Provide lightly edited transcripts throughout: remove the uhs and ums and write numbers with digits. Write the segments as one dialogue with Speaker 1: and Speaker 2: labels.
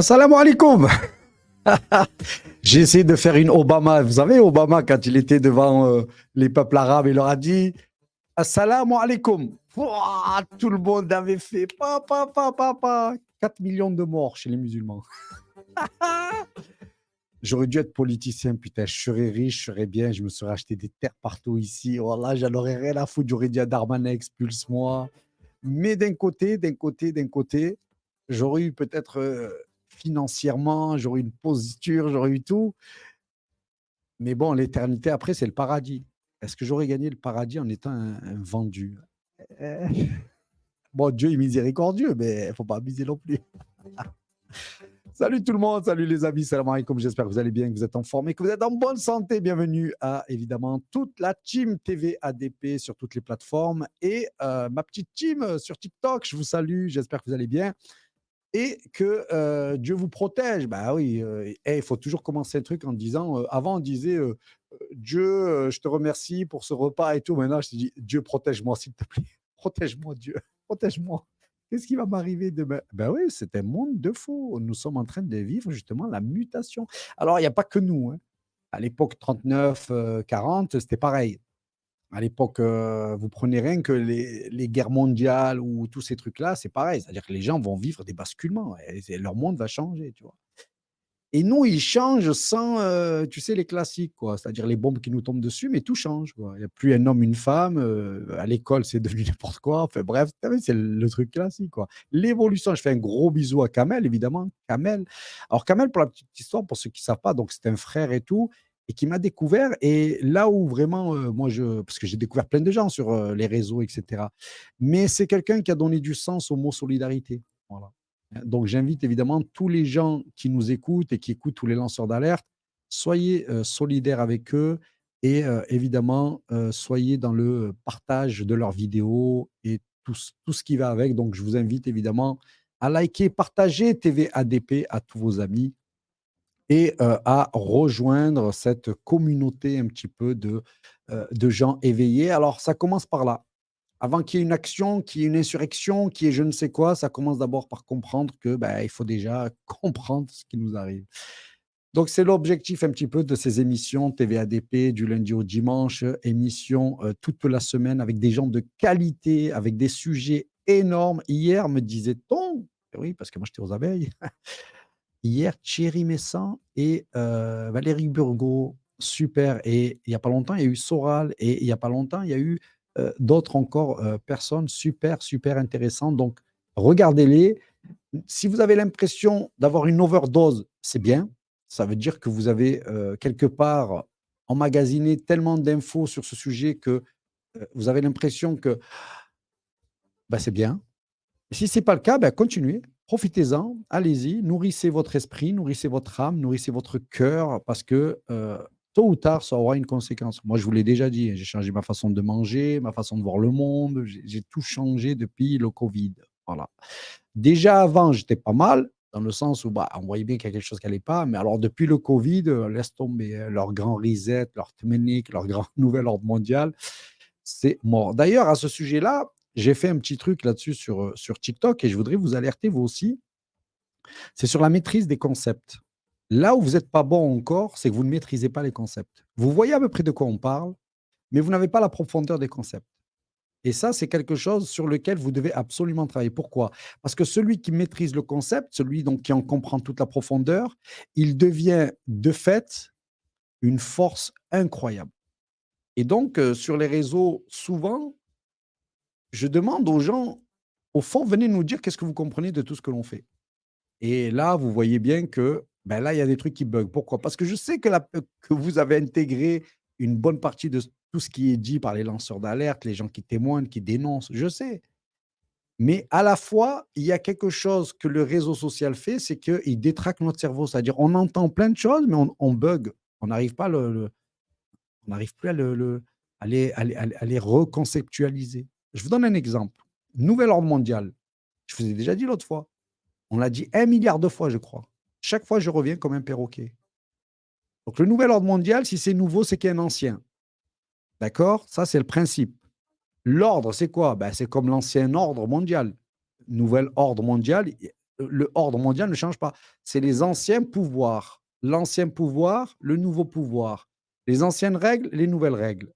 Speaker 1: Assalamu alaikum. J'ai essayé de faire une Obama. Vous savez, Obama, quand il était devant les peuples arabes, il leur a dit Assalamu alaikum. Pouah, tout le monde avait fait pa, pa, pa, pa. 4 millions de morts chez les musulmans. J'aurais dû être politicien, putain. Je serais riche, je serais bien. Je me serais acheté des terres partout ici. Voilà, j'en aurais rien à foutre. J'aurais dit à Darmanin, expulse-moi. Mais d'un côté, j'aurais eu peut-être financièrement, j'aurais eu une posture, j'aurais eu tout. Mais bon, l'éternité après, c'est le paradis. Est-ce que j'aurais gagné le paradis en étant un vendu? Euh, Bon, Dieu est miséricordieux, mais il ne faut pas abuser non plus. Salut tout le monde, salut les amis, salam alaikum, j'espère que vous allez bien, que vous êtes en forme et que vous êtes en bonne santé. Bienvenue à, évidemment, toute la team TV ADP sur toutes les plateformes et ma petite team sur TikTok. Je vous salue, j'espère que vous allez bien et que Dieu vous protège. Bah oui, il faut toujours commencer un truc en disant, avant on disait, Dieu, je te remercie pour ce repas et tout. Maintenant, je te dis, Dieu, protège-moi, s'il te plaît. Protège-moi, Dieu. Protège-moi. Qu'est-ce qui va m'arriver demain? Ben oui, c'est un monde de fou. Nous sommes en train de vivre justement la mutation. Alors, il n'y a pas que nous, hein. À l'époque 39, 40, c'était pareil. À l'époque, vous prenez rien que les guerres mondiales ou tous ces trucs-là, c'est pareil. C'est-à-dire que les gens vont vivre des basculements et leur monde va changer, tu vois? Et nous, ils changent sans, tu sais, les classiques, quoi. C'est-à-dire les bombes qui nous tombent dessus, mais tout change, quoi. Il y a plus un homme, une femme, à l'école, c'est devenu n'importe quoi. Enfin bref, tu vu, c'est le truc classique, quoi. L'évolution, je fais un gros bisou à Kamel, évidemment. Kamel. Alors Kamel, pour la petite histoire, pour ceux qui ne savent pas, donc c'est un frère et tout, et qui m'a découvert. Et là où vraiment, moi, parce que j'ai découvert plein de gens sur les réseaux, etc. Mais c'est quelqu'un qui a donné du sens au mot solidarité. Voilà. Donc, j'invite évidemment tous les gens qui nous écoutent et qui écoutent tous les lanceurs d'alerte, soyez solidaires avec eux et évidemment, soyez dans le partage de leurs vidéos et tout ce qui va avec. Donc, je vous invite évidemment à liker, partager TV ADP à tous vos amis et à rejoindre cette communauté un petit peu de gens éveillés. Alors, ça commence par là. Avant qu'il y ait une action, qu'il y ait une insurrection, qu'il y ait je ne sais quoi, ça commence d'abord par comprendre que, bah, il faut déjà comprendre ce qui nous arrive. Donc c'est l'objectif un petit peu de ces émissions TV ADP du lundi au dimanche, émissions, toute la semaine avec des gens de qualité, avec des sujets énormes. Hier, me disait-on, oui, parce que moi j'étais aux abeilles, hier, Thierry Messant et Valérie Burgot, super. Et il y a pas longtemps, il y a eu Soral et il y a pas longtemps, il y a eu, d'autres encore, personnes super, super intéressantes. Donc regardez-les. Si vous avez l'impression d'avoir une overdose, c'est bien. Ça veut dire que vous avez, quelque part emmagasiné tellement d'infos sur ce sujet que, vous avez l'impression que, bah, c'est bien. Si ce n'est pas le cas, ben, continuez, profitez-en, allez-y, nourrissez votre esprit, nourrissez votre âme, nourrissez votre cœur parce que tôt ou tard, ça aura une conséquence. Moi, je vous l'ai déjà dit, hein, j'ai changé ma façon de manger, ma façon de voir le monde, j'ai tout changé depuis le Covid. Voilà. Déjà avant, j'étais pas mal, dans le sens où bah, on voyait bien qu'il y a quelque chose qui n'allait pas, mais alors depuis le Covid, laisse tomber, hein, leur grand reset, leur tménique, leur grand nouvel ordre mondial, c'est mort. D'ailleurs, à ce sujet-là, j'ai fait un petit truc là-dessus sur TikTok et je voudrais vous alerter vous aussi. C'est sur la maîtrise des concepts. Là où vous n'êtes pas bon encore, c'est que vous ne maîtrisez pas les concepts. Vous voyez à peu près de quoi on parle, mais vous n'avez pas la profondeur des concepts. Et ça, c'est quelque chose sur lequel vous devez absolument travailler. Pourquoi? Parce que celui qui maîtrise le concept, celui donc qui en comprend toute la profondeur, il devient de fait une force incroyable. Et donc, sur les réseaux, souvent, je demande aux gens, au fond, venez nous dire qu'est-ce que vous comprenez de tout ce que l'on fait. Et là, vous voyez bien que, ben là, il y a des trucs qui bug. Pourquoi? Parce que je sais que vous avez intégré une bonne partie de tout ce qui est dit par les lanceurs d'alerte, les gens qui témoignent, qui dénoncent, je sais. Mais à la fois, il y a quelque chose que le réseau social fait, c'est qu'il détraque notre cerveau. C'est-à-dire, on entend plein de choses, mais on bug. On n'arrive pas on n'arrive plus à les reconceptualiser. Je vous donne un exemple. Nouvel ordre mondial. Je vous ai déjà dit l'autre fois. On l'a dit 1 milliard de fois, je crois. Chaque fois, je reviens comme un perroquet. Donc, le nouvel ordre mondial, si c'est nouveau, c'est qu'il y a un ancien. D'accord? Ça, c'est le principe. L'ordre, c'est quoi? Ben, c'est comme l'ancien ordre mondial. Nouvel ordre mondial. le ordre mondial ne change pas. C'est les anciens pouvoirs. L'ancien pouvoir, le nouveau pouvoir. Les anciennes règles, les nouvelles règles.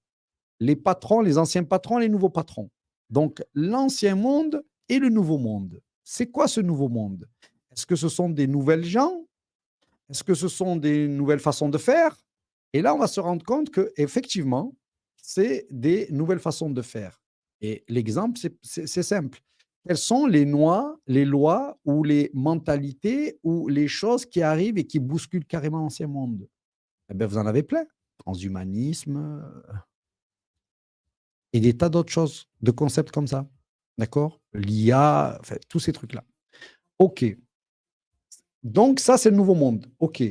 Speaker 1: Les patrons, les anciens patrons, les nouveaux patrons. Donc, l'ancien monde et le nouveau monde. C'est quoi ce nouveau monde? Est-ce que ce sont des nouvelles gens? Est-ce que ce sont des nouvelles façons de faire? Et là, on va se rendre compte que effectivement, c'est des nouvelles façons de faire. Et l'exemple, c'est simple. Quelles sont les lois ou les mentalités ou les choses qui arrivent et qui bousculent carrément l'ancien monde? Eh ben, vous en avez plein. Transhumanisme et des tas d'autres choses, de concepts comme ça. D'accord? L'IA, enfin, tous ces trucs-là. OK. Donc, ça, c'est le nouveau monde. OK.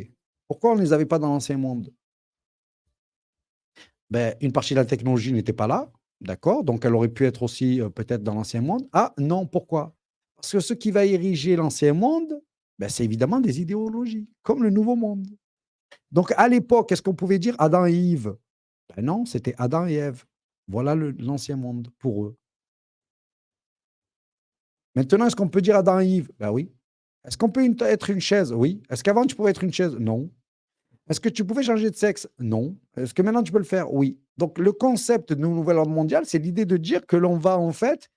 Speaker 1: Pourquoi on ne les avait pas dans l'ancien monde? Ben, une partie de la technologie n'était pas là, d'accord? Donc elle aurait pu être aussi, peut-être dans l'ancien monde. Ah non, pourquoi? Parce que ce qui va ériger l'ancien monde, ben, c'est évidemment des idéologies, comme le nouveau monde. Donc à l'époque, est-ce qu'on pouvait dire Adam et Ève? Ben non, c'était Adam et Ève. Voilà l'ancien monde pour eux. Maintenant, est-ce qu'on peut dire Adam et Ève? Ben oui. Est-ce qu'on peut être une chaise? Oui. Est-ce qu'avant tu pouvais être une chaise? Non. Est-ce que tu pouvais changer de sexe? Non. Est-ce que maintenant tu peux le faire? Oui. Donc le concept de nouvel ordre mondial, c'est l'idée de dire que l'on va en fait,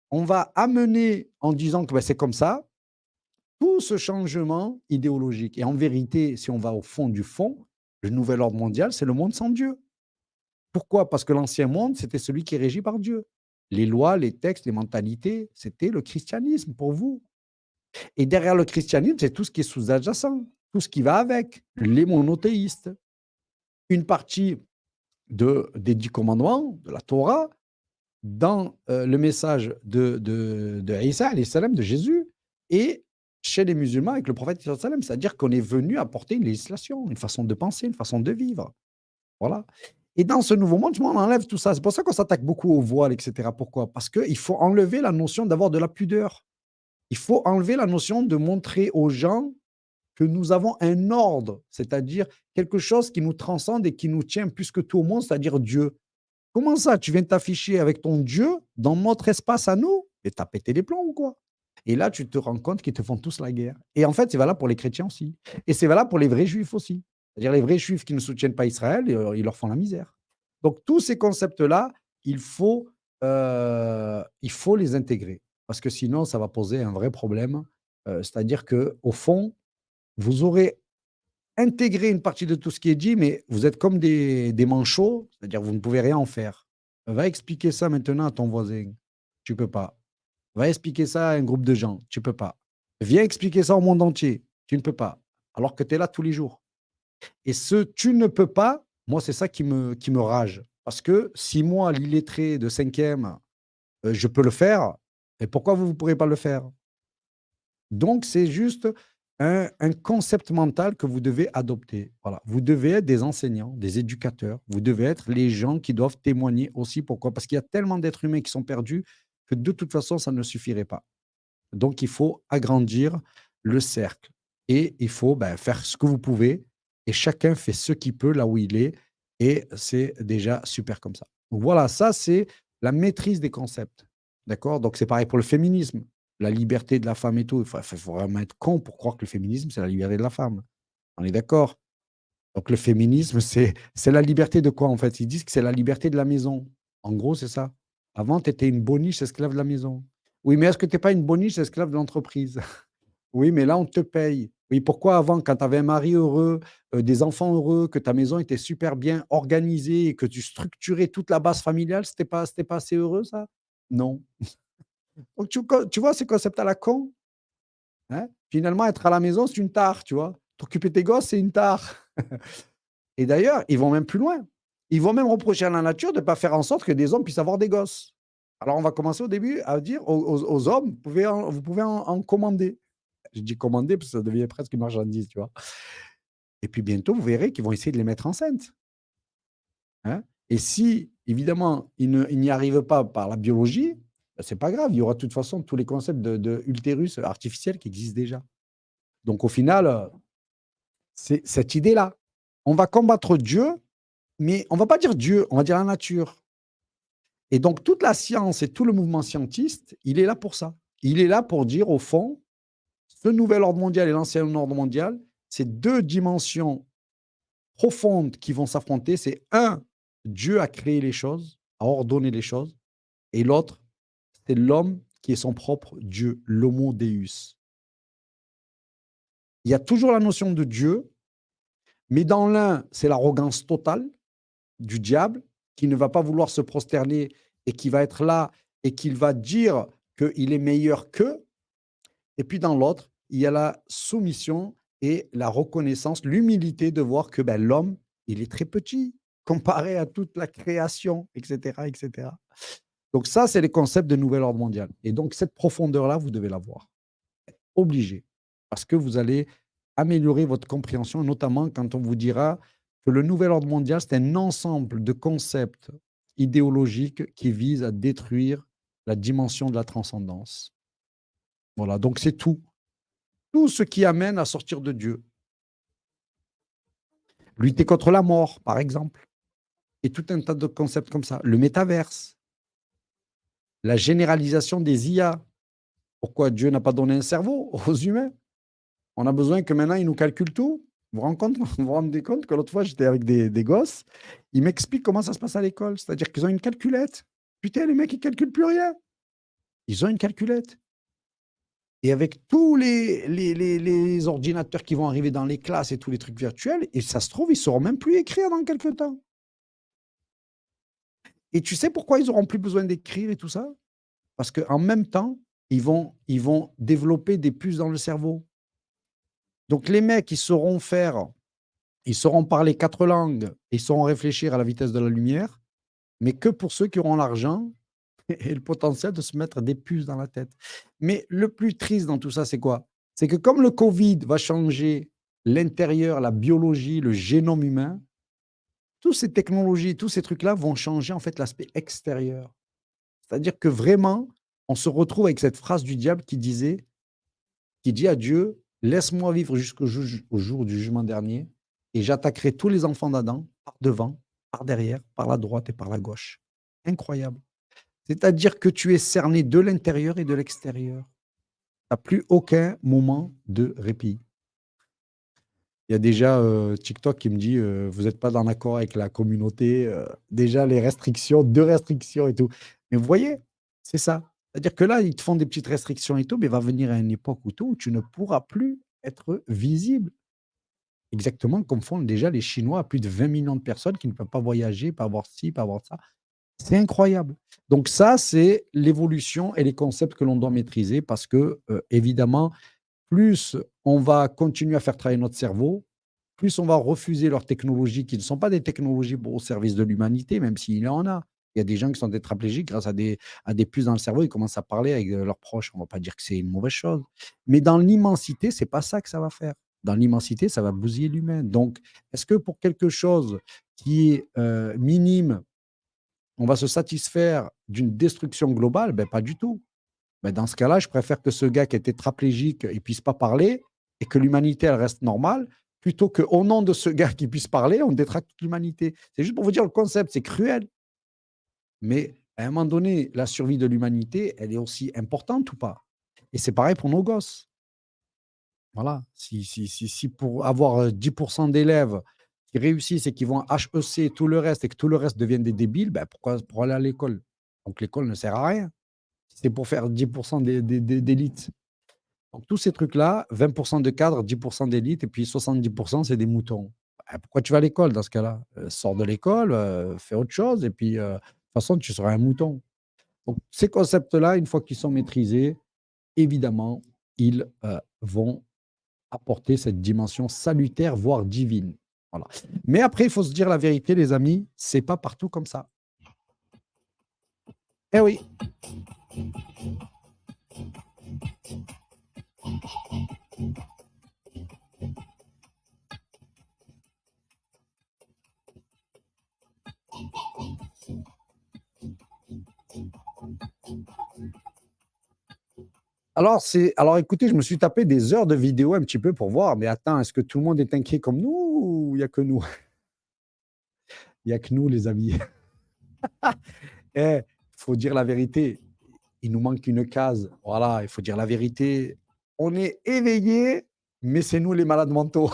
Speaker 1: on va amener en disant que bah, c'est comme ça, tout ce changement idéologique. Et en vérité, si on va au fond du fond, le nouvel ordre mondial, c'est le monde sans Dieu. Pourquoi? Parce que l'ancien monde, c'était celui qui est régi par Dieu. Les lois, les textes, les mentalités, c'était le christianisme pour vous. Et derrière le christianisme, c'est tout ce qui est sous-jacent, tout ce qui va avec, les monothéistes. Une partie des 10 commandements, de la Torah, dans le message de Isa, alayhi salam, de Jésus, et chez les musulmans avec le prophète, c'est-à-dire qu'on est venu apporter une législation, une façon de penser, une façon de vivre. Voilà. Et dans ce nouveau monde, on enlève tout ça. C'est pour ça qu'on s'attaque beaucoup au voile, etc. Pourquoi? Parce qu'il faut enlever la notion d'avoir de la pudeur. Il faut enlever la notion de montrer aux gens que nous avons un ordre, c'est-à-dire quelque chose qui nous transcende et qui nous tient plus que tout au monde, c'est-à-dire Dieu. Comment ça, tu viens t'afficher avec ton Dieu dans notre espace à nous? Mais t'as pété les plombs ou quoi? Et là, tu te rends compte qu'ils te font tous la guerre. Et en fait, c'est valable pour les chrétiens aussi. Et c'est valable pour les vrais juifs aussi. C'est-à-dire les vrais juifs qui ne soutiennent pas Israël, ils leur font la misère. Donc tous ces concepts-là, il faut les intégrer. Parce que sinon, ça va poser un vrai problème. C'est-à-dire qu'au fond, vous aurez intégrer une partie de tout ce qui est dit, mais vous êtes comme des manchots, c'est-à-dire vous ne pouvez rien en faire. Va expliquer ça maintenant à ton voisin. Tu peux pas. Va expliquer ça à un groupe de gens. Tu peux pas. Viens expliquer ça au monde entier. Tu ne peux pas. Alors que tu es là tous les jours. Et ce tu ne peux pas, moi, c'est ça qui me rage. Parce que si moi, l'illettré de cinquième, je peux le faire, et pourquoi vous ne pourrez pas le faire? Donc, c'est juste un concept mental que vous devez adopter. Voilà. Vous devez être des enseignants, des éducateurs. Vous devez être les gens qui doivent témoigner aussi. Pourquoi? Parce qu'il y a tellement d'êtres humains qui sont perdus que de toute façon, ça ne suffirait pas. Donc, il faut agrandir le cercle et il faut ben, faire ce que vous pouvez. Et chacun fait ce qu'il peut là où il est. Et c'est déjà super comme ça. Donc, voilà, ça, c'est la maîtrise des concepts. D'accord? Donc, c'est pareil pour le féminisme, la liberté de la femme et tout. Il faut vraiment être con pour croire que le féminisme, c'est la liberté de la femme. On est d'accord? Donc, le féminisme, c'est la liberté de quoi, en fait? Ils disent que c'est la liberté de la maison. En gros, c'est ça. Avant, tu étais une boniche esclave de la maison. Oui, mais est-ce que tu n'es pas une boniche esclave de l'entreprise? Oui, mais là, on te paye. Oui, pourquoi avant, quand tu avais un mari heureux, des enfants heureux, que ta maison était super bien organisée et que tu structurais toute la base familiale, c'était pas assez heureux, ça? Non. Donc tu vois ces concepts à la con? Hein? Finalement, être à la maison, c'est une tare, tu vois? T'occuper tes gosses, c'est une tare. Et d'ailleurs, ils vont même plus loin. Ils vont même reprocher à la nature de ne pas faire en sorte que des hommes puissent avoir des gosses. Alors, on va commencer au début à dire aux hommes, vous pouvez en commander. Je dis commander parce que ça devient presque une marchandise, tu vois? Et puis bientôt, vous verrez qu'ils vont essayer de les mettre enceintes, hein. Et si, évidemment, ils n'y arrivent pas par la biologie, bah, c'est pas grave, il y aura de toute façon tous les concepts de utérus artificiel qui existent déjà. Donc au final, c'est cette idée-là. On va combattre Dieu, mais on va pas dire Dieu, on va dire la nature. Et donc toute la science et tout le mouvement scientiste, il est là pour ça. Il est là pour dire au fond Ce nouvel ordre mondial et l'ancien ordre mondial, c'est 2 dimensions profondes qui vont s'affronter. C'est un, Dieu a créé les choses, a ordonné les choses, et l'autre, c'est l'homme qui est son propre Dieu, l'homo deus. Il y a toujours la notion de Dieu, mais dans l'un, c'est l'arrogance totale du diable qui ne va pas vouloir se prosterner et qui va être là et qu'il va dire qu'il est meilleur qu'eux. Et puis dans l'autre, il y a la soumission et la reconnaissance, l'humilité de voir que ben, l'homme, il est très petit comparé à toute la création, etc., etc. Donc ça, c'est les concepts de nouvel ordre mondial. Et donc cette profondeur-là, vous devez l'avoir. Obligé. Parce que vous allez améliorer votre compréhension, notamment quand on vous dira que le nouvel ordre mondial, c'est un ensemble de concepts idéologiques qui visent à détruire la dimension de la transcendance. Voilà, donc c'est tout. Tout ce qui amène à sortir de Dieu. Lutter contre la mort, par exemple. Et tout un tas de concepts comme ça. Le métaverse. La généralisation des IA. Pourquoi Dieu n'a pas donné un cerveau aux humains? On a besoin que maintenant, ils nous calculent tout. Vous vous rendez compte que l'autre fois, j'étais avec des gosses. Ils m'expliquent comment ça se passe à l'école. C'est-à-dire qu'ils ont une calculette. Putain, les mecs, ils calculent plus rien. Ils ont une calculette. Et avec tous les ordinateurs qui vont arriver dans les classes et tous les trucs virtuels, et ça se trouve, ils ne sauront même plus écrire dans quelques temps. Et tu sais pourquoi ils n'auront plus besoin d'écrire et tout ça? Parce qu'en même temps, ils vont développer des puces dans le cerveau. Donc les mecs, ils sauront parler 4 langues, et ils sauront réfléchir à la vitesse de la lumière, mais que pour ceux qui auront l'argent et le potentiel de se mettre des puces dans la tête. Mais le plus triste dans tout ça, c'est quoi? C'est que comme le Covid va changer l'intérieur, la biologie, le génome humain, toutes ces technologies, tous ces trucs-là vont changer en fait l'aspect extérieur. C'est-à-dire que vraiment, on se retrouve avec cette phrase du diable qui dit à Dieu: «Laisse-moi vivre jusqu'au au jour du jugement dernier et j'attaquerai tous les enfants d'Adam par devant, par derrière, par la droite et par la gauche». Incroyable. C'est-à-dire que tu es cerné de l'intérieur et de l'extérieur. Tu as plus aucun moment de répit. Il y a déjà, TikTok qui me dit, «Vous êtes pas en accord avec la communauté», déjà les restrictions, 2 restrictions et tout. Mais vous voyez? C'est ça. C'est-à-dire que là, ils te font des petites restrictions et tout, mais va venir à une époque où tout, où tu ne pourras plus être visible. Exactement comme font déjà les Chinois à plus de 20 millions de personnes qui ne peuvent pas voyager, pas avoir ci, pas avoir ça. C'est incroyable. Donc ça, c'est l'évolution et les concepts que l'on doit maîtriser parce que, évidemment, plus on va continuer à faire travailler notre cerveau, plus on va refuser leurs technologies qui ne sont pas des technologies pour au service de l'humanité, même s'il y en a. Il y a des gens qui sont tétraplégiques grâce à des puces dans le cerveau, ils commencent à parler avec, leurs proches. On ne va pas dire que c'est une mauvaise chose. Mais dans l'immensité, c'est pas ça que ça va faire. Dans l'immensité, ça va bousiller l'humain. Donc, est-ce que pour quelque chose qui est, minime, on va se satisfaire d'une destruction globale? Ben, pas du tout. Ben, dans ce cas-là, je préfère que ce gars qui est tétraplégique, il puisse pas parler et que l'humanité, elle reste normale, plutôt qu'au nom de ce gars qui puisse parler, on détracte toute l'humanité. C'est juste pour vous dire le concept, c'est cruel. Mais à un moment donné, la survie de l'humanité, elle est aussi importante ou pas? Et c'est pareil pour nos gosses. Voilà. Si pour avoir 10% d'élèves qui réussissent et qui vont à HEC, tout le reste et que tout le reste deviennent des débiles, ben pourquoi pour aller à l'école? Donc l'école ne sert à rien. C'est pour faire 10% d'élite. Donc tous ces trucs-là, 20% de cadres, 10% d'élite et puis 70% c'est des moutons. Bah, pourquoi tu vas à l'école dans ce cas-là? Sors de l'école, fais autre chose et puis, de toute façon tu seras un mouton. Donc ces concepts-là, une fois qu'ils sont maîtrisés, évidemment, ils, vont apporter cette dimension salutaire, voire divine. Voilà. Mais après, il faut se dire la vérité les amis, c'est pas partout comme ça. Eh oui. Alors écoutez, je me suis tapé des heures de vidéos un petit peu pour voir, mais attends, est-ce que tout le monde est inquiet comme nous ou il y a que nous? Il y a que nous les amis. Eh, faut dire la vérité, il nous manque une case. Voilà, il faut dire la vérité. on est éveillés, mais c'est nous les malades mentaux.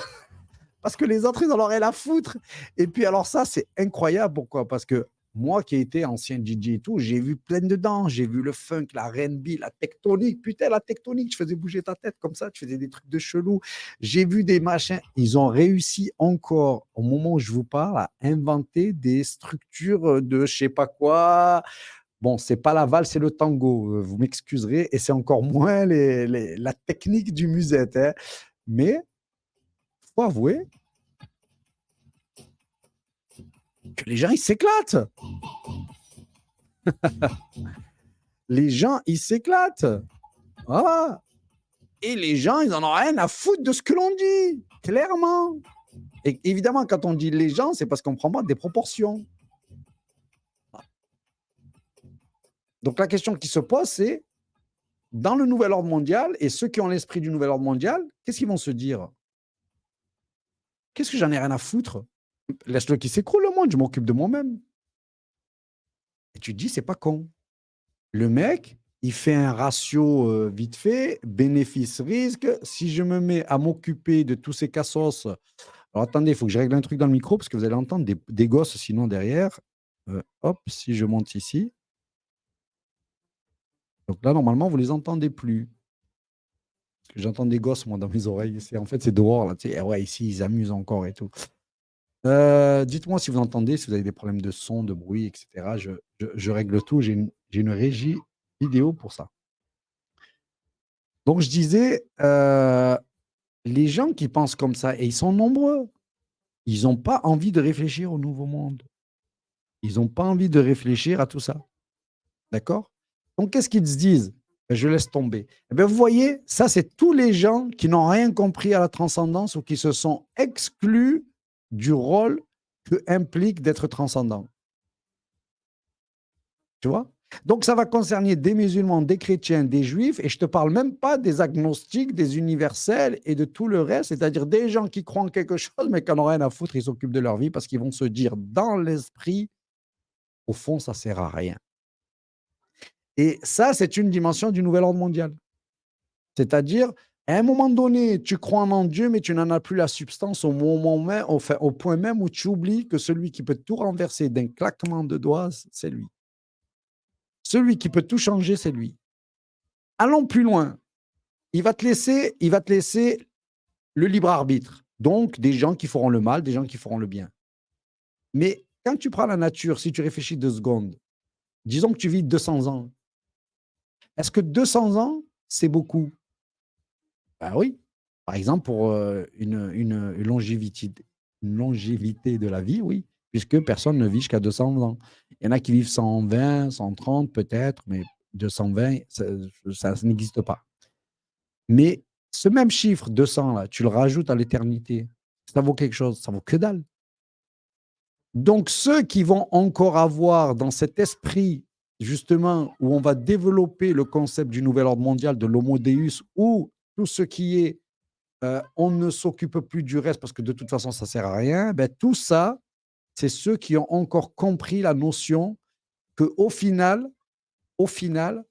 Speaker 1: Parce que les autres, ils en auraient la foutre. Et puis alors ça, c'est incroyable. Pourquoi? Parce que moi qui ai été ancien DJ et tout, j'ai vu plein de danses. J'ai vu le funk, la R&B, la tectonique. Putain, la tectonique, tu faisais bouger ta tête comme ça, tu faisais des trucs de chelou. J'ai vu des machins. Ils ont réussi encore, au moment où je vous parle, à inventer des structures de je sais pas quoi. Bon, c'est pas la valse, c'est le tango. Vous m'excuserez. Et c'est encore moins la technique du musette, hein. Mais faut avouer que les gens, ils s'éclatent. Les gens, ils s'éclatent. Voilà. Et les gens, ils en ont rien à foutre de ce que l'on dit, clairement. Et évidemment, quand on dit les gens, c'est parce qu'on ne prend pas des proportions. Donc la question qui se pose, c'est dans le nouvel ordre mondial, et ceux qui ont l'esprit du nouvel ordre mondial, qu'est-ce qu'ils vont se dire? Qu'est-ce que j'en ai rien à foutre? Laisse-le qui s'écroule le monde, je m'occupe de moi-même. Et tu te dis, c'est pas con. Le mec, il fait un ratio vite fait, bénéfice-risque. Si je me mets à m'occuper de tous ces cassos, alors attendez, il faut que je règle un truc dans le micro parce que vous allez entendre des gosses sinon derrière. Hop, si je monte ici. Donc là, normalement, vous les entendez plus. Parce que j'entends des gosses, moi, dans mes oreilles. En fait, c'est dehors, là. Tu sais, ouais, ici, ils amusent encore et tout. Dites-moi si vous entendez, si vous avez des problèmes de son, de bruit, etc. Je règle tout. J'ai une régie vidéo pour ça. Donc, je disais, les gens qui pensent comme ça, et ils sont nombreux, ils n'ont pas envie de réfléchir au nouveau monde. Ils n'ont pas envie de réfléchir à tout ça. D'accord? Donc, qu'est-ce qu'ils se disent? Ben, je laisse tomber. Eh bien, vous voyez, ça, c'est tous les gens qui n'ont rien compris à la transcendance ou qui se sont exclus du rôle que implique d'être transcendant. Tu vois? Donc, ça va concerner des musulmans, des chrétiens, des juifs, et je ne te parle même pas des agnostiques, des universels et de tout le reste, c'est-à-dire des gens qui croient en quelque chose, mais qui n'en ont rien à foutre, ils s'occupent de leur vie parce qu'ils vont se dire dans l'esprit, au fond, ça ne sert à rien. Et ça, c'est une dimension du nouvel ordre mondial. C'est-à-dire, à un moment donné, tu crois en Dieu, mais tu n'en as plus la substance au moment même, enfin, au point même où tu oublies que celui qui peut tout renverser d'un claquement de doigts, c'est lui. Celui qui peut tout changer, c'est lui. Allons plus loin. Il va te laisser le libre arbitre. Donc, des gens qui feront le mal, des gens qui feront le bien. Mais quand tu prends la nature, si tu réfléchis 2 secondes, disons que tu vis 200 ans. Est-ce que 200 ans, c'est beaucoup? Ben oui. Par exemple, pour une longévité de la vie, oui, puisque personne ne vit jusqu'à 200 ans. Il y en a qui vivent 120, 130 peut-être, mais 220, ça n'existe pas. Mais ce même chiffre, 200, là, tu le rajoutes à l'éternité, ça vaut quelque chose, ça vaut que dalle. Donc, ceux qui vont encore avoir dans cet esprit, justement, où on va développer le concept du nouvel ordre mondial, de l'homo deus, ou tout ce qui est on ne s'occupe plus du reste parce que de toute façon, ça sert à rien, ben, tout ça, c'est ceux qui ont encore compris la notion qu'au final, au final,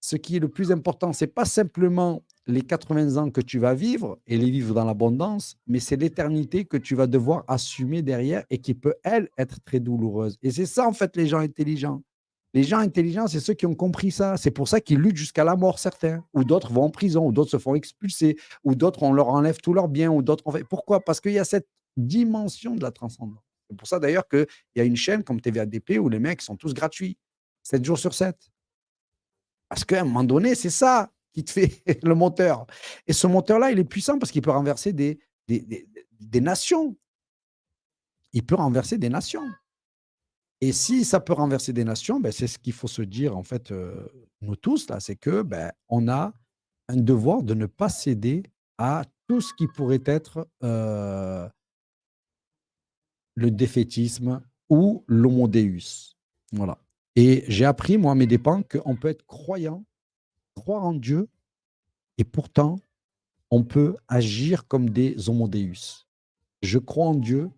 Speaker 1: ce qui est le plus important, c'est pas simplement les 80 ans que tu vas vivre et les vivre dans l'abondance, mais c'est l'éternité que tu vas devoir assumer derrière et qui peut, elle, être très douloureuse. Et c'est ça, en fait, les gens intelligents. Les gens intelligents, c'est ceux qui ont compris ça. C'est pour ça qu'ils luttent jusqu'à la mort, certains. Ou d'autres vont en prison, ou d'autres se font expulser, ou d'autres, on leur enlève tous leurs biens, ou d'autres, on fait. Pourquoi? Parce qu'il y a cette dimension de la transcendance. C'est pour ça, d'ailleurs, qu'il y a une chaîne comme TVADP où les mecs sont tous gratuits, 7 jours sur 7. Parce qu'à un moment donné, c'est ça qui te fait le moteur. Et ce moteur-là, il est puissant parce qu'il peut renverser des nations. Il peut renverser des nations. Et si ça peut renverser des nations, ben, c'est ce qu'il faut se dire, en fait, nous tous, là, c'est que ben, on a un devoir de ne pas céder à tout ce qui pourrait être le défaitisme ou l'homo deus. Voilà. Et j'ai appris, moi, à mes dépens, qu'on peut être croyant, croire en Dieu, et pourtant, on peut agir comme des homo deus. Je crois en Dieu,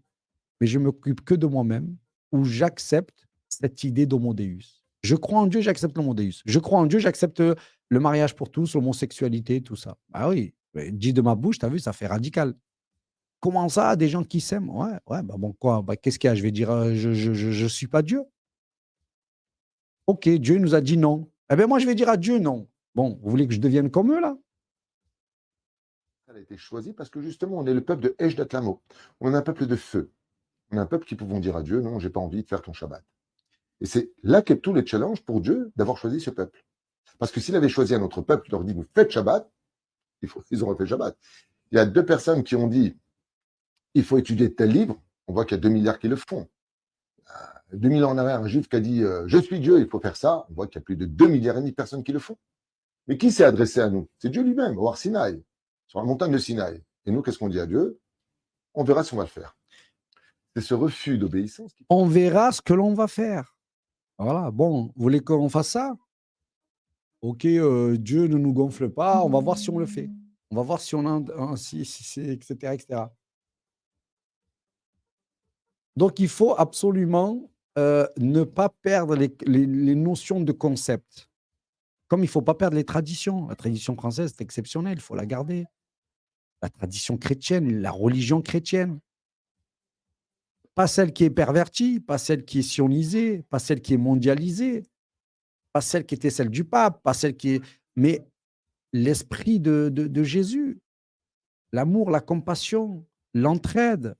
Speaker 1: mais je m'occupe que de moi-même, ou j'accepte cette idée d'homo deus. Je crois en Dieu, j'accepte l'homo deus. Je crois en Dieu, j'accepte le mariage pour tous, l'homosexualité, tout ça. Ah oui, dit de ma bouche, tu as vu, ça fait radical. Comment ça, des gens qui s'aiment? Ouais, ouais, bah bon, quoi? Bah, qu'est-ce qu'il y a? Je vais dire, je suis pas Dieu. OK, Dieu nous a dit non. Eh bien, moi, je vais dire à Dieu non. Bon, vous voulez que je devienne comme eux, là?
Speaker 2: Elle a été choisie parce que justement, on est le peuple de Ejdatlamo. On est un peuple de feu. On est un peuple qui pouvons dire à Dieu, non, j'ai pas envie de faire ton Shabbat. Et c'est là qu'est tout le challenge pour Dieu d'avoir choisi ce peuple. Parce que s'il avait choisi un autre peuple, il leur dit, vous faites Shabbat, ils auraient fait Shabbat. Il y a 2 personnes qui ont dit, il faut étudier tel livre. On voit qu'il y a 2 milliards qui le font. 2000 ans en arrière, un juif qui a dit, je suis Dieu, il faut faire ça. On voit qu'il y a plus de 2 milliards et demi de personnes qui le font. Mais qui s'est adressé à nous? C'est Dieu lui-même, au Har Sinaï, sur la montagne de Sinaï. Et nous, qu'est-ce qu'on dit à Dieu? On verra si on va le faire. C'est ce refus d'obéissance qui...
Speaker 1: On verra ce que l'on va faire. Voilà, bon, vous voulez qu'on fasse ça? OK, Dieu ne nous gonfle pas, on va voir si on le fait. On va voir si on a si c'est et cetera, et cetera. Donc il faut absolument, ne pas perdre les notions de concept. Comme il faut pas perdre les traditions. La tradition française, c'est exceptionnel, il faut la garder. La tradition chrétienne, la religion chrétienne. Pas celle qui est pervertie, pas celle qui est sionisée, pas celle qui est mondialisée, pas celle qui était celle du pape, pas celle qui est mais l'esprit de Jésus, l'amour, la compassion, l'entraide.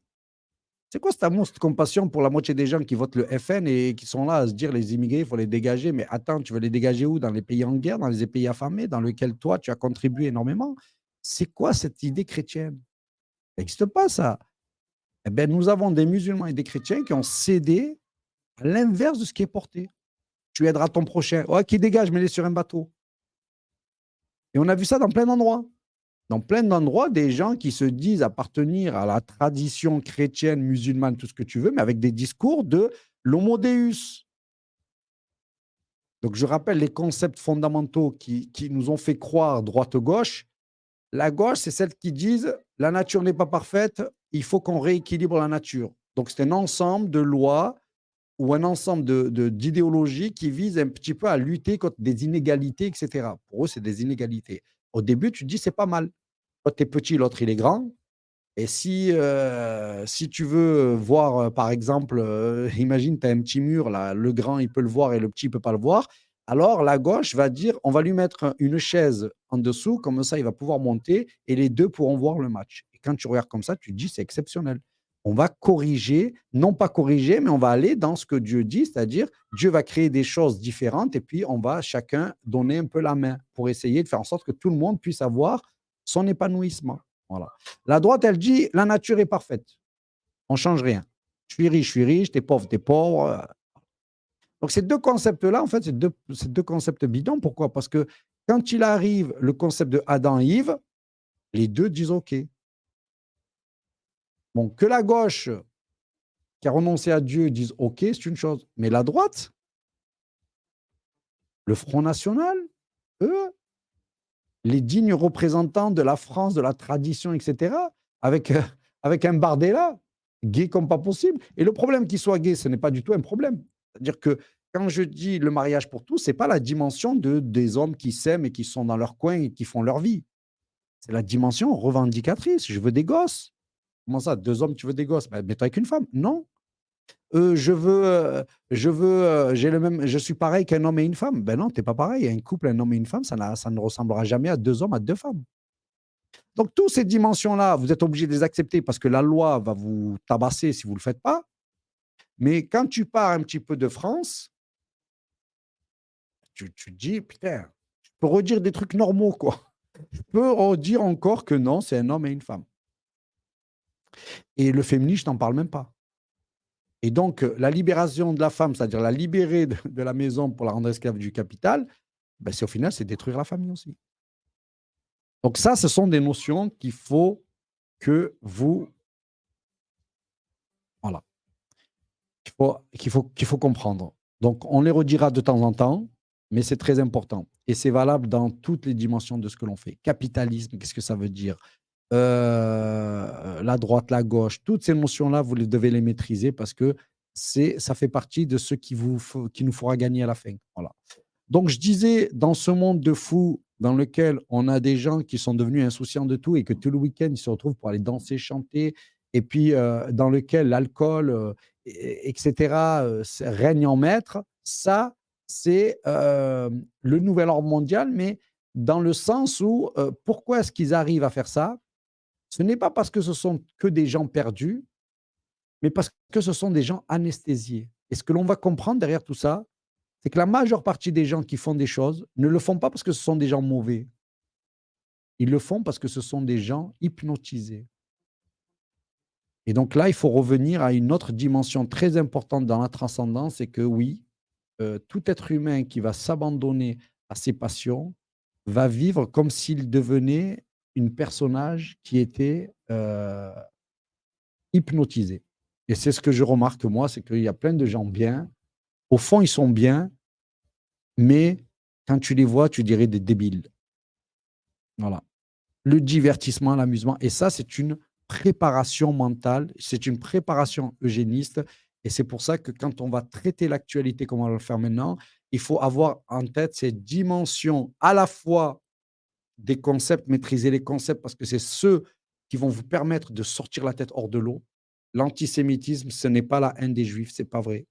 Speaker 1: C'est quoi cet amour, cette compassion pour la moitié des gens qui votent le FN et qui sont là à se dire: «Les immigrés, il faut les dégager». Mais attends, tu veux les dégager où? Dans les pays en guerre, dans les pays affamés, dans lesquels toi, tu as contribué énormément? C'est quoi cette idée chrétienne? Ça n'existe pas ça. Eh beh, nous avons des musulmans et des chrétiens qui ont cédé à l'inverse de ce qui est porté. Tu aideras ton prochain. Ouais, qui dégage, mets-les sur un bateau. Et on a vu ça dans plein d'endroits. Dans plein d'endroits, des gens qui se disent appartenir à la tradition chrétienne, musulmane, tout ce que tu veux, mais avec des discours de l'homo deus. Donc je rappelle les concepts fondamentaux qui nous ont fait croire droite-gauche. La gauche, c'est celle qui disent: «La nature n'est pas parfaite, il faut qu'on rééquilibre la nature». Donc c'est un ensemble de lois ou un ensemble d'idéologies qui visent un petit peu à lutter contre des inégalités et cetera. Pour eux, c'est des inégalités. Au début, tu te dis: «C'est pas mal». Toi, tu es petit, l'autre, il est grand et si tu veux voir, par exemple, imagine, tu as un petit mur là, le grand, il peut le voir et le petit, il peut pas le voir. Alors la gauche va dire: «On va lui mettre une chaise en dessous, comme ça, il va pouvoir monter et les 2 pourront voir le match». Et quand tu regardes comme ça, tu te dis: «C'est exceptionnel». On va corriger, non pas corriger, mais on va aller dans ce que Dieu dit, c'est-à-dire Dieu va créer des choses différentes et puis on va chacun donner un peu la main pour essayer de faire en sorte que tout le monde puisse avoir son épanouissement. Voilà. La droite, elle dit: «La nature est parfaite, on change rien. Je suis riche, tu es pauvre, tu es pauvre», donc ces 2 concepts-là, en fait, ces deux concepts bidons. Pourquoi? Parce que quand il arrive le concept de Adam et Ève, les 2 disent: «OK». Bon, que la gauche, qui a renoncé à Dieu, dise: «OK», c'est une chose, mais la droite, le Front national, eux, les dignes représentants de la France, de la tradition et cetera, avec, avec un Bardella, gay comme pas possible. Et le problème qu'il soit gay, ce n'est pas du tout un problème. C'est-à-dire que quand je dis le mariage pour tous, c'est pas la dimension des hommes qui s'aiment et qui sont dans leur coin et qui font leur vie. C'est la dimension revendicatrice. Je veux des gosses. Comment ça, 2 hommes, tu veux des gosses? Bah, mets-toi avec une femme. Non. J'ai le même je suis pareil qu'un homme et une femme. Ben non, tu es pas pareil. Un couple, un homme et une femme, ça ne ressemblera jamais à 2 hommes, à 2 femmes. Donc toutes ces dimensions-là, vous êtes obligés de les accepter parce que la loi va vous tabasser si vous ne le faites pas. Mais quand tu pars un petit peu de France, tu te dis: «Putain, je peux redire des trucs normaux, quoi». Je peux redire encore que non, c'est un homme et une femme. Et le féminisme, je t'en parle même pas. Et donc, la libération de la femme, c'est-à-dire la libérer de la maison pour la rendre esclave du capital, ben c'est au final, c'est détruire la famille aussi. Donc ça, ce sont des notions qu'il faut que vous voilà, qu'il faut comprendre. Donc on les redira de temps en temps, mais c'est très important et c'est valable dans toutes les dimensions de ce que l'on fait. Capitalisme, qu'est-ce que ça veut dire? La droite, la gauche, toutes ces notions-là, vous les devez les maîtriser parce que ça fait partie de ce qui nous fera gagner à la fin. Voilà. Donc, je disais, dans ce monde de fous dans lequel on a des gens qui sont devenus insouciants de tout et que tout le week-end, ils se retrouvent pour aller danser, chanter, et puis dans lequel l'alcool, etc., règne en maître, ça, c'est le nouvel ordre mondial, mais dans le sens où, pourquoi est-ce qu'ils arrivent à faire ça? Ce n'est pas parce que ce sont que des gens perdus, mais parce que ce sont des gens anesthésiés. Et ce que l'on va comprendre derrière tout ça, c'est que la majeure partie des gens qui font des choses ne le font pas parce que ce sont des gens mauvais. Ils le font parce que ce sont des gens hypnotisés. Et donc là, il faut revenir à une autre dimension très importante dans la transcendance, c'est que oui, tout être humain qui va s'abandonner à ses passions va vivre comme s'il devenait une personnage qui était, hypnotisé. Et c'est ce que je remarque moi, c'est qu'il y a plein de gens bien. Au fond, ils sont bien, mais quand tu les vois, tu dirais des débiles. Voilà. Le divertissement, l'amusement et ça, c'est une préparation mentale, c'est une préparation eugéniste et c'est pour ça que quand on va traiter l'actualité comme on va le faire maintenant, il faut avoir en tête cette dimension à la fois des concepts, maîtriser les concepts parce que c'est ceux qui vont vous permettre de sortir la tête hors de l'eau. L'antisémitisme, ce n'est pas la haine des juifs, c'est pas vrai.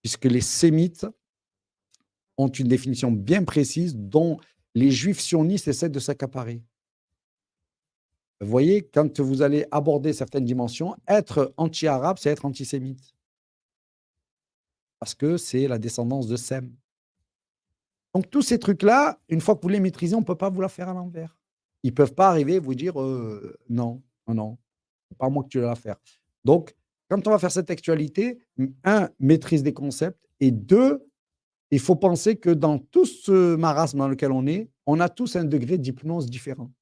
Speaker 1: Puisque les sémites ont une définition bien précise dont les juifs sionistes essaient de s'accaparer. Vous voyez, quand vous allez aborder certaines dimensions, être anti-arabe, c'est être antisémite. Parce que c'est la descendance de Sem. Donc tous ces trucs-là, une fois que vous les maîtrisez, on ne peut pas vous la faire à l'envers. Ils ne peuvent pas arriver et vous dire non, non, non, c'est pas moi que tu vas la faire. Donc, quand on va faire cette actualité, un, maîtrise des concepts, et deux, il faut penser que dans tout ce marasme dans lequel on a tous un degré d'hypnose différent.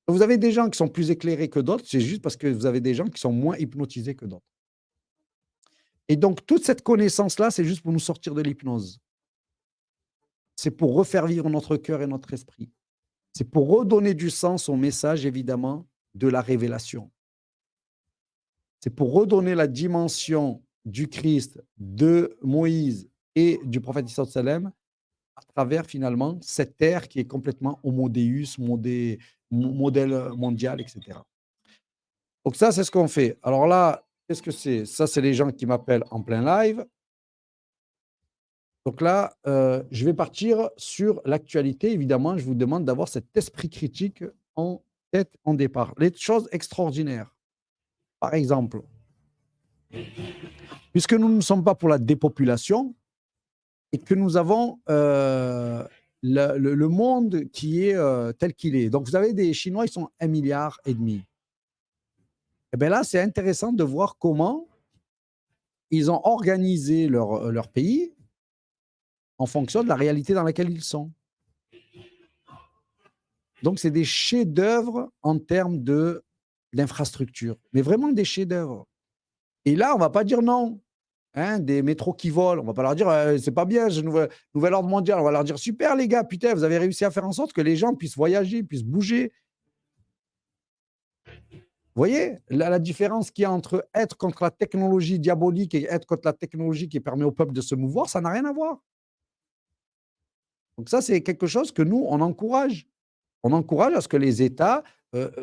Speaker 1: Vous avez des gens qui sont plus éclairés que d'autres, c'est juste parce que vous avez des gens qui sont moins hypnotisés que d'autres. Et donc, toute cette connaissance-là, c'est juste pour nous sortir de l'hypnose. C'est pour refaire vivre notre cœur et notre esprit. C'est pour redonner du sens au message, évidemment, de la révélation. C'est pour redonner la dimension du Christ, de Moïse et du prophète Issa Salem à travers, finalement, cette ère qui est complètement homo deus, modèle mondial, etc. Donc ça, c'est ce qu'on fait. Alors là, qu'est-ce que c'est? Ça, c'est les gens qui m'appellent en plein live. Donc là, je vais partir sur l'actualité. Évidemment, je vous demande d'avoir cet esprit critique en tête, en départ. Les choses extraordinaires. Par exemple, puisque nous ne sommes pas pour la dépopulation et que nous avons le monde qui est tel qu'il est. Donc, vous avez des Chinois, ils sont 1,5 milliard. Et bien là, c'est intéressant de voir comment ils ont organisé leur pays en fonction de la réalité dans laquelle ils sont. Donc, c'est des chefs-d'œuvre en termes d'infrastructure, mais vraiment des chefs-d'œuvre. Et là, on ne va pas dire non. Hein, des métros qui volent, on ne va pas leur dire c'est pas bien, ce nouvel ordre mondial. On va leur dire super, les gars, putain, vous avez réussi à faire en sorte que les gens puissent voyager, puissent bouger. Vous voyez la différence qu'il y a entre être contre la technologie diabolique et être contre la technologie qui permet au peuple de se mouvoir, ça n'a rien à voir. Donc, ça, c'est quelque chose que nous, on encourage. On encourage à ce que les États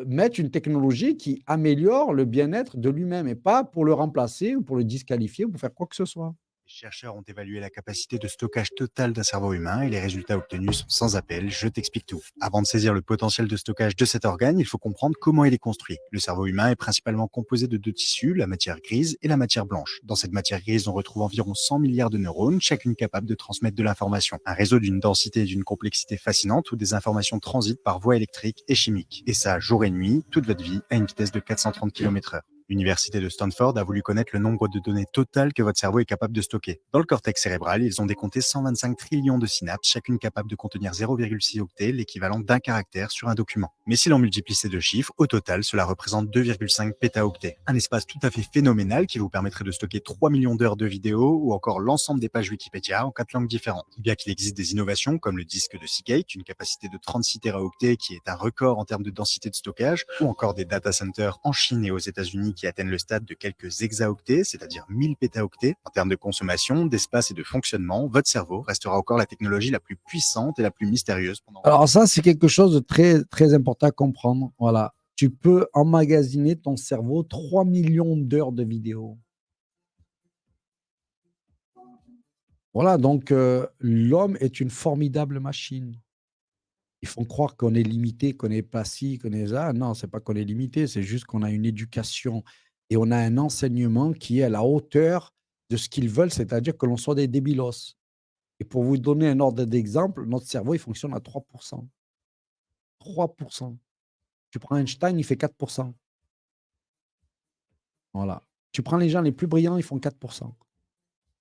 Speaker 1: mettent une technologie qui améliore le bien-être de lui-même et pas pour le remplacer ou pour le disqualifier ou pour faire quoi que ce soit.
Speaker 3: Les chercheurs ont évalué la capacité de stockage total d'un cerveau humain et les résultats obtenus sont sans appel. Je t'explique tout. Avant de saisir le potentiel de stockage de cet organe, il faut comprendre comment il est construit. Le cerveau humain est principalement composé de deux tissus, la matière grise et la matière blanche. Dans cette matière grise, on retrouve environ 100 milliards de neurones, chacune capable de transmettre de l'information. Un réseau d'une densité et d'une complexité fascinante où des informations transitent par voie électrique et chimique. Et ça, jour et nuit, toute votre vie, à une vitesse de 430 km/h. L'université de Stanford a voulu connaître le nombre de données totales que votre cerveau est capable de stocker. Dans le cortex cérébral, ils ont décompté 125 trillions de synapses, chacune capable de contenir 0,6 octets, l'équivalent d'un caractère sur un document. Mais si l'on multiplie ces deux chiffres, au total, cela représente 2,5 pétaoctets. Un espace tout à fait phénoménal qui vous permettrait de stocker 3 millions d'heures de vidéos ou encore l'ensemble des pages Wikipédia en 4 langues différentes. Bien qu'il existe des innovations comme le disque de Seagate, une capacité de 36 téraoctets qui est un record en termes de densité de stockage, ou encore des data centers en Chine et aux États-Unis qui atteignent le stade de quelques hexaoctets, c'est-à-dire 1000 pétaoctets. En termes de consommation, d'espace et de fonctionnement, votre cerveau restera encore la technologie la plus puissante et la plus mystérieuse pendant.
Speaker 1: Alors ça, c'est quelque chose de très, très important à comprendre. Voilà. Tu peux emmagasiner ton cerveau 3 millions d'heures de vidéos. Voilà, donc l'homme est une formidable machine. Ils font croire qu'on est limité, qu'on n'est pas ci, qu'on est ça. Non, c'est pas qu'on est limité, c'est juste qu'on a une éducation et on a un enseignement qui est à la hauteur de ce qu'ils veulent, c'est-à-dire que l'on soit des débilos. Et pour vous donner un ordre d'exemple, notre cerveau, il fonctionne à 3%. 3%. Tu prends Einstein, il fait 4%. Voilà. Tu prends les gens les plus brillants, ils font 4%.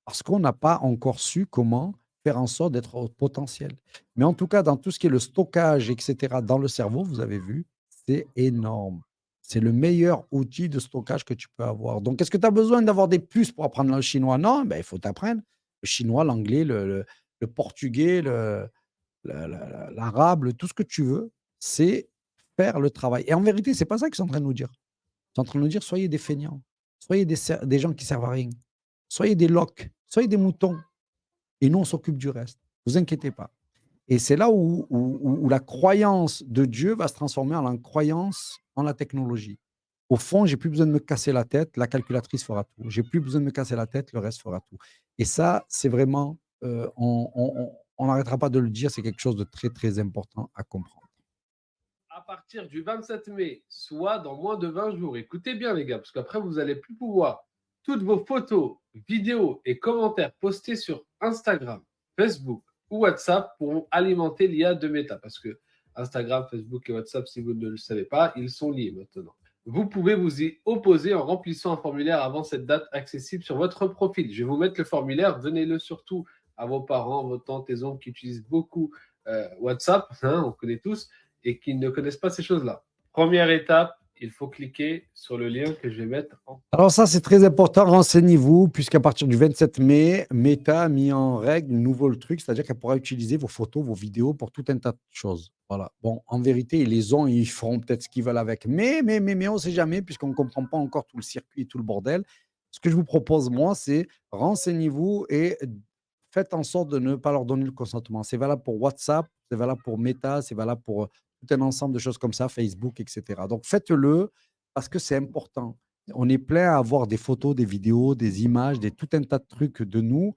Speaker 1: Parce qu'on n'a pas encore su comment faire en sorte d'être au potentiel. Mais en tout cas, dans tout ce qui est le stockage, etc., dans le cerveau, vous avez vu, c'est énorme. C'est le meilleur outil de stockage que tu peux avoir. Donc, est-ce que tu as besoin d'avoir des puces pour apprendre le chinois? Non, ben, il faut t'apprendre le chinois, l'anglais, le portugais, l'arabe, tout ce que tu veux. C'est faire le travail. Et en vérité, c'est pas ça qu'ils sont en train de nous dire. Ils sont en train de nous dire, soyez des feignants, soyez des gens qui servent à rien, soyez des loques, soyez des moutons. Et nous, on s'occupe du reste. Ne vous inquiétez pas. Et c'est là où la croyance de Dieu va se transformer en la croyance en la technologie. Au fond, j'ai plus besoin de me casser la tête, la calculatrice fera tout. J'ai plus besoin de me casser la tête, le reste fera tout. Et ça, c'est vraiment, on n'arrêtera pas de le dire, c'est quelque chose de très, très important à comprendre.
Speaker 4: À partir du 27 mai, soit dans moins de 20 jours, écoutez bien les gars, parce qu'après vous n'allez plus pouvoir toutes vos photos, vidéos et commentaires postés sur Instagram, Facebook ou WhatsApp pourront alimenter l'IA de Meta, parce que Instagram, Facebook et WhatsApp, si vous ne le savez pas, ils sont liés maintenant. Vous pouvez vous y opposer en remplissant un formulaire avant cette date accessible sur votre profil. Je vais vous mettre le formulaire, donnez-le surtout à vos parents, vos tantes et oncles qui utilisent beaucoup WhatsApp, hein, on connaît tous, et qui ne connaissent pas ces choses-là. Première étape, il faut cliquer sur le lien que je vais mettre en.
Speaker 1: Alors ça, c'est très important, renseignez-vous, puisqu'à partir du 27 mai, Meta a mis en règle un nouveau truc, c'est-à-dire qu'elle pourra utiliser vos photos, vos vidéos pour tout un tas de choses. Voilà. Bon, en vérité, ils les ont, ils feront peut-être ce qu'ils veulent avec, mais on ne sait jamais, puisqu'on ne comprend pas encore tout le circuit et tout le bordel. Ce que je vous propose, moi, c'est renseignez-vous et faites en sorte de ne pas leur donner le consentement. C'est valable pour WhatsApp, c'est valable pour Meta, c'est valable pour tout un ensemble de choses comme ça, Facebook, etc. Donc faites-le parce que c'est important. On est plein à avoir des photos, des vidéos, des images, tout un tas de trucs de nous.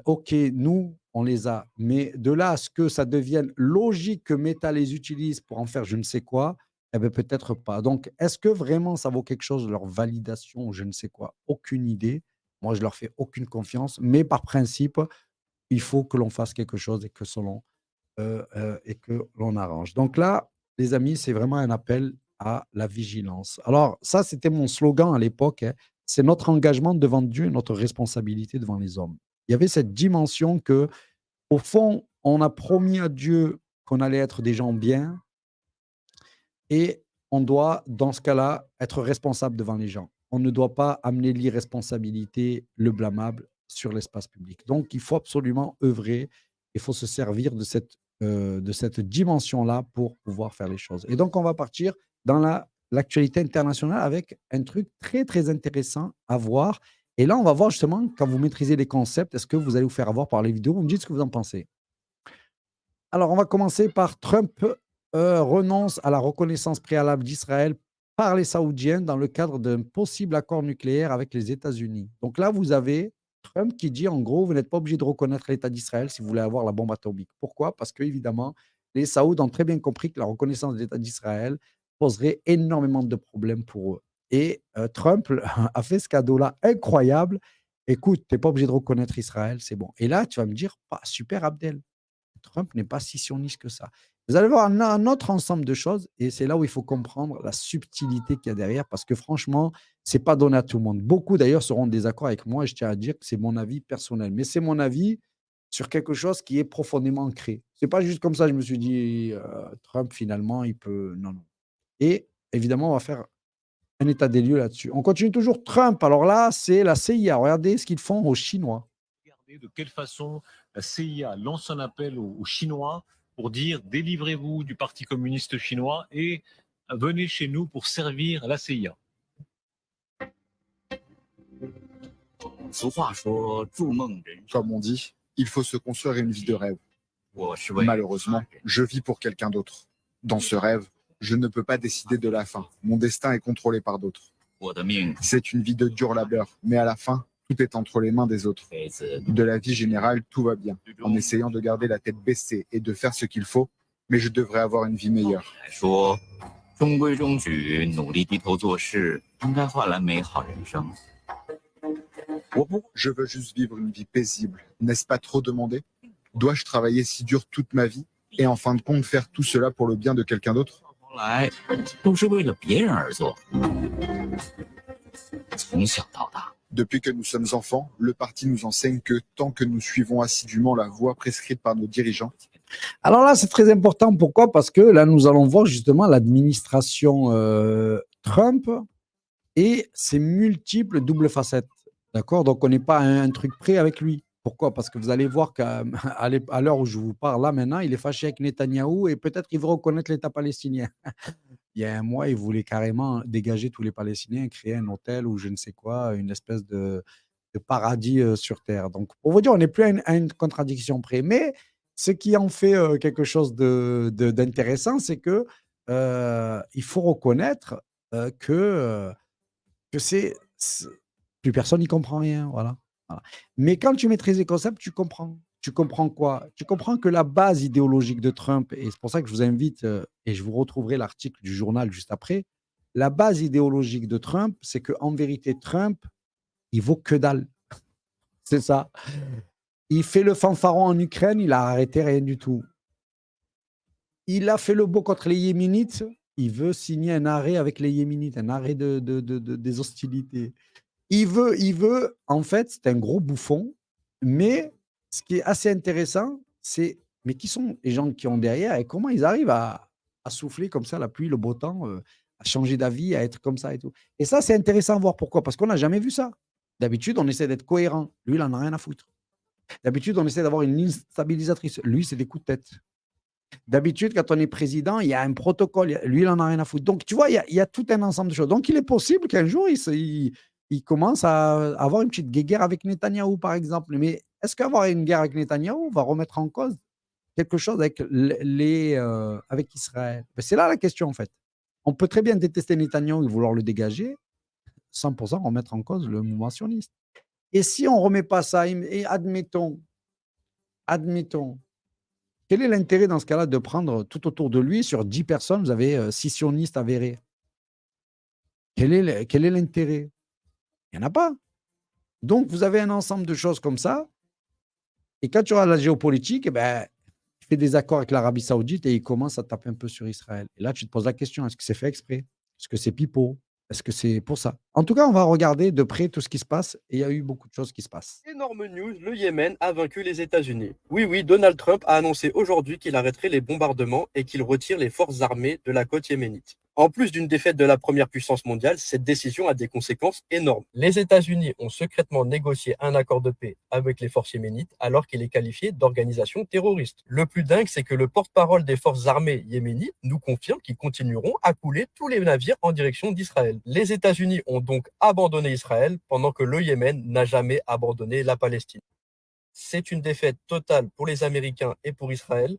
Speaker 1: OK, nous, on les a. Mais de là à ce que ça devienne logique que Meta les utilise pour en faire je ne sais quoi, eh bien, peut-être pas. Donc, est-ce que vraiment ça vaut quelque chose, leur validation ou je ne sais quoi? Aucune idée. Moi, je leur fais aucune confiance. Mais par principe, il faut que l'on fasse quelque chose et que l'on arrange. Donc là, les amis, c'est vraiment un appel à la vigilance. Alors ça, c'était mon slogan à l'époque, hein. C'est notre engagement devant Dieu et notre responsabilité devant les hommes. Il y avait cette dimension que, au fond, on a promis à Dieu qu'on allait être des gens bien et on doit, dans ce cas-là, être responsable devant les gens. On ne doit pas amener l'irresponsabilité, le blâmable sur l'espace public. Donc, il faut absolument œuvrer, il faut se servir de cette dimension-là pour pouvoir faire les choses. Et donc, on va partir dans l'actualité internationale avec un truc très, très intéressant à voir. Et là, on va voir justement, quand vous maîtrisez les concepts, est-ce que vous allez vous faire avoir par les vidéos? Vous me dites ce que vous en pensez. Alors, on va commencer par Trump renonce à la reconnaissance préalable d'Israël par les Saoudiens dans le cadre d'un possible accord nucléaire avec les États-Unis. Donc là, vous avez Trump qui dit en gros, vous n'êtes pas obligé de reconnaître l'État d'Israël si vous voulez avoir la bombe atomique. Pourquoi? Parce que évidemment, les Saouds ont très bien compris que la reconnaissance de l'État d'Israël poserait énormément de problèmes pour eux. Et Trump a fait ce cadeau-là incroyable. Écoute, tu n'es pas obligé de reconnaître Israël, c'est bon. Et là, tu vas me dire, bah, super Abdel, Trump n'est pas si sioniste que ça. Vous allez voir un autre ensemble de choses et c'est là où il faut comprendre la subtilité qu'il y a derrière parce que franchement, ce n'est pas donné à tout le monde. Beaucoup d'ailleurs seront en désaccord avec moi et je tiens à dire que c'est mon avis personnel. Mais c'est mon avis sur quelque chose qui est profondément ancré. Ce n'est pas juste comme ça, je me suis dit, Trump finalement, il peut. Non, non. Et évidemment, on va faire un état des lieux là-dessus. On continue toujours Trump. Alors là, c'est la CIA. Regardez ce qu'ils font aux Chinois.
Speaker 5: Regardez de quelle façon la CIA lance un appel aux Chinois pour dire délivrez-vous du Parti communiste chinois et venez chez nous pour servir la CIA.
Speaker 6: 俗话说，筑梦人生。
Speaker 7: Comme on dit, il faut se construire une vie de rêve.
Speaker 6: 我是为
Speaker 7: Malheureusement, je vis pour quelqu'un d'autre. Dans ce rêve, je ne peux pas décider de la fin. Mon destin est contrôlé par d'autres.
Speaker 6: 我的命
Speaker 7: C'est une vie de dur labeur, mais à la fin, tout est entre les mains des autres.
Speaker 6: 辈子
Speaker 7: De la vie générale, tout va bien, en essayant de garder la tête baissée et de faire ce qu'il faut, mais je devrais avoir une vie meilleure.
Speaker 6: 来说，中规中矩，努力低头做事，应该换来美好人生。
Speaker 7: Je veux juste vivre une vie paisible. N'est-ce pas trop demandé? Dois-je travailler si dur toute ma vie et en fin de compte faire tout cela pour le bien de quelqu'un d'autre?
Speaker 6: 后来都是为了别人而做。从小到大，
Speaker 7: Depuis que nous sommes enfants, le parti nous enseigne que tant que nous suivons assidûment la voie prescrite par nos dirigeants,
Speaker 1: Alors là, c'est très important. Pourquoi? Parce que là, nous allons voir justement l'administration Trump et ses multiples doubles facettes. D'accord? Donc, on n'est pas à un truc près avec lui. Pourquoi? Parce que vous allez voir qu'à à l'heure où je vous parle là maintenant, il est fâché avec Netanyahou et peut-être qu'il veut reconnaître l'État palestinien. Il y a un mois, il voulait carrément dégager tous les Palestiniens, créer un hôtel ou je ne sais quoi, une espèce de paradis sur Terre. Donc, pour vous dire, on n'est plus à une contradiction près. Mais ce qui en fait quelque chose d'intéressant, c'est que il faut reconnaître que plus personne n'y comprend rien. Voilà. Voilà. Mais quand tu maîtrises les concepts, tu comprends. Tu comprends quoi? Tu comprends que la base idéologique de Trump, et c'est pour ça que je vous invite, et je vous retrouverai l'article du journal juste après, la base idéologique de Trump, c'est qu'en vérité, Trump, il vaut que dalle. C'est ça. Il fait le fanfaron en Ukraine, il a arrêté rien du tout. Il a fait le beau contre les Yéménites, il veut signer un arrêt avec les Yéménites, un arrêt des hostilités. Il veut, en fait, c'est un gros bouffon, mais ce qui est assez intéressant, c'est, mais qui sont les gens qui ont derrière et comment ils arrivent à souffler comme ça la pluie, le beau temps, à changer d'avis, à être comme ça et tout. Et ça, c'est intéressant à voir. Pourquoi? Parce qu'on n'a jamais vu ça. D'habitude, on essaie d'être cohérent. Lui, il en a rien à foutre. D'habitude, on essaie d'avoir une ligne stabilisatrice. Lui, c'est des coups de tête. D'habitude, quand on est président, il y a un protocole. Lui, il en a rien à foutre. Donc, tu vois, il y a tout un ensemble de choses. Donc, il est possible qu'un jour, il commence à avoir une petite guéguerre avec Netanyahou, par exemple. Mais est-ce qu'avoir une guerre avec Netanyahou va remettre en cause quelque chose avec, avec Israël? Ben, c'est là la question, en fait. On peut très bien détester Netanyahou et vouloir le dégager, sans pour ça remettre en cause le mouvement sioniste. Et si on ne remet pas ça, et admettons, quel est l'intérêt dans ce cas-là de prendre tout autour de lui, sur 10 personnes, vous avez 6 sionistes avérés? Quel est l'intérêt? Il n'y en a pas. Donc, vous avez un ensemble de choses comme ça. Et quand tu auras la géopolitique, eh ben, il fait des accords avec l'Arabie Saoudite et il commence à taper un peu sur Israël. Et là, tu te poses la question, est-ce que c'est fait exprès? Est-ce que c'est pipeau? Est-ce que c'est pour ça? En tout cas, on va regarder de près tout ce qui se passe. Et il y a eu beaucoup de choses qui se passent.
Speaker 8: Énorme news, le Yémen a vaincu les États-Unis. Oui, Donald Trump a annoncé aujourd'hui qu'il arrêterait les bombardements et qu'il retire les forces armées de la côte yéménite. En plus d'une défaite de la première puissance mondiale, cette décision a des conséquences énormes. Les États-Unis ont secrètement négocié un accord de paix avec les forces yéménites alors qu'il est qualifié d'organisation terroriste. Le plus dingue, c'est que le porte-parole des forces armées yéménites nous confirme qu'ils continueront à couler tous les navires en direction d'Israël. Les États-Unis ont donc abandonné Israël pendant que le Yémen n'a jamais abandonné la Palestine. C'est une défaite totale pour les Américains et pour Israël.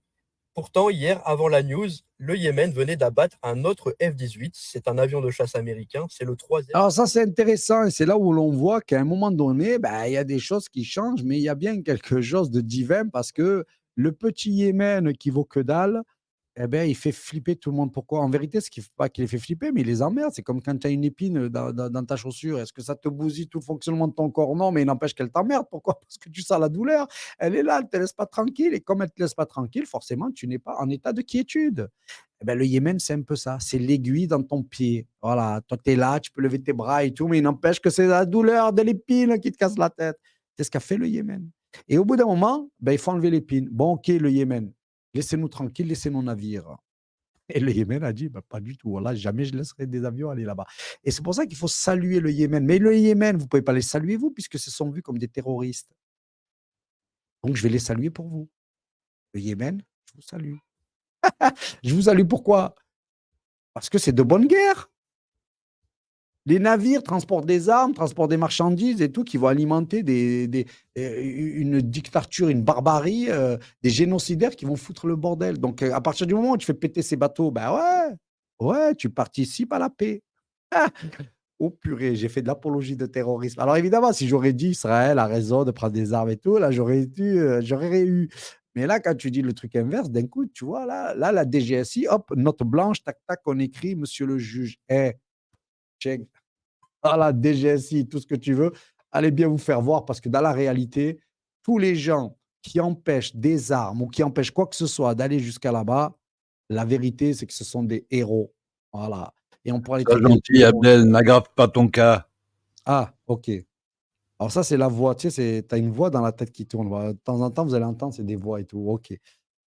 Speaker 8: Pourtant, hier, avant la news, le Yémen venait d'abattre un autre F-18. C'est un avion de chasse américain. C'est le troisième.
Speaker 1: Alors ça, c'est intéressant. Et c'est là où l'on voit qu'à un moment donné, ben, il y a des choses qui changent, mais il y a bien quelque chose de divin parce que le petit Yémen qui vaut que dalle, eh ben, il fait flipper tout le monde. Pourquoi? En vérité, ce qui ne fait pas qu'il les fait flipper, mais il les emmerde. C'est comme quand tu as une épine dans ta chaussure. Est-ce que ça te bousille tout le fonctionnement de ton corps? Non, mais il n'empêche qu'elle t'emmerde. Pourquoi? Parce que tu sens la douleur. Elle est là, elle ne te laisse pas tranquille. Et comme elle ne te laisse pas tranquille, forcément, tu n'es pas en état de quiétude. Eh ben, le Yémen, c'est un peu ça. C'est l'aiguille dans ton pied. Voilà, toi, tu es là, tu peux lever tes bras et tout, mais il n'empêche que c'est la douleur de l'épine qui te casse la tête. C'est ce qu'a fait le Yémen. Et au bout d'un moment, ben, il faut enlever l'épine. Bon, ok, le Yémen, laissez-nous tranquilles, laissez nos navires. Et le Yémen a dit, bah, pas du tout. Voilà, jamais je laisserai des avions aller là-bas. Et c'est pour ça qu'il faut saluer le Yémen. Mais le Yémen, vous ne pouvez pas les saluer, vous, puisque ce sont vus comme des terroristes. Donc, je vais les saluer pour vous. Le Yémen, je vous salue. Je vous salue pourquoi? Parce que c'est de bonne guerre. Les navires transportent des armes, transportent des marchandises et tout, qui vont alimenter une dictature, une barbarie, des génocidaires qui vont foutre le bordel. Donc, à partir du moment où tu fais péter ces bateaux, ben ouais, tu participes à la paix. Ah, oh purée, j'ai fait de l'apologie de terrorisme. Alors évidemment, si j'aurais dit Israël a raison de prendre des armes et tout, là, j'aurais eu. Mais là, quand tu dis le truc inverse, d'un coup, tu vois, là, la DGSI, hop, note blanche, tac, tac, on écrit, monsieur le juge, check. Ah la DGSI, tout ce que tu veux, allez bien vous faire voir parce que dans la réalité, tous les gens qui empêchent des armes ou qui empêchent quoi que ce soit d'aller jusqu'à là-bas, la vérité, c'est que ce sont des héros. Voilà. Et on pourra les
Speaker 9: Sois
Speaker 1: traiter de
Speaker 9: gentil,
Speaker 1: héros.
Speaker 9: Abdel, n'aggrave pas ton cas.
Speaker 1: Ah, ok. Alors ça, c'est la voix. Tu sais, tu as une voix dans la tête qui tourne. Voilà. De temps en temps, vous allez entendre, c'est des voix et tout. Ok.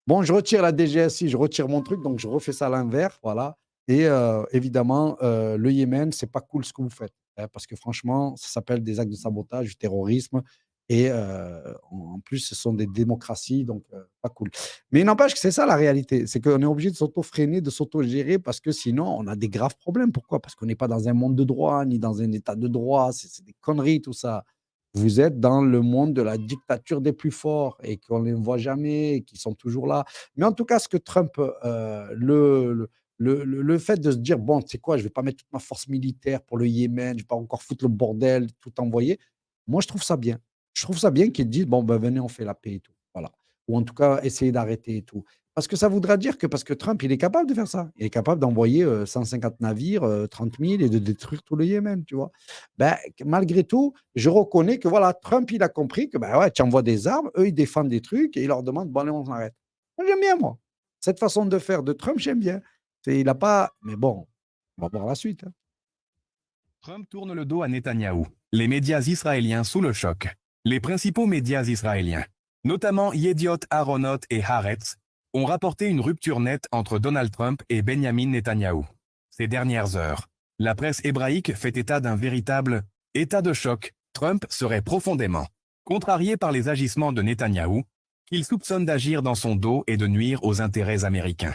Speaker 1: Bon, je retire la DGSI, je retire mon truc, donc je refais ça à l'envers, voilà. Et évidemment, le Yémen, c'est pas cool ce que vous faites, hein, parce que franchement, ça s'appelle des actes de sabotage, du terrorisme, et en plus, ce sont des démocraties, donc pas cool. Mais il n'empêche que c'est ça la réalité, c'est qu'on est obligé de s'auto-freiner, de s'auto-gérer, parce que sinon, on a des graves problèmes. Pourquoi? Parce qu'on n'est pas dans un monde de droit, ni dans un état de droit, c'est des conneries tout ça. Vous êtes dans le monde de la dictature des plus forts et qu'on ne les voit jamais et qui sont toujours là. Mais en tout cas, ce que Trump, le fait de se dire, bon, tu sais quoi, je ne vais pas mettre toute ma force militaire pour le Yémen, je ne vais pas encore foutre le bordel, tout envoyer. Moi, je trouve ça bien. Je trouve ça bien qu'ils disent, bon, ben, venez, on fait la paix et tout. Voilà. Ou en tout cas, essayer d'arrêter et tout. Parce que ça voudra dire que, parce que Trump, il est capable de faire ça. Il est capable d'envoyer 150 navires, 30 000 et de détruire tout le Yémen, tu vois. Ben, malgré tout, je reconnais que voilà, Trump, il a compris que ben ouais, tu envoies des armes, eux, ils défendent des trucs et ils leur demandent, bon, allez, on s'arrête. Moi, j'aime bien, moi. Cette façon de faire de Trump, j'aime bien. Il n'a pas. Mais bon, on va voir la suite, hein.
Speaker 10: Trump tourne le dos à Netanyahou. Les médias israéliens sous le choc. Les principaux médias israéliens, notamment Yediot Aharonot et Haaretz, ont rapporté une rupture nette entre Donald Trump et Benjamin Netanyahou. Ces dernières heures, la presse hébraïque fait état d'un véritable état de choc. Trump serait profondément contrarié par les agissements de Netanyahou, qu'il soupçonne d'agir dans son dos et de nuire aux intérêts américains.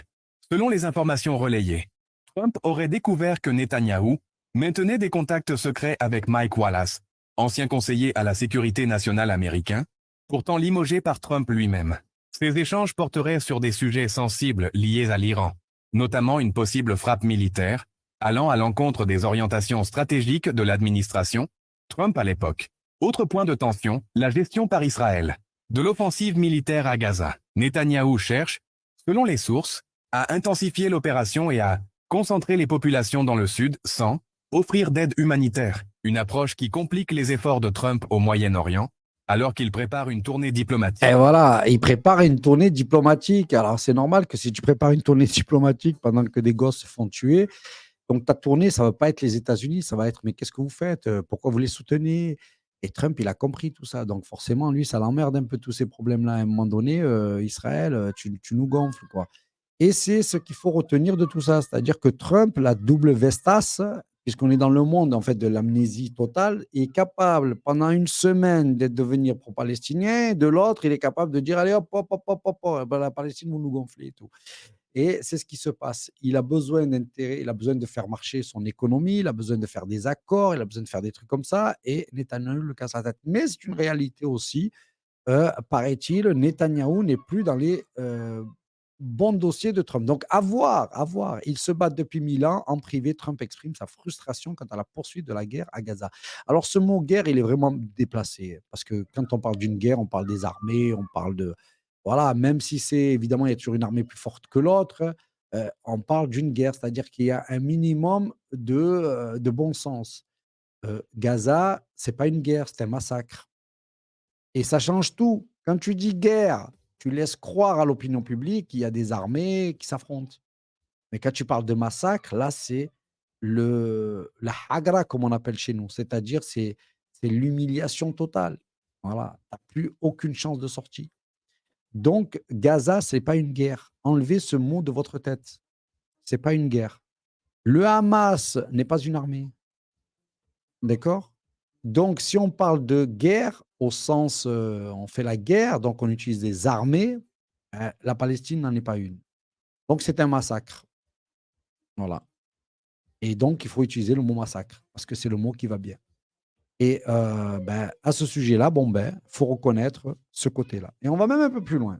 Speaker 10: Selon les informations relayées, Trump aurait découvert que Netanyahou maintenait des contacts secrets avec Mike Wallace, ancien conseiller à la sécurité nationale américain, pourtant limogé par Trump lui-même. Ces échanges porteraient sur des sujets sensibles liés à l'Iran, notamment une possible frappe militaire, allant à l'encontre des orientations stratégiques de l'administration Trump à l'époque. Autre point de tension, la gestion par Israël de l'offensive militaire à Gaza. Netanyahou cherche, selon les sources, à intensifier l'opération et à concentrer les populations dans le sud sans offrir d'aide humanitaire, une approche qui complique les efforts de Trump au Moyen-Orient, alors qu'il prépare une tournée diplomatique.
Speaker 1: Et voilà, il prépare une tournée diplomatique. Alors, c'est normal que si tu prépares une tournée diplomatique pendant que des gosses se font tuer, donc ta tournée, ça ne va pas être les États-Unis, ça va être, mais qu'est-ce que vous faites? Pourquoi vous les soutenez? Et Trump, il a compris tout ça. Donc, forcément, lui, ça l'emmerde un peu tous ces problèmes-là. À un moment donné, Israël, tu nous gonfles, quoi. Et c'est ce qu'il faut retenir de tout ça. C'est-à-dire que Trump, la double vestasse, puisqu'on est dans le monde en fait de l'amnésie totale, est capable pendant une semaine d'être devenir pro-palestinien, de l'autre, il est capable de dire allez hop, hop, hop, hop, hop, hop, ben, la Palestine, vous nous gonflez et tout. Et c'est ce qui se passe. Il a besoin d'intérêt, il a besoin de faire marcher son économie, il a besoin de faire des accords, il a besoin de faire des trucs comme ça, et Netanyahou le casse la tête. Mais c'est une réalité aussi, paraît-il, Netanyahou n'est plus dans les bons dossiers de Trump. Donc, à voir, à voir. Ils se battent depuis 1000 ans. En privé, Trump exprime sa frustration quant à la poursuite de la guerre à Gaza. Alors, ce mot guerre, il est vraiment déplacé. Parce que quand on parle d'une guerre, on parle des armées, on parle de. Voilà, même si c'est évidemment, il y a toujours une armée plus forte que l'autre, on parle d'une guerre, c'est-à-dire qu'il y a un minimum de bon sens. Gaza, c'est pas une guerre, c'est un massacre. Et ça change tout. Quand tu dis guerre, tu laisses croire à l'opinion publique qu'il y a des armées qui s'affrontent. Mais quand tu parles de massacre, là, c'est la hagra, comme on appelle chez nous. C'est-à-dire, c'est l'humiliation totale. Voilà, tu n'as plus aucune chance de sortie. Donc, Gaza, ce n'est pas une guerre. Enlevez ce mot de votre tête. Ce n'est pas une guerre. Le Hamas n'est pas une armée. D'accord? Donc, si on parle de guerre, au sens, on fait la guerre, donc on utilise des armées, la Palestine n'en est pas une. Donc, c'est un massacre. Voilà. Et donc, il faut utiliser le mot massacre, parce que c'est le mot qui va bien. Et à ce sujet-là, faut reconnaître ce côté-là. Et on va même un peu plus loin.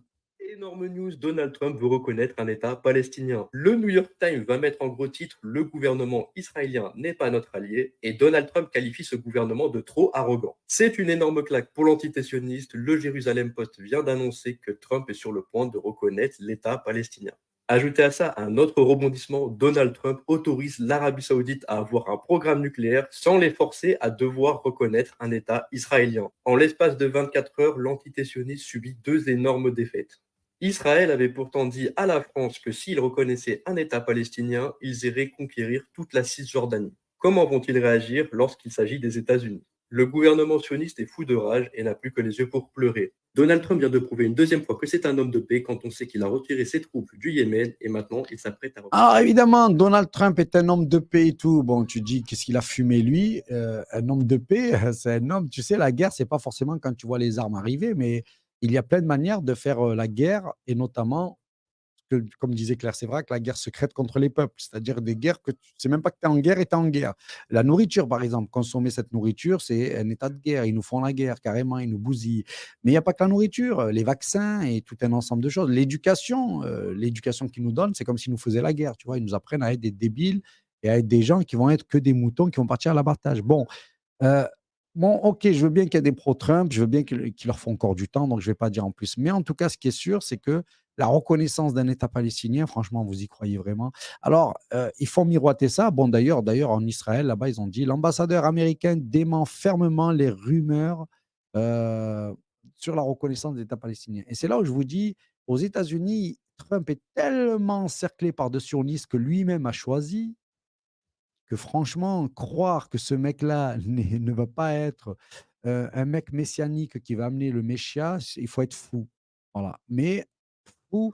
Speaker 8: Énorme news, Donald Trump veut reconnaître un État palestinien. Le New York Times va mettre en gros titre le gouvernement israélien n'est pas notre allié et Donald Trump qualifie ce gouvernement de trop arrogant. C'est une énorme claque pour l'entité sioniste. Le Jérusalem Post vient d'annoncer que Trump est sur le point de reconnaître l'État palestinien. Ajoutez à ça un autre rebondissement, Donald Trump autorise l'Arabie Saoudite à avoir un programme nucléaire sans les forcer à devoir reconnaître un État israélien. En l'espace de 24 heures, l'entité sioniste subit 2 énormes défaites. Israël avait pourtant dit à la France que s'ils reconnaissaient un État palestinien, ils iraient conquérir toute la Cisjordanie. Comment vont-ils réagir lorsqu'il s'agit des États-Unis? Le gouvernement sioniste est fou de rage et n'a plus que les yeux pour pleurer. Donald Trump vient de prouver une deuxième fois que c'est un homme de paix quand on sait qu'il a retiré ses troupes du Yémen et maintenant il s'apprête à...
Speaker 1: Alors évidemment, Donald Trump est un homme de paix et tout. Bon, tu dis qu'est-ce qu'il a fumé lui? Un homme de paix, c'est un homme. Tu sais, la guerre, c'est pas forcément quand tu vois les armes arriver, mais il y a plein de manières de faire la guerre, et notamment, comme disait Claire Sévrac, la guerre secrète contre les peuples, c'est-à-dire des guerres que tu ne sais même pas que tu es en guerre et tu es en guerre. La nourriture, par exemple, consommer cette nourriture, c'est un état de guerre. Ils nous font la guerre carrément, ils nous bousillent. Mais il n'y a pas que la nourriture, les vaccins et tout un ensemble de choses. L'éducation qu'ils nous donnent, c'est comme s'ils nous faisaient la guerre. Tu vois, ils nous apprennent à être des débiles et à être des gens qui vont être que des moutons qui vont partir à l'abattage. Euh, ok, je veux bien qu'il y ait des pro-Trump, je veux bien qu'ils leur font encore du temps, donc je ne vais pas dire en plus. Mais en tout cas, ce qui est sûr, c'est que la reconnaissance d'un État palestinien, franchement, vous y croyez vraiment? Alors, ils font miroiter ça. Bon, d'ailleurs, en Israël, là-bas, ils ont dit l'ambassadeur américain dément fermement les rumeurs euh, sur la reconnaissance de l'État palestinien. Et c'est là où je vous dis, aux États-Unis, Trump est tellement encerclé par de sionistes que lui-même a choisi que franchement, croire que ce mec-là ne va pas être un mec messianique qui va amener le Messia, il faut être fou. Voilà. Mais fou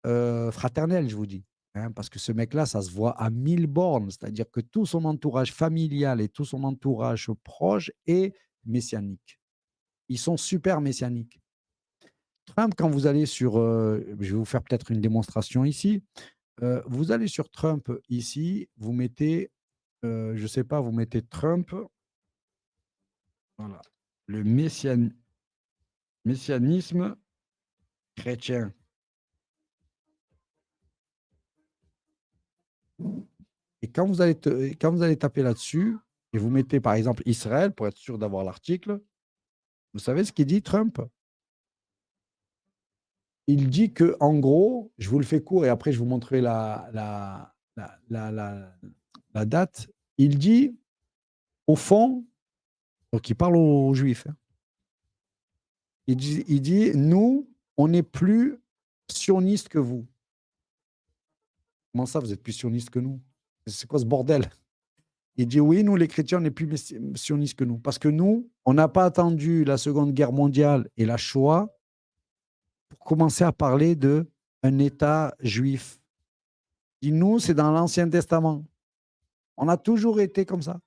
Speaker 1: fraternel, je vous dis. Hein, parce que ce mec-là, ça se voit à 1000 bornes. C'est-à-dire que tout son entourage familial et tout son entourage proche est messianique. Ils sont super messianiques. Trump, quand vous allez sur, je vais vous faire peut-être une démonstration ici. Vous allez sur Trump ici, vous mettez, je ne sais pas, vous mettez Trump, voilà, le messianisme chrétien. Et quand vous allez taper là-dessus, et vous mettez par exemple Israël, pour être sûr d'avoir l'article, vous savez ce qu'il dit Trump? Il dit que, en gros, je vous le fais court et après je vous montrerai la date. Il dit, au fond, donc il parle aux Juifs, hein. Il dit, nous, on n'est plus sionistes que vous. Comment ça, vous êtes plus sionistes que nous? C'est quoi ce bordel? Il dit, oui, nous, les chrétiens, on n'est plus sionistes que nous. Parce que nous, on n'a pas attendu la Seconde Guerre mondiale et la Shoah pour commencer à parler d'un État juif. Il dit, nous, c'est dans l'Ancien Testament. On a toujours été comme ça.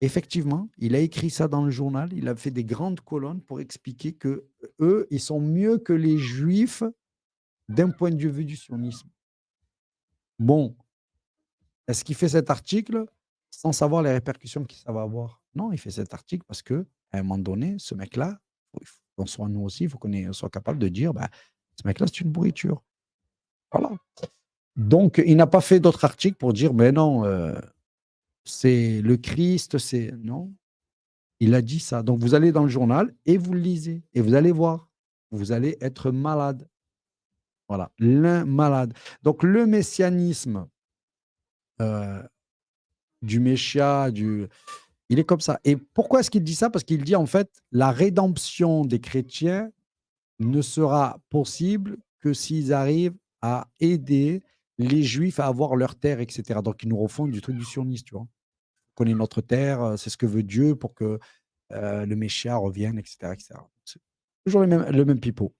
Speaker 1: Effectivement, il a écrit ça dans le journal. Il a fait des grandes colonnes pour expliquer que eux, ils sont mieux que les Juifs d'un point de vue du sionisme. Bon, est-ce qu'il fait cet article sans savoir les répercussions que ça va avoir? Non, il fait cet article parce que à un moment donné, ce mec-là, il faut qu'on soit nous aussi, il faut qu'on soit capable de dire, ce mec-là, c'est une pourriture. Voilà. Donc, il n'a pas fait d'autres articles pour dire, mais non, c'est le Christ, c'est... Non, il a dit ça. Donc, vous allez dans le journal et vous le lisez. Et vous allez voir. Vous allez être malade. Voilà, l'un malade. Donc, le messianisme du Messia, il est comme ça. Et pourquoi est-ce qu'il dit ça? Parce qu'il dit, en fait, la rédemption des chrétiens ne sera possible que s'ils arrivent à aider les Juifs à avoir leur terre, etc. Donc, ils nous refont du truc du sionisme, tu vois. On connaît notre terre, c'est ce que veut Dieu pour que le Messia revienne, etc. etc. C'est toujours le même pipeau.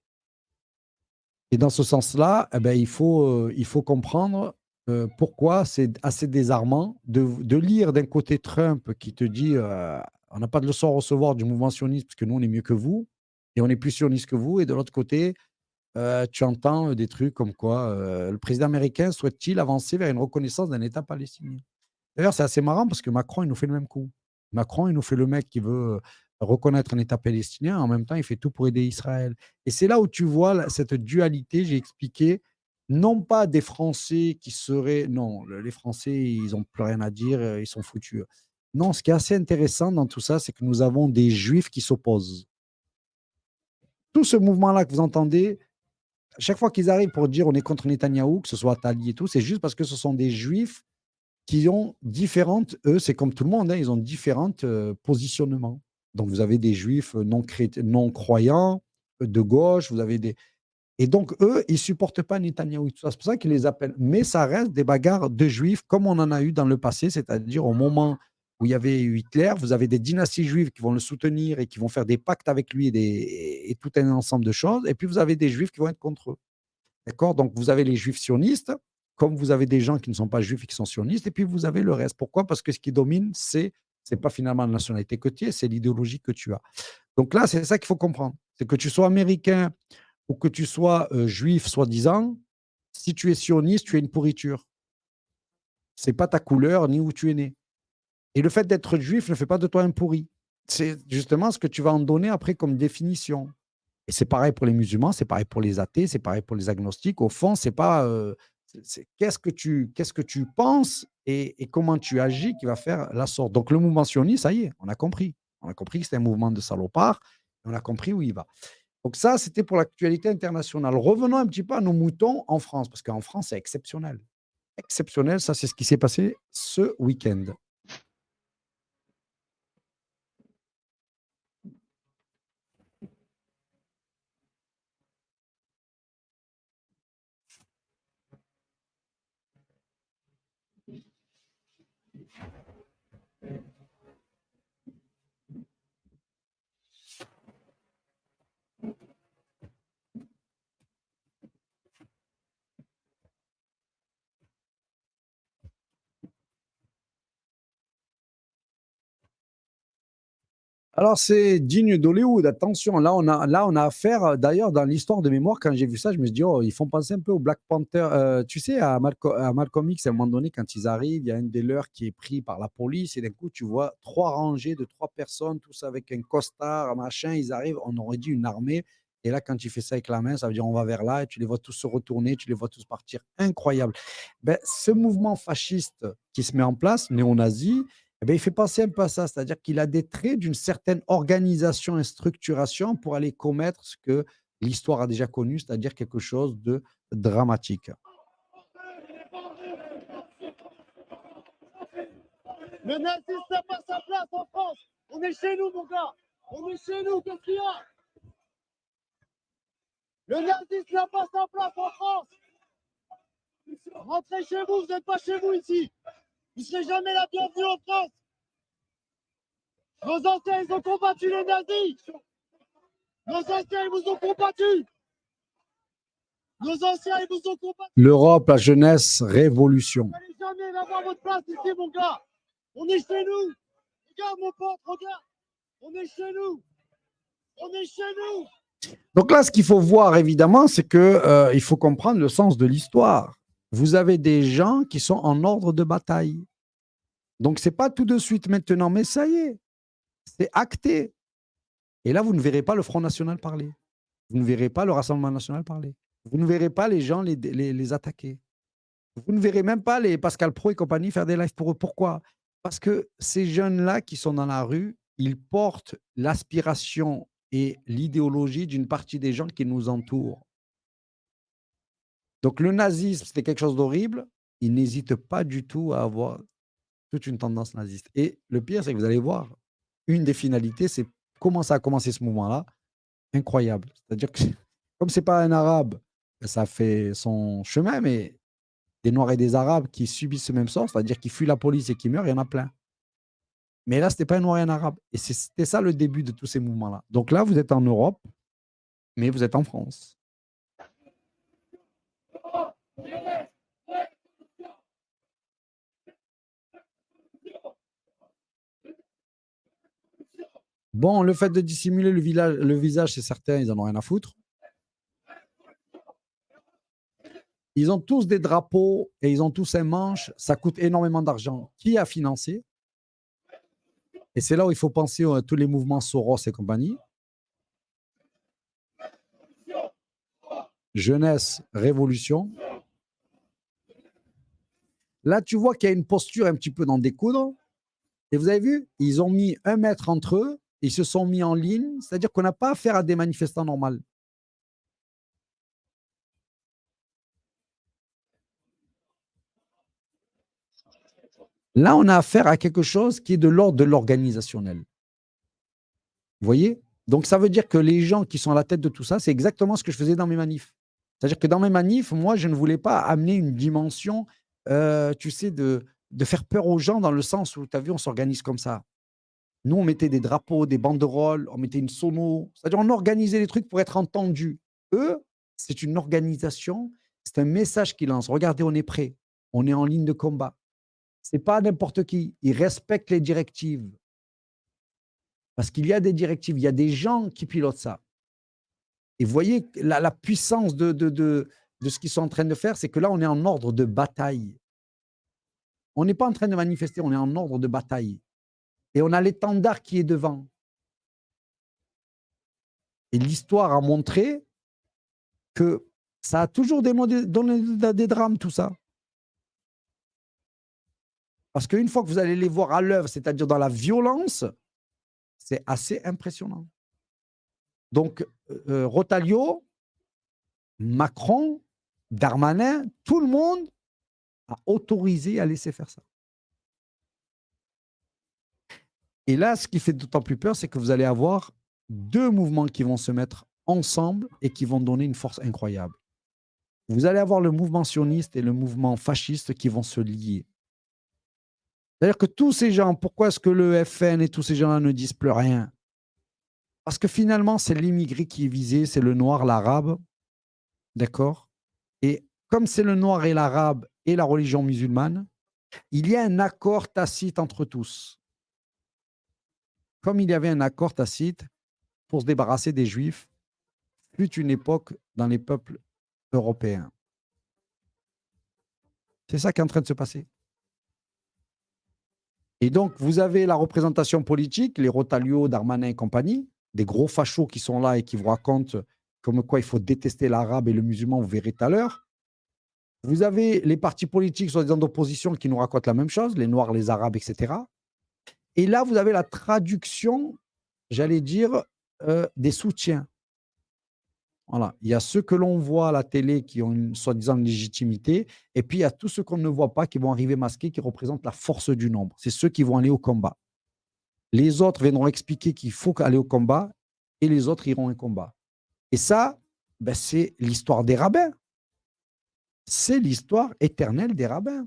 Speaker 1: Et dans ce sens-là, il faut comprendre pourquoi c'est assez désarmant de lire d'un côté Trump qui te dit on n'a pas de leçon à recevoir du mouvement sioniste parce que nous, on est mieux que vous et on est plus sioniste que vous. Et de l'autre côté, tu entends des trucs comme quoi le président américain souhaite-t-il avancer vers une reconnaissance d'un État palestinien? D'ailleurs, c'est assez marrant parce que Macron, il nous fait le même coup. Macron, il nous fait le mec qui veut reconnaître un État palestinien, en même temps, il fait tout pour aider Israël. Et c'est là où tu vois cette dualité, j'ai expliqué, non pas des Français qui seraient... Non, les Français, ils n'ont plus rien à dire, ils sont foutus. Non, ce qui est assez intéressant dans tout ça, c'est que nous avons des Juifs qui s'opposent. Tout ce mouvement-là que vous entendez, chaque fois qu'ils arrivent pour dire on est contre Netanyahou, que ce soit Tali et tout, c'est juste parce que ce sont des Juifs qui ont différentes, eux, c'est comme tout le monde, hein, ils ont différents positionnements. Donc, vous avez des juifs non croyants, de gauche, vous avez des. Et donc, eux, ils ne supportent pas Netanyahou. C'est pour ça qu'ils les appellent. Mais ça reste des bagarres de juifs, comme on en a eu dans le passé, c'est-à-dire au moment où il y avait Hitler, vous avez des dynasties juives qui vont le soutenir et qui vont faire des pactes avec lui et tout un ensemble de choses. Et puis, vous avez des juifs qui vont être contre eux. D'accord? Donc, vous avez les juifs sionistes, comme vous avez des gens qui ne sont pas juifs et qui sont sionistes, et puis vous avez le reste. Pourquoi? Parce que ce qui domine, c'est pas finalement la nationalité que tu es, c'est l'idéologie que tu as. Donc là, c'est ça qu'il faut comprendre. C'est que tu sois américain ou que tu sois juif, soi-disant, si tu es sioniste, tu es une pourriture. C'est pas ta couleur ni où tu es né. Et le fait d'être juif ne fait pas de toi un pourri. C'est justement ce que tu vas en donner après comme définition. Et c'est pareil pour les musulmans, c'est pareil pour les athées, c'est pareil pour les agnostiques. Au fond, c'est pas, qu'est-ce que tu penses et comment tu agis qui va faire la sorte. Donc le mouvement sioniste, ça y est, on a compris. On a compris que c'était un mouvement de salopards, on a compris où il va. Donc ça, c'était pour l'actualité internationale. Revenons un petit peu à nos moutons en France, parce qu'en France, c'est exceptionnel. Exceptionnel, ça, c'est ce qui s'est passé ce week-end. Alors, c'est digne d'Hollywood. Attention, là, on a affaire, d'ailleurs, dans l'histoire de mémoire, quand j'ai vu ça, je me suis dit, oh, ils font penser un peu au Black Panther. Tu sais, à Malcolm X, à un moment donné, quand ils arrivent, il y a un des leurs qui est pris par la police, et d'un coup, tu vois 3 rangées de 3 personnes, tous avec un costard, machin, ils arrivent, on aurait dit une armée. Et là, quand tu fais ça avec la main, ça veut dire on va vers là, et tu les vois tous se retourner, tu les vois tous partir. Incroyable. Ben, ce mouvement fasciste qui se met en place, néo-nazi, eh bien, il fait penser un peu à ça, c'est-à-dire qu'il a des traits d'une certaine organisation et structuration pour aller commettre ce que l'histoire a déjà connu, c'est-à-dire quelque chose de dramatique.
Speaker 11: Le nazisme n'a pas sa place en France. On est chez nous, mon gars. On est chez nous, qu'est-ce qu'il y a? Le nazisme n'a pas sa place en France. Rentrez chez vous, vous n'êtes pas chez vous ici. Vous ne serez jamais la bienvenue en France. Nos anciens, ils ont combattu les nazis. Nos anciens, ils vous ont combattu. Nos anciens, ils vous ont combattu.
Speaker 1: L'Europe, la jeunesse, révolution.
Speaker 11: Vous n'allez jamais avoir votre place ici, mon gars. On est chez nous. Regarde, mon pote, regarde. On est chez nous. On est chez nous.
Speaker 1: Donc là, ce qu'il faut voir, évidemment, c'est que il faut comprendre le sens de l'histoire. Vous avez des gens qui sont en ordre de bataille. Donc, ce n'est pas tout de suite maintenant, mais ça y est, c'est acté. Et là, vous ne verrez pas le Front National parler. Vous ne verrez pas le Rassemblement National parler. Vous ne verrez pas les gens les attaquer. Vous ne verrez même pas les Pascal Pro et compagnie faire des lives pour eux. Pourquoi? Parce que ces jeunes-là qui sont dans la rue, ils portent l'aspiration et l'idéologie d'une partie des gens qui nous entourent. Donc le nazisme, c'était quelque chose d'horrible. Ils n'hésitent pas du tout à avoir toute une tendance naziste. Et le pire, c'est que vous allez voir, une des finalités, c'est comment ça a commencé ce mouvement-là. Incroyable. C'est-à-dire que comme ce n'est pas un arabe, ça fait son chemin, mais des Noirs et des Arabes qui subissent ce même sort, c'est-à-dire qui fuient la police et qui meurent, il y en a plein. Mais là, ce n'était pas un Noir et un Arabe. Et c'était ça le début de tous ces mouvements-là. Donc là, vous êtes en Europe, mais vous êtes en France. Bon, le fait de dissimuler le visage, c'est certain, ils n'en ont rien à foutre. Ils ont tous des drapeaux et ils ont tous un manche. Ça coûte énormément d'argent. Qui a financé? Et c'est là où il faut penser à tous les mouvements Soros et compagnie. Jeunesse, révolution. Là, tu vois qu'il y a une posture un petit peu d'en découdre. Et vous avez vu, ils ont mis 1 mètre entre eux. Ils se sont mis en ligne. C'est-à-dire qu'on n'a pas affaire à des manifestants normaux. Là, on a affaire à quelque chose qui est de l'ordre de l'organisationnel. Vous voyez? Donc, ça veut dire que les gens qui sont à la tête de tout ça, c'est exactement ce que je faisais dans mes manifs. C'est-à-dire que dans mes manifs, moi, je ne voulais pas amener une dimension, tu sais, de faire peur aux gens dans le sens où, tu as vu, on s'organise comme ça. Nous, on mettait des drapeaux, des banderoles, on mettait une sono. C'est-à-dire, on organisait les trucs pour être entendus. Eux, c'est une organisation, c'est un message qu'ils lancent. Regardez, on est prêt. On est en ligne de combat. C'est pas n'importe qui. Ils respectent les directives. Parce qu'il y a des directives, il y a des gens qui pilotent ça. Et vous voyez la puissance de ce qu'ils sont en train de faire, c'est que là, on est en ordre de bataille. On n'est pas en train de manifester, on est en ordre de bataille. Et on a l'étendard qui est devant. Et l'histoire a montré que ça a toujours donné des drames, tout ça. Parce qu'une fois que vous allez les voir à l'œuvre, c'est-à-dire dans la violence, c'est assez impressionnant. Donc, Rotalio, Macron, Darmanin, tout le monde a autorisé à laisser faire ça. Et là, ce qui fait d'autant plus peur, c'est que vous allez avoir 2 mouvements qui vont se mettre ensemble et qui vont donner une force incroyable. Vous allez avoir le mouvement sioniste et le mouvement fasciste qui vont se lier. C'est-à-dire que tous ces gens, pourquoi est-ce que le FN et tous ces gens-là ne disent plus rien? Parce que finalement, c'est l'immigré qui est visé, c'est le noir, l'arabe. D'accord? Et comme c'est le noir et l'arabe et la religion musulmane, il y a un accord tacite entre tous. Comme il y avait un accord tacite pour se débarrasser des juifs, fut une époque dans les peuples européens. C'est ça qui est en train de se passer. Et donc, vous avez la représentation politique, les Rotalio, Darmanin et compagnie, des gros fachos qui sont là et qui vous racontent comme quoi il faut détester l'arabe et le musulman, vous verrez tout à l'heure. Vous avez les partis politiques, soi-disant d'opposition, qui nous racontent la même chose, les Noirs, les Arabes, etc. Et là, vous avez la traduction, j'allais dire, des soutiens. Voilà. Il y a ceux que l'on voit à la télé qui ont une soi-disant légitimité, et puis il y a tous ceux qu'on ne voit pas qui vont arriver masqués, qui représentent la force du nombre. C'est ceux qui vont aller au combat. Les autres viendront expliquer qu'il faut aller au combat, et les autres iront au combat. Et ça, ben, c'est l'histoire des rabbins. C'est l'histoire éternelle des rabbins.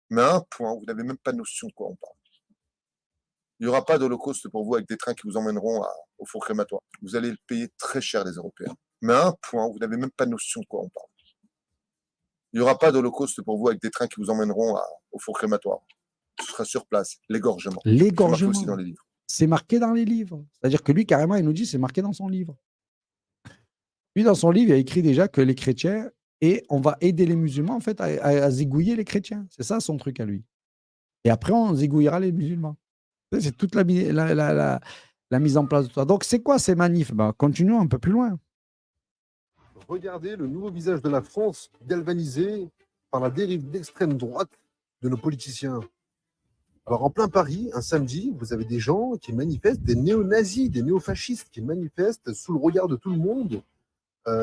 Speaker 2: Mais à un point, vous n'avez même pas notion de quoi on parle. Il n'y aura pas d'holocauste pour vous avec des trains qui vous emmèneront au four crématoire. Vous allez le payer très cher, les Européens. Mais à un point, vous n'avez même pas notion de quoi on parle. Il n'y aura pas d'holocauste pour vous avec des trains qui vous emmèneront au four crématoire. Ce sera sur place, l'égorgement.
Speaker 1: L'égorgement.
Speaker 2: C'est marqué aussi dans les livres.
Speaker 1: C'est marqué dans les livres. C'est-à-dire que lui, carrément, il nous dit c'est marqué dans son livre. Lui, dans son livre, il a écrit déjà que les chrétiens, et on va aider les musulmans, en fait, à zigouiller les chrétiens. C'est ça son truc à lui. Et après, on zigouillera les musulmans. C'est toute la mise en place de toi. Donc, c'est quoi ces manifs? Ben, continuons un peu plus loin.
Speaker 12: Regardez le nouveau visage de la France galvanisé par la dérive d'extrême droite de nos politiciens. Alors, en plein Paris, un samedi, vous avez des gens qui manifestent, des néo-nazis, des néo-fascistes qui manifestent sous le regard de tout le monde,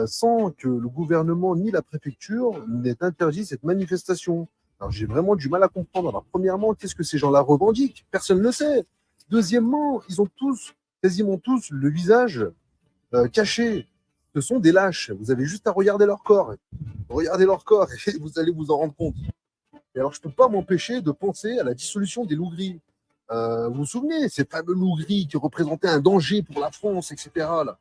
Speaker 12: sans que le gouvernement ni la préfecture n'aient interdit cette manifestation. Alors, j'ai vraiment du mal à comprendre. Alors, premièrement, qu'est-ce que ces gens-là revendiquent? Personne ne le sait. Deuxièmement, ils ont tous, quasiment tous, le visage caché. Ce sont des lâches. Vous avez juste à regarder leur corps. Regardez leur corps et vous allez vous en rendre compte. Et alors, je ne peux pas m'empêcher de penser à la dissolution des loups gris. Vous vous souvenez, ces fameux loups gris qui représentaient un danger pour la France, etc. Là.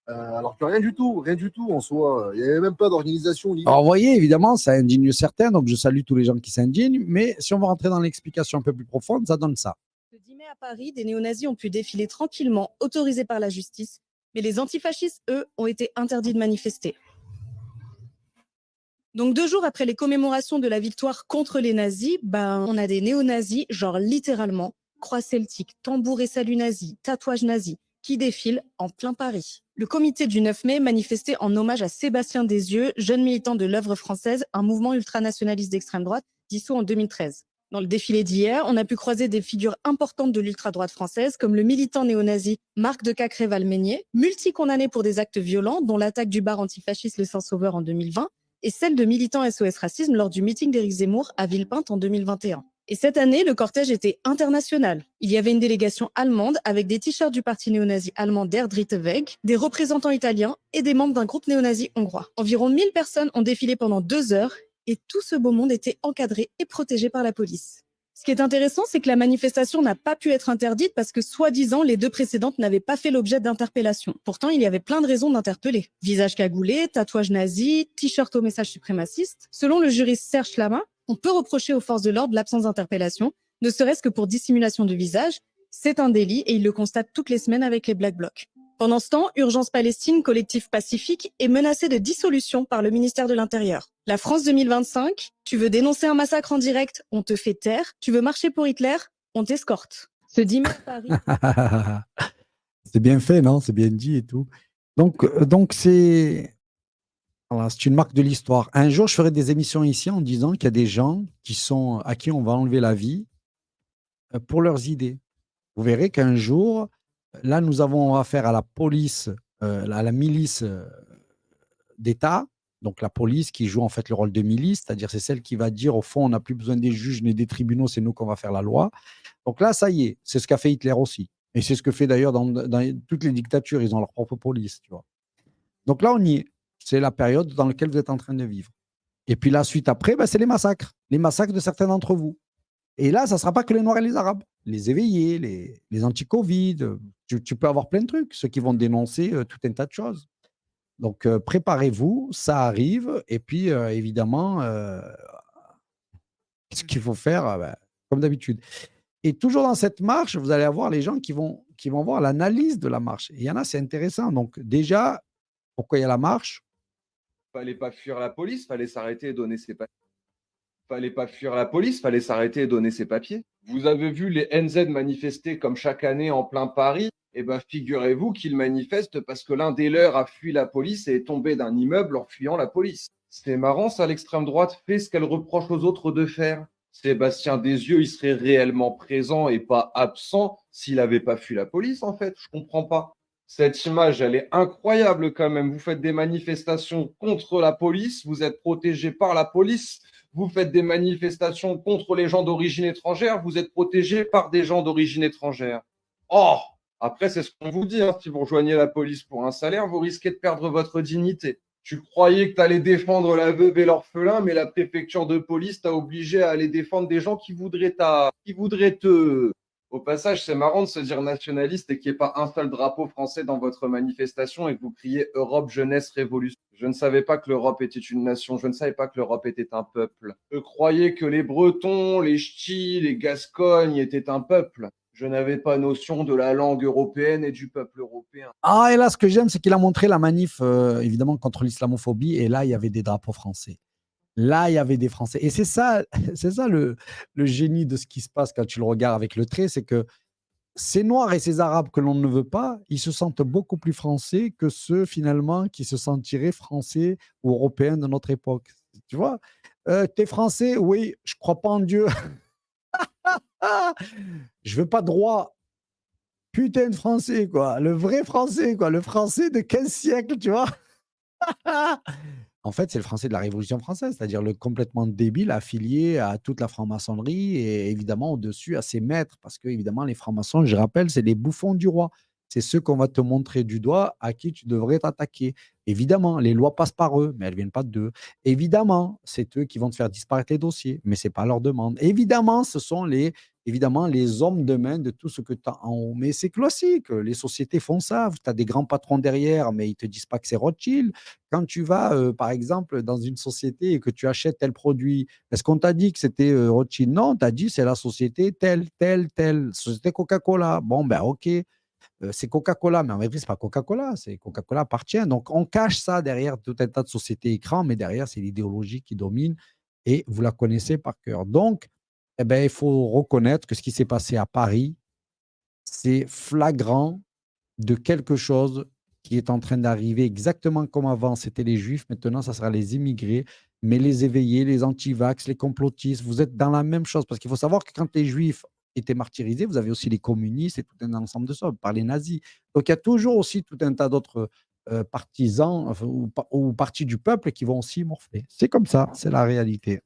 Speaker 12: Alors que rien du tout en soi. Il n'y avait même pas d'organisation.
Speaker 1: Alors, vous voyez, évidemment, ça indigne certains, donc je salue tous les gens qui s'indignent, mais si on va rentrer dans l'explication un peu plus profonde, ça donne ça.
Speaker 13: Le 10 mai à Paris, des néo-nazis ont pu défiler tranquillement, autorisés par la justice, mais les antifascistes, eux, ont été interdits de manifester. Donc 2 jours après les commémorations de la victoire contre les nazis, on a des néo-nazis, genre littéralement, croix celtique, tambour et salut nazi, tatouage nazi, qui défilent en plein Paris. Le comité du 9 mai manifestait en hommage à Sébastien Desieux, jeune militant de l'œuvre française, un mouvement ultranationaliste d'extrême droite, dissous en 2013. Dans le défilé d'hier, on a pu croiser des figures importantes de l'ultra-droite française, comme le militant néo-nazi Marc de Cacré-Valmeinier, multi-condamné pour des actes violents, dont l'attaque du bar antifasciste Le Saint-Sauveur en 2020, et celle de militants SOS Racisme lors du meeting d'Éric Zemmour à Villepinte en 2021. Et cette année, le cortège était international. Il y avait une délégation allemande avec des t-shirts du parti néo-nazi allemand Der Dritte Weg, des représentants italiens et des membres d'un groupe néo-nazi hongrois. Environ 1000 personnes ont défilé pendant 2 heures et tout ce beau monde était encadré et protégé par la police. Ce qui est intéressant, c'est que la manifestation n'a pas pu être interdite parce que, soi-disant, les 2 précédentes n'avaient pas fait l'objet d'interpellation. Pourtant, il y avait plein de raisons d'interpeller. Visage cagoulé, tatouage nazi, t-shirt au message suprémaciste. Selon le juriste Serge Schlama, on peut reprocher aux forces de l'ordre l'absence d'interpellation, ne serait-ce que pour dissimulation de visage. C'est un délit et il le constate toutes les semaines avec les Black Blocs. Pendant ce temps, Urgence Palestine, collectif pacifique, est menacé de dissolution par le ministère de l'Intérieur. La France 2025, tu veux dénoncer un massacre en direct, on te fait taire. Tu veux marcher pour Hitler, on t'escorte. Ce 10 mai à Paris.
Speaker 1: C'est bien fait, non? C'est bien dit et tout. Donc c'est voilà, c'est une marque de l'histoire. Un jour, je ferai des émissions ici en disant qu'il y a des gens à qui on va enlever la vie pour leurs idées. Vous verrez qu'un jour, là, nous avons affaire à la police, à la milice d'État, donc la police qui joue en fait le rôle de milice, c'est-à-dire c'est celle qui va dire au fond, on n'a plus besoin des juges ni des tribunaux, c'est nous qu'on va faire la loi. Donc là, ça y est, c'est ce qu'a fait Hitler aussi. Et c'est ce que fait d'ailleurs dans toutes les dictatures, ils ont leur propre police, tu vois. Donc là, on y est. C'est la période dans laquelle vous êtes en train de vivre. Et puis la suite après, c'est les massacres de certains d'entre vous. Et là, ça ne sera pas que les Noirs et les Arabes, les éveillés, les anti-Covid, tu peux avoir plein de trucs, ceux qui vont dénoncer tout un tas de choses. Donc, préparez-vous, ça arrive. Et puis, évidemment, ce qu'il faut faire, comme d'habitude. Et toujours dans cette marche, vous allez avoir les gens qui vont voir l'analyse de la marche. Et il y en a, c'est intéressant. Donc, déjà, pourquoi il y a la marche?
Speaker 14: Fallait pas fuir la police, fallait s'arrêter et donner ses papiers. Fallait pas fuir la police, fallait s'arrêter et donner ses papiers. Vous avez vu les NZ manifester comme chaque année en plein Paris. Eh ben, figurez-vous qu'ils manifestent parce que l'un des leurs a fui la police et est tombé d'un immeuble en fuyant la police. C'est marrant, ça, l'extrême droite fait ce qu'elle reproche aux autres de faire. Sébastien Desieux, il serait réellement présent et pas absent s'il n'avait pas fui la police, en fait. Je comprends pas. Cette image, elle est incroyable quand même. Vous faites des manifestations contre la police, vous êtes protégé par la police. Vous faites des manifestations contre les gens d'origine étrangère, vous êtes protégé par des gens d'origine étrangère. Oh! Après, c'est ce qu'on vous dit, hein. Si vous rejoignez la police pour un salaire, vous risquez de perdre votre dignité. Tu croyais que tu allais défendre la veuve et l'orphelin, mais la préfecture de police t'a obligé à aller défendre des gens qui voudraient te... Au passage, c'est marrant de se dire nationaliste et qu'il n'y ait pas un seul drapeau français dans votre manifestation et que vous criez Europe, jeunesse, révolution. Je ne savais pas que l'Europe était une nation, je ne savais pas que l'Europe était un peuple. Je croyais que les Bretons, les Ch'tis, les Gascognes étaient un peuple. Je n'avais pas notion de la langue européenne et du peuple européen.
Speaker 1: Ah, et là, ce que j'aime, c'est qu'il a montré la manif, évidemment, contre l'islamophobie. Et là, il y avait des drapeaux français. Là, il y avait des Français. Et c'est ça le génie de ce qui se passe quand tu le regardes avec le trait, c'est que ces Noirs et ces Arabes que l'on ne veut pas, ils se sentent beaucoup plus français que ceux, finalement, qui se sentiraient français ou européens de notre époque. Tu vois? T'es français? Oui, je crois pas en Dieu. Je veux pas de roi. Putain de français, quoi. Le vrai français, quoi. Le français de 15 siècles, tu vois? En fait, c'est le français de la Révolution française, c'est-à-dire le complètement débile affilié à toute la franc-maçonnerie et évidemment au-dessus à ses maîtres, parce que évidemment les francs-maçons, je rappelle, c'est les bouffons du roi. C'est ceux qu'on va te montrer du doigt à qui tu devrais t'attaquer. Évidemment, les lois passent par eux, mais elles ne viennent pas d'eux. Évidemment, c'est eux qui vont te faire disparaître les dossiers, mais ce n'est pas leur demande. Évidemment, ce sont les hommes de main de tout ce que tu as en haut. Mais c'est classique, les sociétés font ça. Tu as des grands patrons derrière, mais ils ne te disent pas que c'est Rothschild. Quand tu vas, par exemple, dans une société et que tu achètes tel produit, est-ce qu'on t'a dit que c'était Rothschild? Non, on t'a dit c'est la société telle. Société Coca-Cola. Bon, ben ok. C'est Coca-Cola, mais en vérité, c'est pas Coca-Cola, c'est Coca-Cola appartient. Donc, on cache ça derrière tout un tas de sociétés écrans, mais derrière, c'est l'idéologie qui domine et vous la connaissez par cœur. Donc, eh ben, il faut reconnaître que ce qui s'est passé à Paris, c'est flagrant de quelque chose qui est en train d'arriver exactement comme avant, c'était les juifs, maintenant ça sera les immigrés, mais les éveillés, les antivax, les complotistes, vous êtes dans la même chose. Parce qu'il faut savoir que quand les juifs étaient martyrisés, vous avez aussi les communistes et tout un ensemble de ça, par les nazis. Donc il y a toujours aussi tout un tas d'autres partisans enfin, ou partis du peuple qui vont aussi morfler. C'est comme ça, c'est la réalité.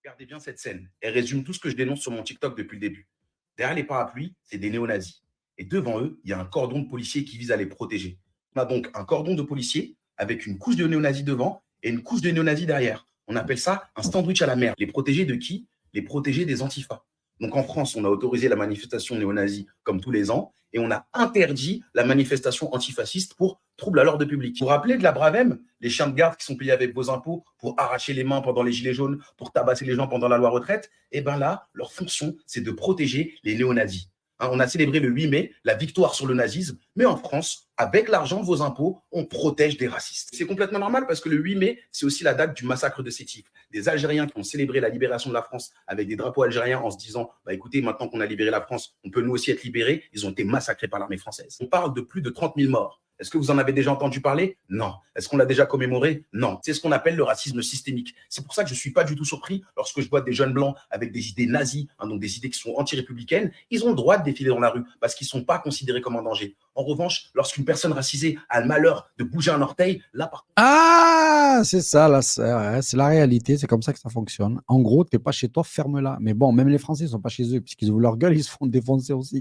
Speaker 15: Regardez bien cette scène. Elle résume tout ce que je dénonce sur mon TikTok depuis le début. Derrière les parapluies, c'est des néo-nazis. Et devant eux, il y a un cordon de policiers qui vise à les protéger. On a donc un cordon de policiers avec une couche de néo-nazis devant et une couche de néo-nazis derrière. On appelle ça un sandwich à la mer. Les protéger de qui? Les protéger des antifas. Donc en France, on a autorisé la manifestation néo-nazie comme tous les ans et on a interdit la manifestation antifasciste pour trouble à l'ordre public. Vous vous rappelez de la Bravem, les chiens de garde qui sont payés avec vos impôts pour arracher les mains pendant les gilets jaunes, pour tabasser les gens pendant la loi retraite? Et bien là, leur fonction, c'est de protéger les néo-nazis. On a célébré le 8 mai la victoire sur le nazisme, mais en France, avec l'argent de vos impôts, on protège des racistes. C'est complètement normal parce que le 8 mai, c'est aussi la date du massacre de Sétif. Des Algériens qui ont célébré la libération de la France avec des drapeaux algériens en se disant bah écoutez, maintenant qu'on a libéré la France, on peut nous aussi être libérés. Ils ont été massacrés par l'armée française. On parle de plus de 30 000 morts. Est-ce que vous en avez déjà entendu parler? Non. Est-ce qu'on l'a déjà commémoré? Non. C'est ce qu'on appelle le racisme systémique. C'est pour ça que je ne suis pas du tout surpris lorsque je vois des jeunes blancs avec des idées nazies, donc des idées qui sont anti-républicaines. Ils ont le droit de défiler dans la rue parce qu'ils ne sont pas considérés comme un danger. En revanche, lorsqu'une personne racisée a le malheur de bouger un orteil, là par contre...
Speaker 1: Ah, c'est ça, là, c'est la réalité, c'est comme ça que ça fonctionne. En gros, tu n'es pas chez toi, ferme-la. Mais bon, même les Français ne sont pas chez eux, puisqu'ils ouvrent leur gueule, ils se font défoncer aussi.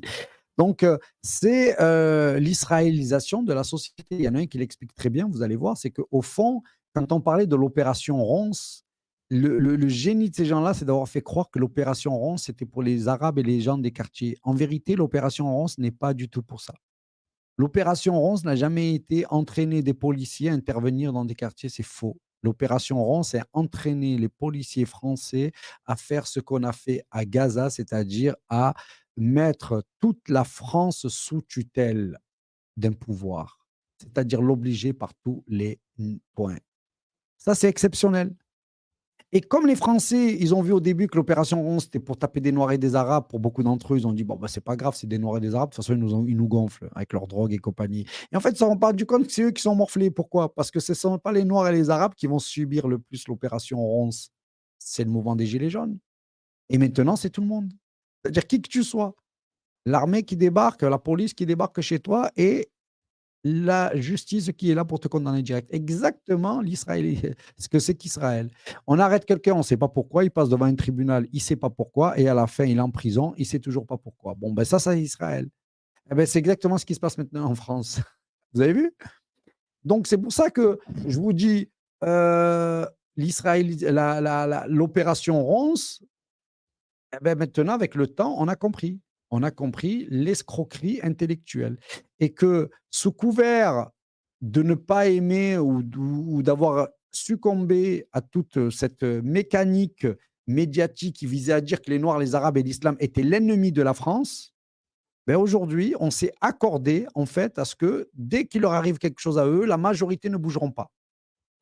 Speaker 1: Donc, c'est l'israélisation de la société. Il y en a un qui l'explique très bien, vous allez voir, c'est qu'au fond, quand on parlait de l'opération Ronce, le génie de ces gens-là, c'est d'avoir fait croire que l'opération Ronce, c'était pour les Arabes et les gens des quartiers. En vérité, l'opération Ronce n'est pas du tout pour ça. L'opération Ronce n'a jamais été entraîner des policiers à intervenir dans des quartiers, c'est faux. L'opération Ronce, c'est entraîner les policiers français à faire ce qu'on a fait à Gaza, c'est-à-dire à mettre toute la France sous tutelle d'un pouvoir, c'est-à-dire l'obliger par tous les points. Ça, c'est exceptionnel. Et comme les Français, ils ont vu au début que l'opération Ronce, c'était pour taper des Noirs et des Arabes, pour beaucoup d'entre eux, ils ont dit, bon, bah, c'est pas grave, c'est des Noirs et des Arabes, de toute façon, ils nous gonflent avec leur drogue et compagnie. Et en fait, ils ne se rendent pas du compte que c'est eux qui sont morflés. Pourquoi? Parce que ce ne sont pas les Noirs et les Arabes qui vont subir le plus l'opération Ronce. C'est le mouvement des Gilets jaunes. Et maintenant, c'est tout le monde. C'est-à-dire qui que tu sois. L'armée qui débarque, la police qui débarque chez toi et la justice qui est là pour te condamner direct. Exactement ce que c'est qu'Israël. On arrête quelqu'un, on ne sait pas pourquoi, il passe devant un tribunal, il ne sait pas pourquoi, et à la fin, il est en prison, il ne sait toujours pas pourquoi. Bon, ben ça, c'est Israël. Eh ben, c'est exactement ce qui se passe maintenant en France. Vous avez vu? Donc, c'est pour ça que je vous dis, l'opération Ronce, eh ben, maintenant, avec le temps, on a compris. On a compris l'escroquerie intellectuelle. Et que sous couvert de ne pas aimer ou d'avoir succombé à toute cette mécanique médiatique qui visait à dire que les Noirs, les Arabes et l'islam étaient l'ennemi de la France, ben aujourd'hui, on s'est accordé en fait à ce que dès qu'il leur arrive quelque chose à eux, la majorité ne bougeront pas.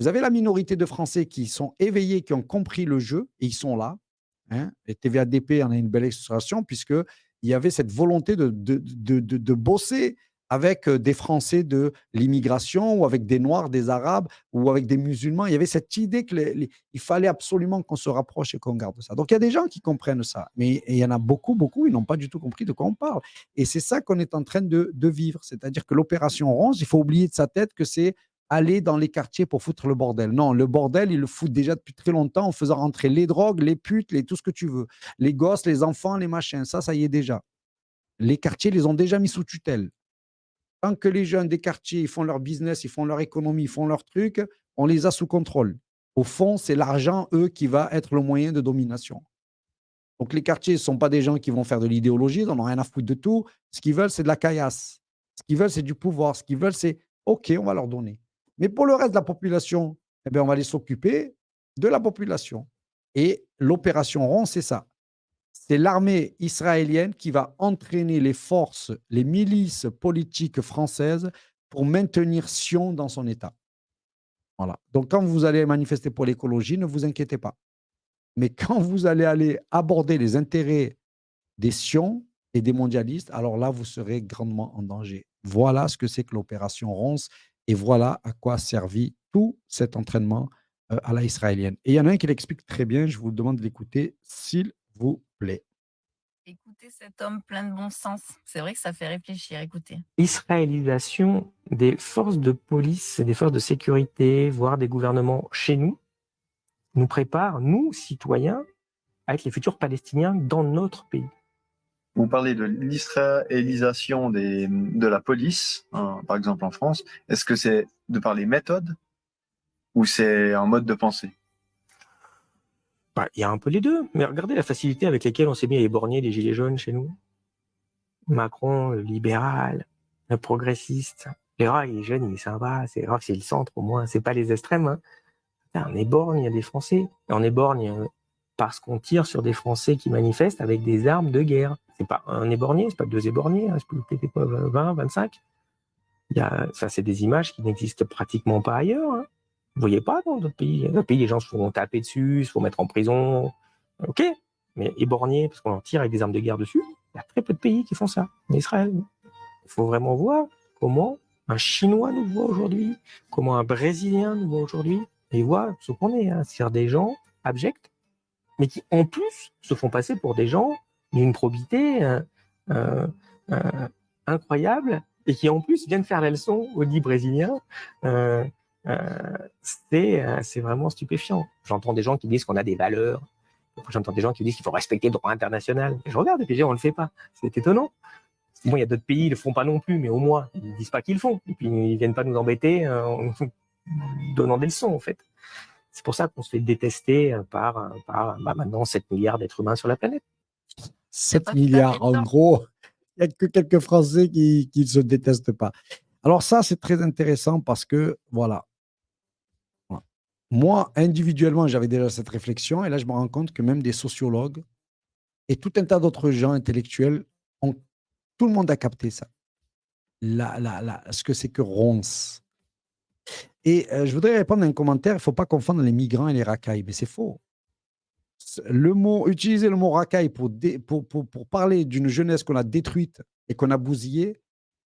Speaker 1: Vous avez la minorité de Français qui sont éveillés, qui ont compris le jeu, et ils sont là. Hein. Et TVADP en a une belle illustration, puisqu'il y avait cette volonté de bosser avec des Français de l'immigration, ou avec des Noirs, des Arabes, ou avec des musulmans. Il y avait cette idée qu'il fallait absolument qu'on se rapproche et qu'on garde ça. Donc il y a des gens qui comprennent ça, mais il y en a beaucoup, ils n'ont pas du tout compris de quoi on parle. Et c'est ça qu'on est en train de vivre. C'est-à-dire que l'opération Ronce, il faut oublier de sa tête que c'est aller dans les quartiers pour foutre le bordel. Non, le bordel, ils le foutent déjà depuis très longtemps en faisant rentrer les drogues, les putes, tout ce que tu veux. Les gosses, les enfants, les machins, ça y est déjà. Les quartiers, ils les ont déjà mis sous tutelle. Tant que les jeunes des quartiers, ils font leur business, ils font leur économie, ils font leur truc, on les a sous contrôle. Au fond, c'est l'argent, eux, qui va être le moyen de domination. Donc les quartiers ne sont pas des gens qui vont faire de l'idéologie, ils n'en ont rien à foutre de tout. Ce qu'ils veulent, c'est de la caillasse. Ce qu'ils veulent, c'est du pouvoir. Ce qu'ils veulent, c'est OK, on va leur donner. Mais pour le reste de la population, eh bien, on va aller s'occuper de la population. Et l'opération Ronce, c'est ça. C'est l'armée israélienne qui va entraîner les forces, les milices politiques françaises pour maintenir Sion dans son état. Voilà. Donc, quand vous allez manifester pour l'écologie, ne vous inquiétez pas. Mais quand vous allez aller aborder les intérêts des Sion et des mondialistes, alors là, vous serez grandement en danger. Voilà ce que c'est que l'opération Ronce et voilà à quoi a servi tout cet entraînement à la israélienne. Et il y en a un qui l'explique très bien, je vous demande de l'écouter, s'il vous plaît.
Speaker 16: Écoutez cet homme plein de bon sens. C'est vrai que ça fait réfléchir, écoutez.
Speaker 17: Israélisation des forces de police et des forces de sécurité, voire des gouvernements chez nous prépare, nous, citoyens, à être les futurs Palestiniens dans notre pays.
Speaker 18: Vous parlez de l'israélisation de la police, hein, par exemple en France. Est-ce que c'est de par les méthodes ou c'est un mode de pensée?
Speaker 17: Bah, il y a un peu les deux, mais regardez la facilité avec laquelle on s'est mis à éborgner les gilets jaunes chez nous. Macron, le libéral, le progressiste. Les rares, il est jeune, il est sympa, c'est rare que c'est le centre au moins, c'est pas les extrêmes. Hein. On éborgne, il y a des Français. Et on éborgne parce qu'on tire sur des Français qui manifestent avec des armes de guerre. C'est pas un éborgné, c'est pas deux éborgnés, hein, c'est peut-être quoi, 20, 25. Ça, c'est des images qui n'existent pratiquement pas ailleurs. Hein. Vous voyez pas dans d'autres pays. Dans d'autres pays, les gens se font taper dessus, se font mettre en prison. Ok, mais éborgné parce qu'on leur tire avec des armes de guerre dessus, il y a très peu de pays qui font ça. Mais Israël, il faut vraiment voir comment un Chinois nous voit aujourd'hui, comment un Brésilien nous voit aujourd'hui. Et ils voient ce qu'on est, hein, c'est-à-dire des gens abjects, mais qui en plus se font passer pour des gens d'une probité incroyable et qui en plus viennent faire la leçon aux dits brésiliens. C'est vraiment stupéfiant. J'entends des gens qui disent qu'on a des valeurs. J'entends des gens qui disent qu'il faut respecter le droit international. Et je regarde et puis on ne le fait pas. C'est étonnant. Bon, il y a d'autres pays qui ne le font pas non plus, mais au moins, ils ne disent pas qu'ils le font. Et puis, ils ne viennent pas nous embêter en donnant des leçons, en fait. C'est pour ça qu'on se fait détester par maintenant 7 milliards d'êtres humains sur la planète.
Speaker 1: 7 milliards, en gros, il n'y a que quelques Français qui ne se détestent pas. Alors ça, c'est très intéressant parce que, voilà, moi, individuellement, j'avais déjà cette réflexion et là, je me rends compte que même des sociologues et tout un tas d'autres gens intellectuels, tout le monde a capté ça. Ce que c'est que ronce. Et je voudrais répondre à un commentaire, il ne faut pas confondre les migrants et les racailles, mais c'est faux. Utiliser le mot racaille pour parler d'une jeunesse qu'on a détruite et qu'on a bousillée,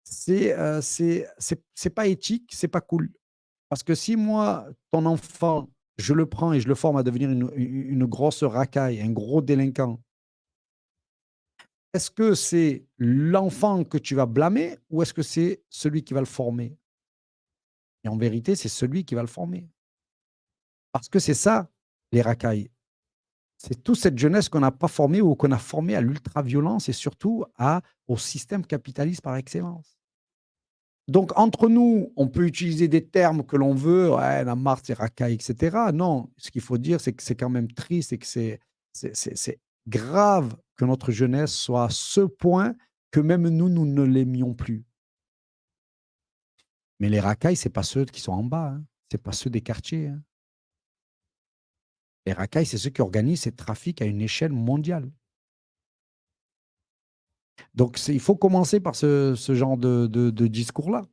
Speaker 1: c'est pas éthique, c'est pas cool. Parce que si moi, ton enfant, je le prends et je le forme à devenir une grosse racaille, un gros délinquant, est-ce que c'est l'enfant que tu vas blâmer ou est-ce que c'est celui qui va le former? Et en vérité, c'est celui qui va le former. Parce que c'est ça, les racailles. C'est toute cette jeunesse qu'on n'a pas formée ou qu'on a formée à l'ultra-violence et surtout au système capitaliste par excellence. Donc, entre nous, on peut utiliser des termes que l'on veut, ouais, la marque, c'est racaille, etc. Non, ce qu'il faut dire, c'est que c'est quand même triste et que c'est grave que notre jeunesse soit à ce point que même nous ne l'aimions plus. Mais les racailles, ce n'est pas ceux qui sont en bas, hein. Ce n'est pas ceux des quartiers. Hein. Les racailles, c'est ceux qui organisent ces trafics à une échelle mondiale. Donc, il faut commencer par ce genre de discours-là.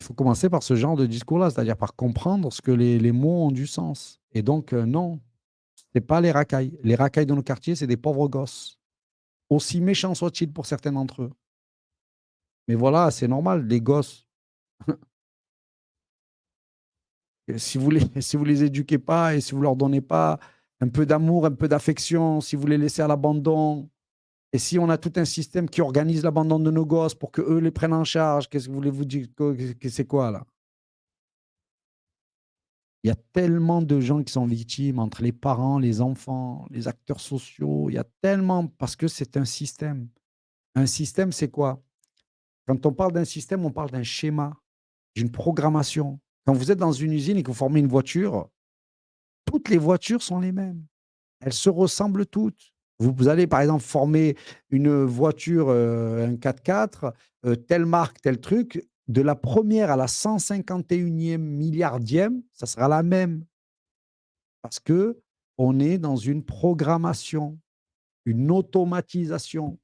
Speaker 1: Il faut commencer par ce genre de discours-là, c'est-à-dire par comprendre ce que les mots ont du sens. Et donc, non, ce n'est pas les racailles. Les racailles de nos quartiers, c'est des pauvres gosses. Aussi méchants soient-ils pour certains d'entre eux. Mais voilà, c'est normal, les gosses. Si vous les éduquez pas et si vous leur donnez pas un peu d'amour, un peu d'affection, si vous les laissez à l'abandon, et si on a tout un système qui organise l'abandon de nos gosses pour qu'eux les prennent en charge, qu'est-ce que voulez-vous dire que c'est quoi là? Il y a tellement de gens qui sont victimes entre les parents, les enfants, les acteurs sociaux. Il y a tellement, parce que c'est un système. Un système, c'est quoi? Quand on parle d'un système, on parle d'un schéma, d'une programmation. Quand vous êtes dans une usine et que vous formez une voiture, toutes les voitures sont les mêmes. Elles se ressemblent toutes. Vous allez, par exemple, former une voiture, un 4x4, telle marque, tel truc, de la première à la 151e milliardième, ça sera la même. Parce que on est dans une programmation, une automatisation.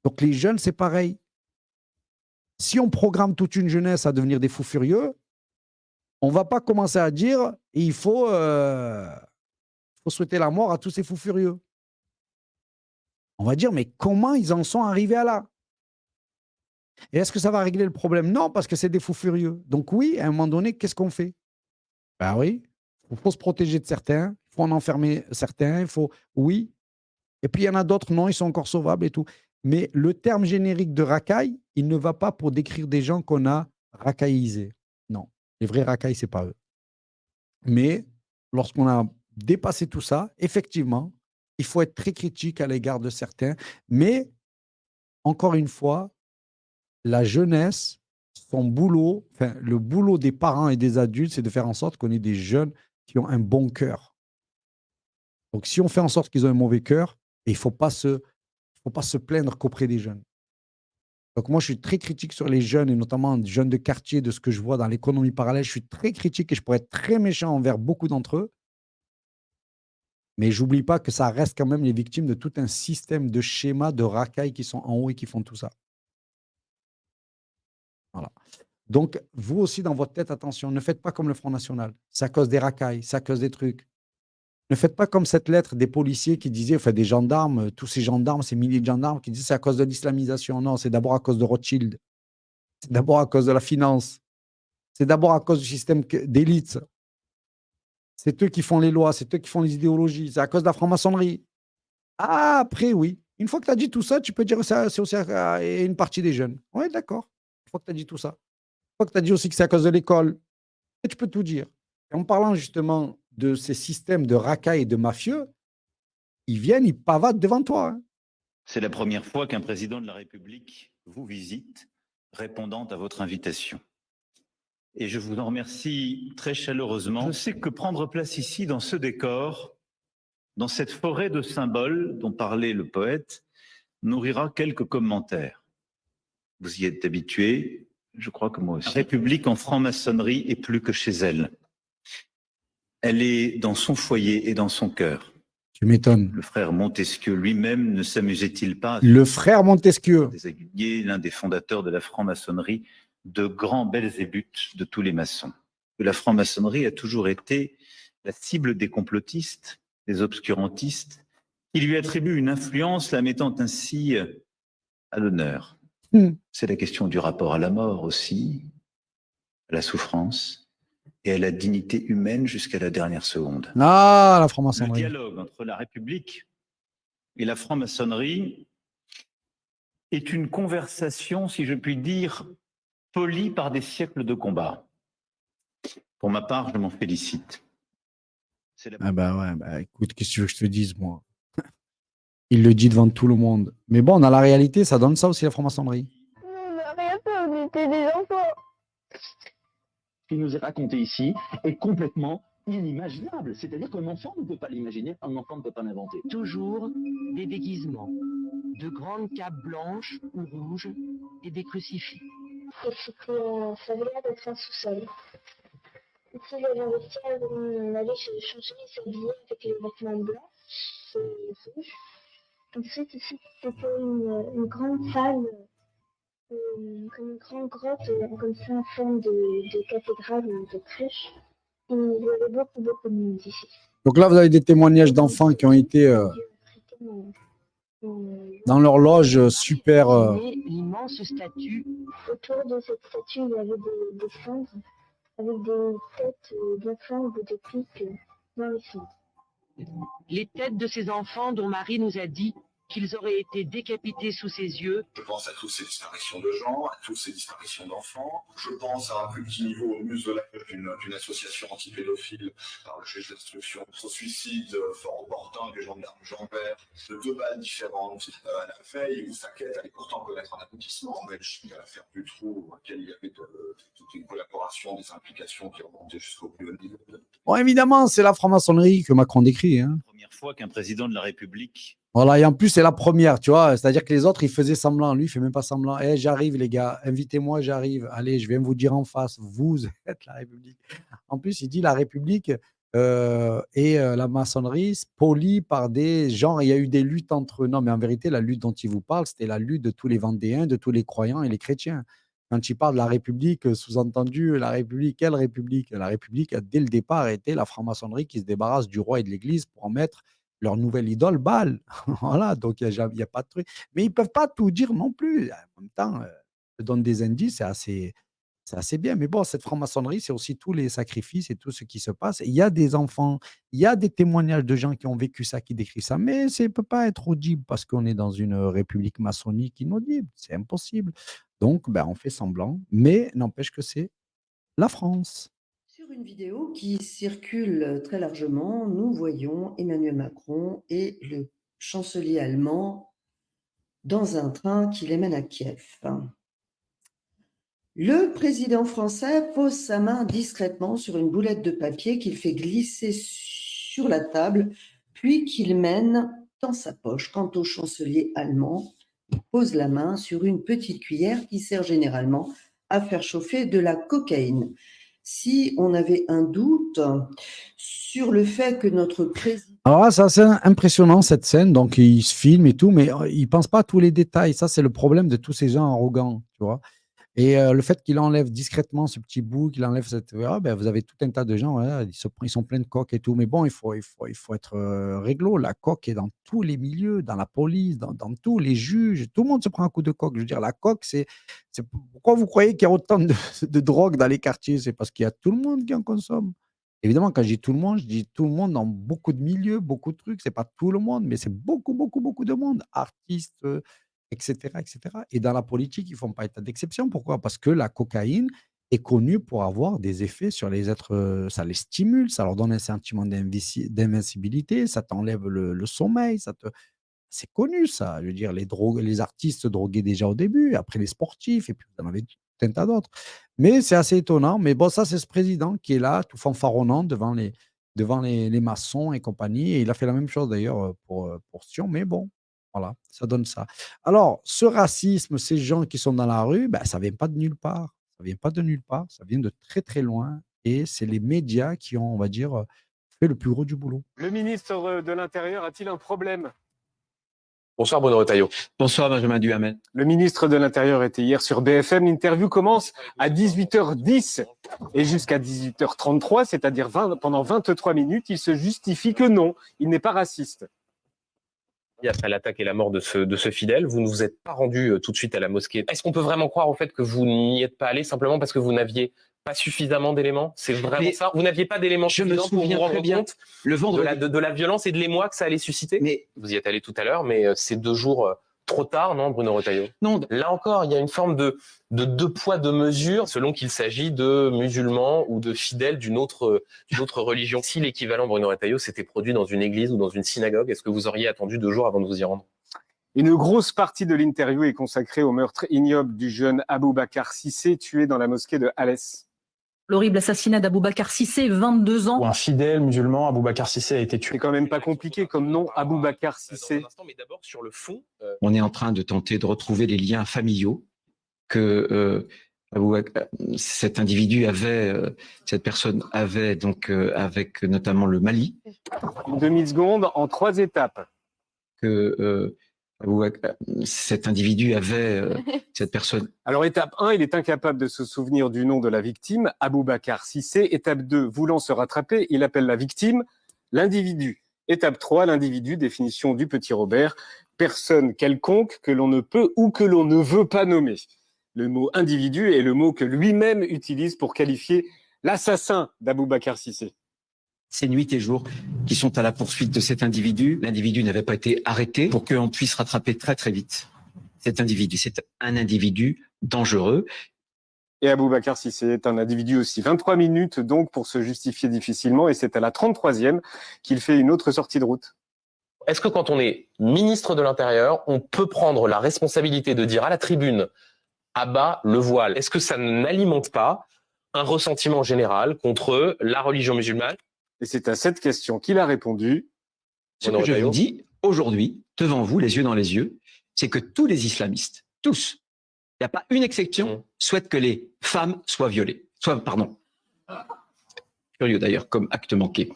Speaker 1: Donc les jeunes, c'est pareil. Si on programme toute une jeunesse à devenir des fous furieux, on ne va pas commencer à dire il faut souhaiter la mort à tous ces fous furieux. On va dire mais comment ils en sont arrivés à là? Et est-ce que ça va régler le problème? Non, parce que c'est des fous furieux. Donc oui, à un moment donné, qu'est-ce qu'on fait? Ben oui, il faut se protéger de certains, il faut en enfermer certains, il faut... Oui. Et puis il y en a d'autres, non, ils sont encore sauvables et tout. Mais le terme générique de racaille, il ne va pas pour décrire des gens qu'on a racaillisés. Non, les vrais racailles, ce n'est pas eux. Mais lorsqu'on a dépassé tout ça, effectivement, il faut être très critique à l'égard de certains. Mais, encore une fois, la jeunesse, son boulot, enfin, le boulot des parents et des adultes, c'est de faire en sorte qu'on ait des jeunes qui ont un bon cœur. Donc, si on fait en sorte qu'ils ont un mauvais cœur, il ne faut pas se plaindre qu'auprès des jeunes. Donc, moi, je suis très critique sur les jeunes, et notamment les jeunes de quartier, de ce que je vois dans l'économie parallèle. Je suis très critique et je pourrais être très méchant envers beaucoup d'entre eux. Mais je n'oublie pas que ça reste quand même les victimes de tout un système de schémas, de racailles qui sont en haut et qui font tout ça. Voilà. Donc, vous aussi, dans votre tête, attention, ne faites pas comme le Front National. C'est à cause des racailles, c'est à cause des trucs. Ne faites pas comme cette lettre des policiers qui disaient, enfin des gendarmes, tous ces gendarmes, ces milliers de gendarmes qui disaient c'est à cause de l'islamisation. Non, c'est d'abord à cause de Rothschild. C'est d'abord à cause de la finance. C'est d'abord à cause du système d'élite. C'est eux qui font les lois, c'est eux qui font les idéologies. C'est à cause de la franc-maçonnerie. Ah, après, oui. Une fois que tu as dit tout ça, tu peux dire que c'est aussi une partie des jeunes. Oui, d'accord. Une fois que tu as dit tout ça. Une fois que tu as dit aussi que c'est à cause de l'école. Et tu peux tout dire. Et en parlant justement de ces systèmes de racailles et de mafieux, ils viennent, ils pavadent devant toi. Hein.
Speaker 9: C'est la première fois qu'un président de la République vous visite, répondant à votre invitation. Et je vous en remercie très chaleureusement. Je sais que prendre place ici, dans ce décor, dans cette forêt de symboles dont parlait le poète, nourrira quelques commentaires. Vous y êtes habitués, je crois que moi aussi. La République en franc-maçonnerie est plus que chez elle. Elle est dans son foyer et dans son cœur.
Speaker 1: Tu m'étonnes.
Speaker 9: Le frère Montesquieu lui-même ne s'amusait-il pas
Speaker 1: Le frère Montesquieu.
Speaker 9: Des Aguilliers, l'un des fondateurs de la franc-maçonnerie, de grands belzébuth de tous les maçons. La franc-maçonnerie a toujours été la cible des complotistes, des obscurantistes, qui lui attribuent une influence la mettant ainsi à l'honneur. C'est la question du rapport à la mort aussi, à la souffrance et à la dignité humaine jusqu'à la dernière seconde.
Speaker 1: Ah, la
Speaker 9: Le
Speaker 1: franc-maçonnerie.
Speaker 9: dialogue entre la République et la franc-maçonnerie est une conversation, si je puis dire, polie par des siècles de combat. Pour ma part, je m'en félicite.
Speaker 1: Ah bah ouais, bah écoute, qu'est-ce que tu veux que je te dise, moi? Il le dit devant tout le monde. Mais bon, dans la réalité, ça donne ça aussi, la franc-maçonnerie.
Speaker 11: On n'a rien fait, on était des enfants.
Speaker 19: Ce qui nous est raconté ici est complètement inimaginable. C'est-à-dire qu'un enfant ne peut pas l'imaginer, un enfant ne peut pas l'inventer.
Speaker 20: Toujours des déguisements, de grandes capes blanches ou rouges et des crucifix.
Speaker 11: Ça avait l'air d'être un sous-sol. Ici, j'avais un vestiaire où on allait changer et s'habiller avec les vêtements blancs et rouges. Ensuite, ici, c'était une grande salle, comme une grande grotte, comme ça, en forme de cathédrale ou de crèche. Et il y avait beaucoup de monde ici.
Speaker 1: Donc là, vous avez des témoignages d'enfants qui ont été dans leur loge super.
Speaker 20: L'immense statue.
Speaker 11: Autour de cette statue, il y avait des cendres avec des têtes d'enfants ou de piques dans les cendres.
Speaker 20: Les têtes de ces enfants dont Marie nous a dit qu'ils auraient été décapités sous ses yeux.
Speaker 21: Je pense à toutes ces disparitions de gens, à toutes ces disparitions d'enfants. Je pense à un plus petit niveau au Muselef, une association anti-pédophile par le juge d'instruction. Au suicide fort opportun du gendarme Jean-Père, de 2 balles différentes. La veille où sa quête allait pourtant connaître un aboutissement en Belgique, à l'affaire Dutroux, dans laquelle il y avait toute une collaboration, des implications qui remontaient jusqu'au plus haut niveau.
Speaker 1: Bon, évidemment, c'est la franc-maçonnerie que Macron décrit. Hein.
Speaker 9: Première fois qu'un président de la République.
Speaker 1: Voilà, et en plus, c'est la première, tu vois. C'est-à-dire que les autres, ils faisaient semblant. Lui, il ne fait même pas semblant. Eh, j'arrive, les gars. Invitez-moi, j'arrive. Allez, je viens vous dire en face. Vous êtes la République. En plus, il dit la République, La maçonnerie polie par des gens. Il y a eu des luttes entre. Non, mais en vérité, la lutte dont il vous parle, c'était la lutte de tous les Vendéens, de tous les croyants et les chrétiens. Quand il parle de la République, sous-entendu, la République, quelle République? La République, dès le départ, était la franc-maçonnerie qui se débarrasse du roi et de l'Église pour en mettre leur nouvelle idole, Baal. Voilà, donc il n'y a pas de truc. Mais ils ne peuvent pas tout dire non plus. En même temps, je donne des indices, c'est assez bien. Mais bon, cette franc-maçonnerie, c'est aussi tous les sacrifices et tout ce qui se passe. Et il y a des enfants, il y a des témoignages de gens qui ont vécu ça, qui décrivent ça, mais ça ne peut pas être audible parce qu'on est dans une république maçonnique inaudible. C'est impossible. Donc, ben, on fait semblant, mais n'empêche que c'est la France.
Speaker 3: Sur une vidéo qui circule très largement, nous voyons Emmanuel Macron et le chancelier allemand dans un train qui les mène à Kiev. Le président français pose sa main discrètement sur une boulette de papier qu'il fait glisser sur la table, puis qu'il mène dans sa poche. Quant au chancelier allemand, il pose la main sur une petite cuillère qui sert généralement à faire chauffer de la cocaïne. Si on avait un doute sur le fait que notre président...
Speaker 1: Alors là, c'est impressionnant cette scène, donc il se filme et tout, mais il ne pense pas à tous les détails. Ça, c'est le problème de tous ces gens arrogants, tu vois. Et le fait qu'il enlève discrètement ce petit bout, qu'il enlève cette ben, vous avez tout un tas de gens, voilà, ils sont pleins de coques et tout. Mais bon, il faut être réglo. La coque est dans tous les milieux, dans la police, dans tous les juges. Tout le monde se prend un coup de coque. Je veux dire, la coque, c'est pourquoi vous croyez qu'il y a autant de drogue dans les quartiers? C'est parce qu'il y a tout le monde qui en consomme. Évidemment, quand je dis tout le monde, je dis tout le monde dans beaucoup de milieux, beaucoup de trucs. C'est pas tout le monde, mais c'est beaucoup, beaucoup, beaucoup de monde. Artistes, etc., etc. Et dans la politique, ils ne font pas état d'exception. Pourquoi? Parce que la cocaïne est connue pour avoir des effets sur les êtres, ça les stimule, ça leur donne un sentiment d'invincibilité, ça t'enlève le sommeil, c'est connu ça. Je veux dire, les artistes droguaient déjà au début, après les sportifs, et puis vous en avez tout un tas d'autres. Mais c'est assez étonnant. Mais bon, ça, c'est ce président qui est là, tout fanfaronnant devant les maçons et compagnie. Et il a fait la même chose d'ailleurs pour Sion. Mais bon, voilà, ça donne ça. Alors, ce racisme, ces gens qui sont dans la rue, ben, ça ne vient pas de nulle part. Ça vient pas de nulle part, ça vient de très très loin. Et c'est les médias qui ont, on va dire, fait le plus gros du boulot.
Speaker 22: Le ministre de l'Intérieur a-t-il un problème?
Speaker 23: Bonsoir Bruno Retailleau. Bonsoir Benjamin Duhamel.
Speaker 22: Le ministre de l'Intérieur était hier sur BFM. L'interview commence à 18h10 et jusqu'à 18h33, c'est-à-dire pendant 23 minutes, il se justifie que non, il n'est pas raciste.
Speaker 23: Après l'attaque et la mort de ce fidèle, vous ne vous êtes pas rendu tout de suite à la mosquée. Est-ce qu'on peut vraiment croire au fait que vous n'y êtes pas allé simplement parce que vous n'aviez pas suffisamment d'éléments? C'est vraiment ça? Vous n'aviez pas d'éléments suffisants pour vous rendre compte le vendredi de la violence et de l'émoi que ça allait susciter? Mais vous y êtes allé tout à l'heure, mais c'est 2 jours trop tard, non, Bruno Retailleau? Non. Là encore, il y a une forme de 2 poids, 2 mesures, selon qu'il s'agit de musulmans ou de fidèles d'une autre religion. Si l'équivalent, Bruno Retailleau, s'était produit dans une église ou dans une synagogue, est-ce que vous auriez attendu 2 jours avant de vous y rendre?
Speaker 22: Une grosse partie de l'interview est consacrée au meurtre ignoble du jeune Aboubacar Cissé, tué dans la mosquée de Alès.
Speaker 24: L'horrible assassinat d'Aboubacar Cissé, 22 ans.
Speaker 23: Où un fidèle musulman, Aboubacar Cissé, a été tué.
Speaker 22: C'est quand même pas compliqué comme nom, Aboubacar Cissé.
Speaker 23: Mais d'abord, sur le fond,
Speaker 25: on est en train de tenter de retrouver les liens familiaux que cet individu avait, cette personne avait donc avec notamment le Mali.
Speaker 22: Une demi-seconde en 3 étapes.
Speaker 25: Que cet individu avait, cette personne.
Speaker 22: Alors, étape 1, il est incapable de se souvenir du nom de la victime, Aboubacar Cissé. Étape 2, voulant se rattraper, il appelle la victime l'individu. Étape 3, l'individu, définition du petit Robert, personne quelconque que l'on ne peut ou que l'on ne veut pas nommer. Le mot individu est le mot que lui-même utilise pour qualifier l'assassin d'Aboubacar Cissé.
Speaker 25: Ces nuits et jours qui sont à la poursuite de cet individu. L'individu n'avait pas été arrêté pour qu'on puisse rattraper très très vite cet individu. C'est un individu dangereux.
Speaker 22: Et Aboubacar Cissé est un individu aussi. 23 minutes donc pour se justifier difficilement et c'est à la 33e qu'il fait une autre sortie de route.
Speaker 23: Est-ce que quand on est ministre de l'Intérieur, on peut prendre la responsabilité de dire à la tribune « abat le voile » Est-ce que ça n'alimente pas un ressentiment général contre la religion musulmane?
Speaker 22: Et c'est à cette question qu'il a répondu.
Speaker 25: Ce que je vous dis aujourd'hui, devant vous, les yeux dans les yeux, c'est que tous les islamistes, tous, il n'y a pas une exception, souhaitent que les femmes soient violées. curieux d'ailleurs comme acte manqué,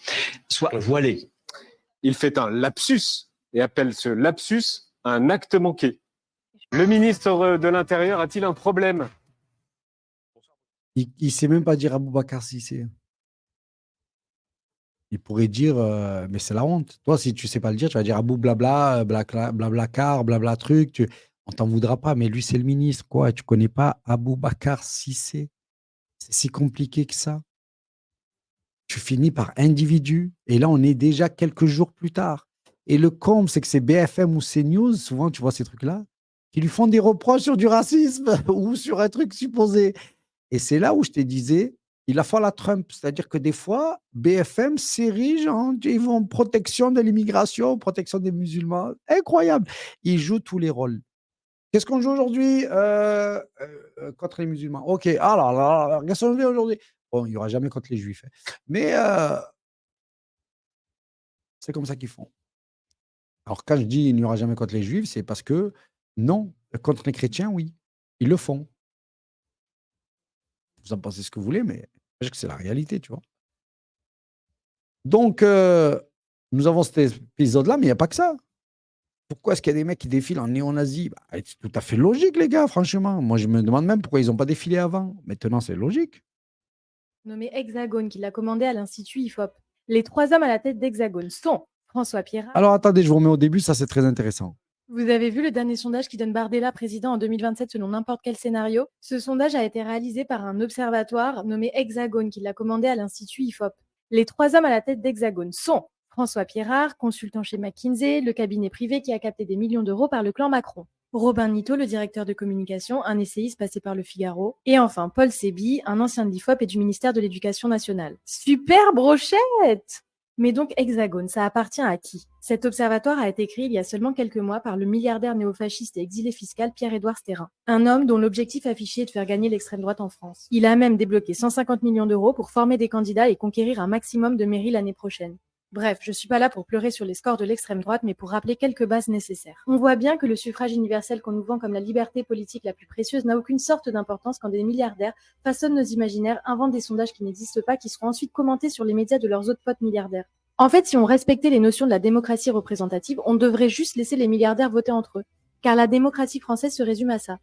Speaker 25: soit voilé.
Speaker 22: Il fait un lapsus et appelle ce lapsus un acte manqué. Le ministre de l'Intérieur a-t-il un problème?
Speaker 1: Il ne sait même pas dire Aboubacar Cissé. Il pourrait dire, mais c'est la honte. Toi, si tu ne sais pas le dire, tu vas dire Abou blabla, blabla car, blabla truc. On t'en voudra pas, mais lui, c'est le ministre. Quoi. Tu ne connais pas Aboubacar Cissé. C'est si compliqué que ça. Tu finis par individu. Et là, on est déjà quelques jours plus tard. Et le comble, c'est que c'est BFM ou CNews, souvent, tu vois ces trucs-là, qui lui font des reproches sur du racisme ou sur un truc supposé. Et c'est là où je te disais, il a fallu la Trump. C'est-à-dire que des fois, BFM s'érige en ils vont protection de l'immigration, protection des musulmans. Incroyable. Il joue tous les rôles. Qu'est-ce qu'on joue aujourd'hui contre les musulmans? Ok, alors là, qu'est-ce qu'on joue aujourd'hui? Bon, il n'y aura jamais contre les juifs. Mais c'est comme ça qu'ils font. Alors, quand je dis il n'y aura jamais contre les juifs, c'est parce que non, contre les chrétiens, oui, ils le font. Vous en pensez ce que vous voulez, mais je sais que c'est la réalité, tu vois. Donc, nous avons cet épisode-là, mais il n'y a pas que ça. Pourquoi est-ce qu'il y a des mecs qui défilent en néo-nazis? C'est tout à fait logique, les gars, franchement. Moi, je me demande même pourquoi ils n'ont pas défilé avant. Maintenant, c'est logique.
Speaker 4: Nommé Hexagone, qui l'a commandé à l'Institut IFOP. Les 3 hommes à la tête d'Hexagone sont François Pierrat.
Speaker 1: Alors, attendez, je vous remets au début, ça, c'est très intéressant.
Speaker 4: Vous avez vu le dernier sondage qui donne Bardella président en 2027 selon n'importe quel scénario? Ce sondage a été réalisé par un observatoire nommé Hexagone, qui l'a commandé à l'Institut IFOP. Les 3 hommes à la tête d'Hexagone sont François Pierrat, consultant chez McKinsey, le cabinet privé qui a capté des millions d'euros par le clan Macron. Robin Nitto, le directeur de communication, un essayiste passé par Le Figaro. Et enfin, Paul Sébi, un ancien de l'IFOP et du ministère de l'Éducation nationale. Super brochette! Mais donc Hexagone, ça appartient à qui? Cet observatoire a été créé il y a seulement quelques mois par le milliardaire néofasciste et exilé fiscal Pierre-Édouard Stérin. Un homme dont l'objectif affiché est de faire gagner l'extrême droite en France. Il a même débloqué 150 millions d'euros pour former des candidats et conquérir un maximum de mairies l'année prochaine. Bref, je suis pas là pour pleurer sur les scores de l'extrême droite, mais pour rappeler quelques bases nécessaires. On voit bien que le suffrage universel qu'on nous vend comme la liberté politique la plus précieuse n'a aucune sorte d'importance quand des milliardaires façonnent nos imaginaires, inventent des sondages qui n'existent pas, qui seront ensuite commentés sur les médias de leurs autres potes milliardaires. En fait, si on respectait les notions de la démocratie représentative, on devrait juste laisser les milliardaires voter entre eux. Car la démocratie française se résume à ça.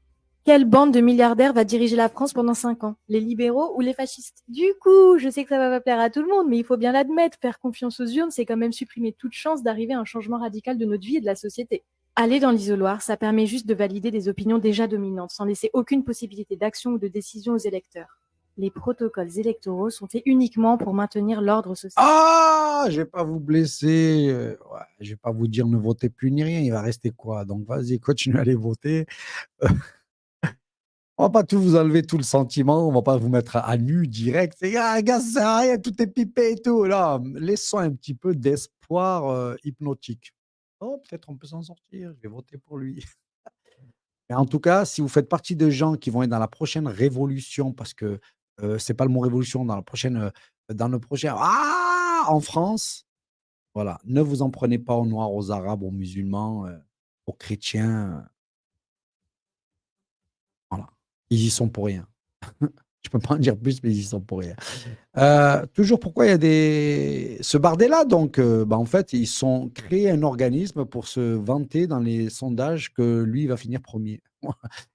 Speaker 4: Quelle bande de milliardaires va diriger la France pendant 5 ans? Les libéraux ou les fascistes? Du coup, je sais que ça va pas plaire à tout le monde, mais il faut bien l'admettre, faire confiance aux urnes, c'est quand même supprimer toute chance d'arriver à un changement radical de notre vie et de la société. Aller dans l'isoloir, ça permet juste de valider des opinions déjà dominantes, sans laisser aucune possibilité d'action ou de décision aux électeurs. Les protocoles électoraux sont faits uniquement pour maintenir l'ordre social.
Speaker 1: Ah, je vais pas vous blesser. Ouais, je vais pas vous dire ne votez plus ni rien. Il va rester quoi? Donc, vas-y, continuez à aller voter. On va pas tout vous enlever tout le sentiment. On va pas vous mettre à nu direct. C'est gars, ça sert à rien, tout est pipé et tout. Là, laissons un petit peu d'espoir hypnotique. Oh, peut-être on peut s'en sortir. Je vais voter pour lui. Mais en tout cas, si vous faites partie de gens qui vont être dans la prochaine révolution, parce que c'est pas le mot révolution, dans le prochain en France, voilà, ne vous en prenez pas aux Noirs, aux Arabes, aux musulmans, aux chrétiens. Voilà, ils y sont pour rien. Je peux pas en dire plus, mais ils y sont pour rien. Toujours, pourquoi il y a ce Bardella, donc, en fait, ils sont créé un organisme pour se vanter dans les sondages que lui va finir premier.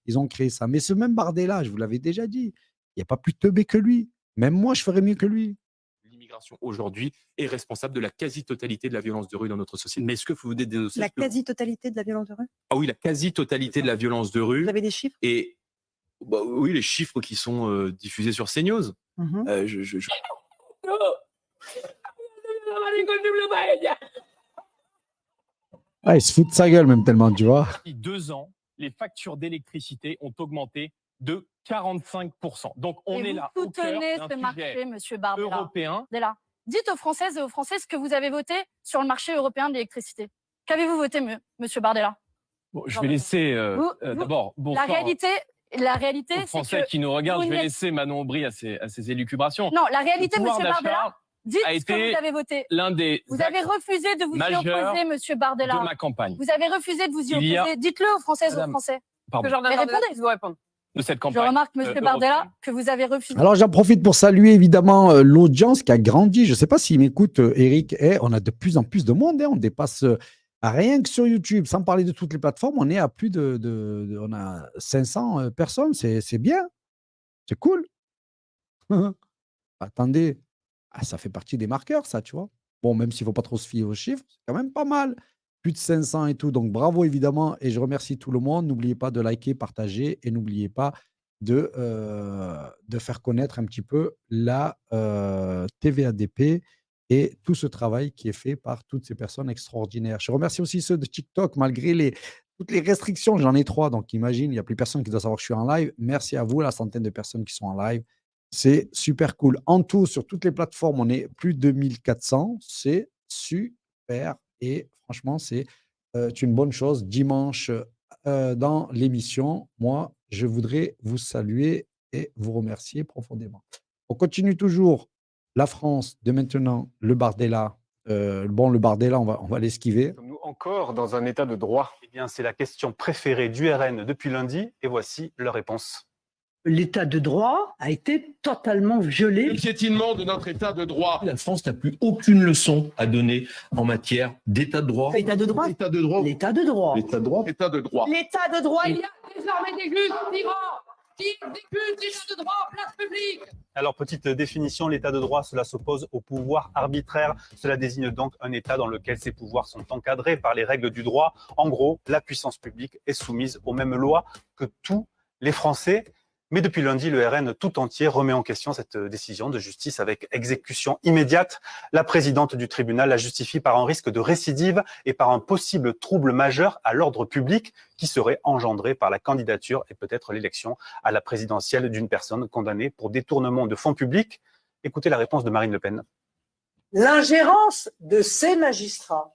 Speaker 1: Ils ont créé ça. Mais ce même Bardella, je vous l'avais déjà dit, il n'y a pas plus teubé que lui. Même moi, je ferais mieux que lui.
Speaker 5: L'immigration aujourd'hui est responsable de la quasi-totalité de la violence de rue dans notre société. Mais est-ce que vous venez de dénoncer
Speaker 6: La quasi-totalité de la violence de rue?
Speaker 5: Ah oui, la quasi-totalité de la violence de rue.
Speaker 6: Vous avez des chiffres?
Speaker 5: Et oui, les chiffres qui sont diffusés sur CNews.
Speaker 1: Ah, il se fout de sa gueule même tellement, tu vois.
Speaker 7: Depuis 2 ans, les factures d'électricité ont augmenté de 45%. Donc on est là au cœur d'un
Speaker 10: marché, Monsieur Bardella.
Speaker 7: européen.
Speaker 10: Dites aux Françaises et aux Français ce que vous avez voté sur le marché européen de l'électricité. Qu'avez-vous voté, Monsieur Bardella?
Speaker 7: Bon, je vais laisser d'abord.
Speaker 10: La réalité,
Speaker 7: aux
Speaker 10: c'est
Speaker 7: Français
Speaker 10: que
Speaker 7: qui nous regardent,
Speaker 10: vous
Speaker 7: je vais
Speaker 10: n'êtes-
Speaker 7: laisser Manon Aubry à ses élucubrations.
Speaker 10: Non, la réalité,
Speaker 7: Le pouvoir
Speaker 10: Monsieur Bardella,
Speaker 7: d'achat
Speaker 10: dites
Speaker 7: a
Speaker 10: ce que
Speaker 7: été
Speaker 10: vous avez voté.
Speaker 7: l'un des
Speaker 10: Vous avez refusé de vous y
Speaker 7: majeurs
Speaker 10: opposer, Monsieur Bardella.
Speaker 7: de ma campagne.
Speaker 10: Vous avez refusé de vous y
Speaker 7: Il y a-
Speaker 10: opposer. Dites-le aux Françaises et aux
Speaker 7: Madame,
Speaker 10: Français.
Speaker 7: pardon.
Speaker 10: Mais répondez.
Speaker 26: Je vous répondre.
Speaker 7: de cette
Speaker 10: Je
Speaker 7: campagne.
Speaker 10: remarque, Monsieur Bardella,
Speaker 7: européenne.
Speaker 10: que vous avez refusé.
Speaker 1: Alors, j'en profite pour saluer évidemment l'audience qui a grandi. Je ne sais pas s'il m'écoute, Eric. On a de plus en plus de monde. On dépasse rien que sur YouTube, sans parler de toutes les plateformes. On est à plus on a 500 personnes. C'est bien. C'est cool. Attendez. Ça fait partie des marqueurs, ça, tu vois. Bon, même s'il ne faut pas trop se fier aux chiffres, c'est quand même pas mal. Plus de 500 et tout. Donc, bravo, évidemment. Et je remercie tout le monde. N'oubliez pas de liker, partager. Et n'oubliez pas de faire connaître un petit peu la TVADP et tout ce travail qui est fait par toutes ces personnes extraordinaires. Je remercie aussi ceux de TikTok, malgré toutes les restrictions. J'en ai 3, donc imagine, il n'y a plus personne qui doit savoir que je suis en live. Merci à vous, la centaine de personnes qui sont en live. C'est super cool. En tout, sur toutes les plateformes, on est plus de 1400. C'est super. Et franchement, c'est une bonne chose. Dimanche, dans l'émission, moi, je voudrais vous saluer et vous remercier profondément. On continue toujours. La France, de maintenant, le Bardella. Le Bardella, on va l'esquiver.
Speaker 22: Sommes-nous encore dans un état de droit?
Speaker 2: Eh bien, c'est la question préférée du RN depuis lundi, et voici leur réponse.
Speaker 8: L'état de droit a été totalement violé.
Speaker 12: Le piétinement de notre état de droit.
Speaker 13: La France n'a plus aucune leçon à donner en matière d'état de droit.
Speaker 8: L'état de droit.
Speaker 12: État de droit.
Speaker 8: L'état de droit.
Speaker 13: L'état de droit.
Speaker 12: État de droit.
Speaker 14: L'état de droit, il y a désormais des juges tyrans qui exécutent l'état de droit en place publique.
Speaker 2: Alors, petite définition, l'état de droit, cela s'oppose au pouvoir arbitraire. Cela désigne donc un état dans lequel ces pouvoirs sont encadrés par les règles du droit. En gros, la puissance publique est soumise aux mêmes lois que tous les Français. Mais depuis lundi, le RN tout entier remet en question cette décision de justice avec exécution immédiate. La présidente du tribunal la justifie par un risque de récidive et par un possible trouble majeur à l'ordre public qui serait engendré par la candidature et peut-être l'élection à la présidentielle d'une personne condamnée pour détournement de fonds publics. Écoutez la réponse de Marine Le Pen.
Speaker 8: L'ingérence de ces magistrats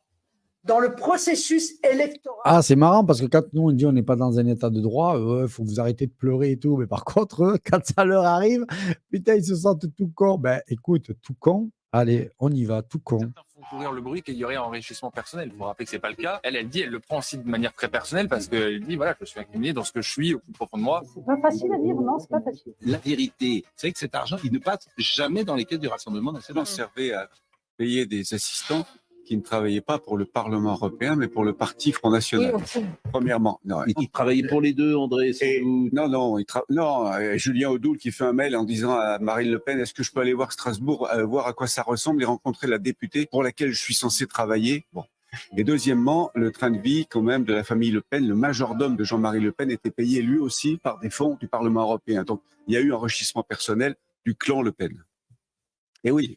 Speaker 8: dans le processus électoral.
Speaker 1: Ah, c'est marrant parce que quand nous, on dit on n'est pas dans un état de droit, il faut vous arrêter de pleurer et tout. Mais par contre, eux, quand ça leur arrive, putain, ils se sentent tout con. Ben, écoute, tout con. Allez, on y va, tout con.
Speaker 26: Certains font courir le bruit qu'il y aurait un enrichissement personnel. Il faut rappeler que ce n'est pas le cas. Elle dit, elle le prend aussi de manière très personnelle parce qu'elle dit, voilà, je suis incriminé dans ce que je suis au plus profond de moi.
Speaker 8: C'est pas facile à dire, non, c'est pas facile.
Speaker 13: La vérité, c'est que cet argent, il ne passe jamais dans les caisses du Rassemblement national.
Speaker 27: On servait à payer des assistants qui ne travaillaient pas pour le Parlement européen, mais pour le Parti Front National. Premièrement. Non,
Speaker 13: il travaillait pour les deux, André.
Speaker 27: Julien Audoul qui fait un mail en disant à Marine Le Pen, est-ce que je peux aller voir Strasbourg, voir à quoi ça ressemble et rencontrer la députée pour laquelle je suis censé travailler. Bon. Et deuxièmement, le train de vie quand même de la famille Le Pen, le majordome de Jean-Marie Le Pen était payé lui aussi par des fonds du Parlement européen. Donc il y a eu un enrichissement personnel du clan Le Pen. Et oui.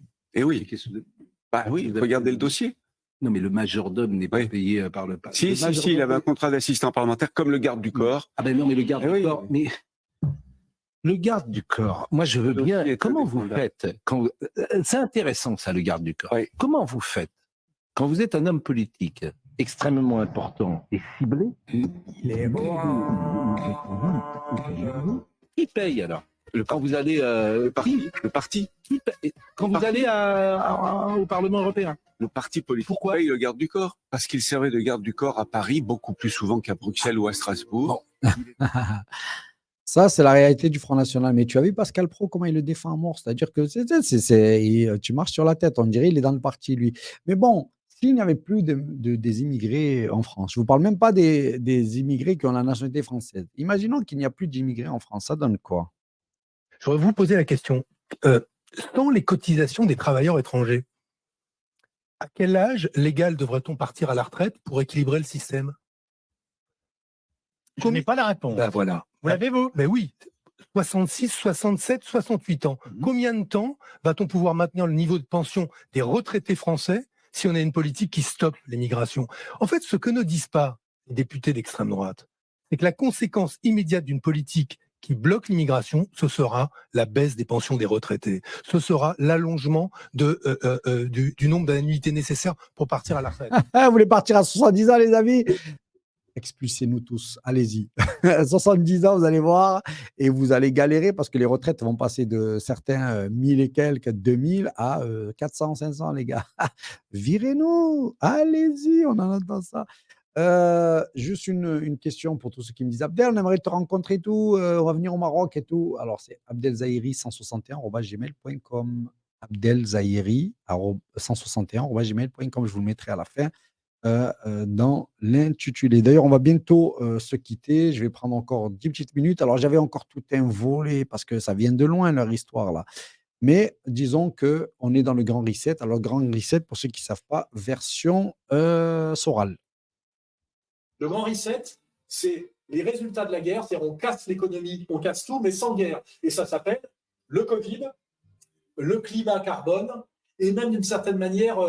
Speaker 27: Bah oui, regardez le dossier.
Speaker 13: Non, mais le majordome n'est pas payé par le Parlement.
Speaker 27: Si, il avait un contrat d'assistant parlementaire comme le garde du corps.
Speaker 13: Ah ben non, mais le garde du corps, mais le garde du corps, moi je veux bien. Comment vous faites c'est intéressant ça, le garde du corps. Comment vous faites quand vous êtes un homme politique extrêmement important et ciblé? Qui paye alors? Quand vous allez le
Speaker 27: parti.
Speaker 13: Quand vous allez au Parlement européen.
Speaker 27: Le parti politique paye le garde du corps parce qu'il servait de garde du corps à Paris beaucoup plus souvent qu'à Bruxelles ou à Strasbourg.
Speaker 1: Ça, c'est la réalité du Front National. Mais tu as vu Pascal Praud, comment il le défend à mort? C'est-à-dire que tu marches sur la tête. On dirait qu'il est dans le parti, lui. Mais bon, s'il n'y avait plus des immigrés en France, je ne vous parle même pas des immigrés qui ont la nationalité française. Imaginons qu'il n'y a plus d'immigrés en France. Ça donne quoi?
Speaker 28: Je voudrais vous poser la question. Sans les cotisations des travailleurs étrangers, à quel âge légal devrait-on partir à la retraite pour équilibrer le système?
Speaker 29: Je n'ai pas la réponse.
Speaker 28: Ben voilà.
Speaker 29: Vous l'avez, vous?
Speaker 28: Ben oui. 66, 67, 68 ans. Combien de temps va-t-on pouvoir maintenir le niveau de pension des retraités français si on a une politique qui stoppe l'immigration? En fait, ce que ne disent pas les députés d'extrême droite, c'est que la conséquence immédiate d'une politique qui bloque l'immigration, ce sera la baisse des pensions des retraités. Ce sera l'allongement du nombre d'annuités nécessaires pour partir à la retraite.
Speaker 1: Vous voulez partir à 70 ans, les amis? Expulsez-nous tous, allez-y. 70 ans, vous allez voir, et vous allez galérer parce que les retraites vont passer de certains 1000 et quelques, 2000 à 400, 500, les gars. Virez-nous, allez-y, on en entend ça. Juste une question pour tous ceux qui me disent Abdel, on aimerait te rencontrer et tout, on va venir au Maroc et tout. Alors, c'est abdelzahiri161@gmail.com. Abdelzahiri161@gmail.com. Je vous le mettrai à la fin dans l'intitulé. D'ailleurs, on va bientôt se quitter. Je vais prendre encore 10 petites minutes. Alors, j'avais encore tout un volet parce que ça vient de loin, leur histoire là. Mais disons qu'on est dans le Grand Reset. Alors, Grand Reset, pour ceux qui ne savent pas, version Soral.
Speaker 11: Le Grand Reset, c'est les résultats de la guerre, c'est-à-dire on casse l'économie, on casse tout, mais sans guerre. Et ça s'appelle le Covid, le climat carbone, et même d'une certaine manière,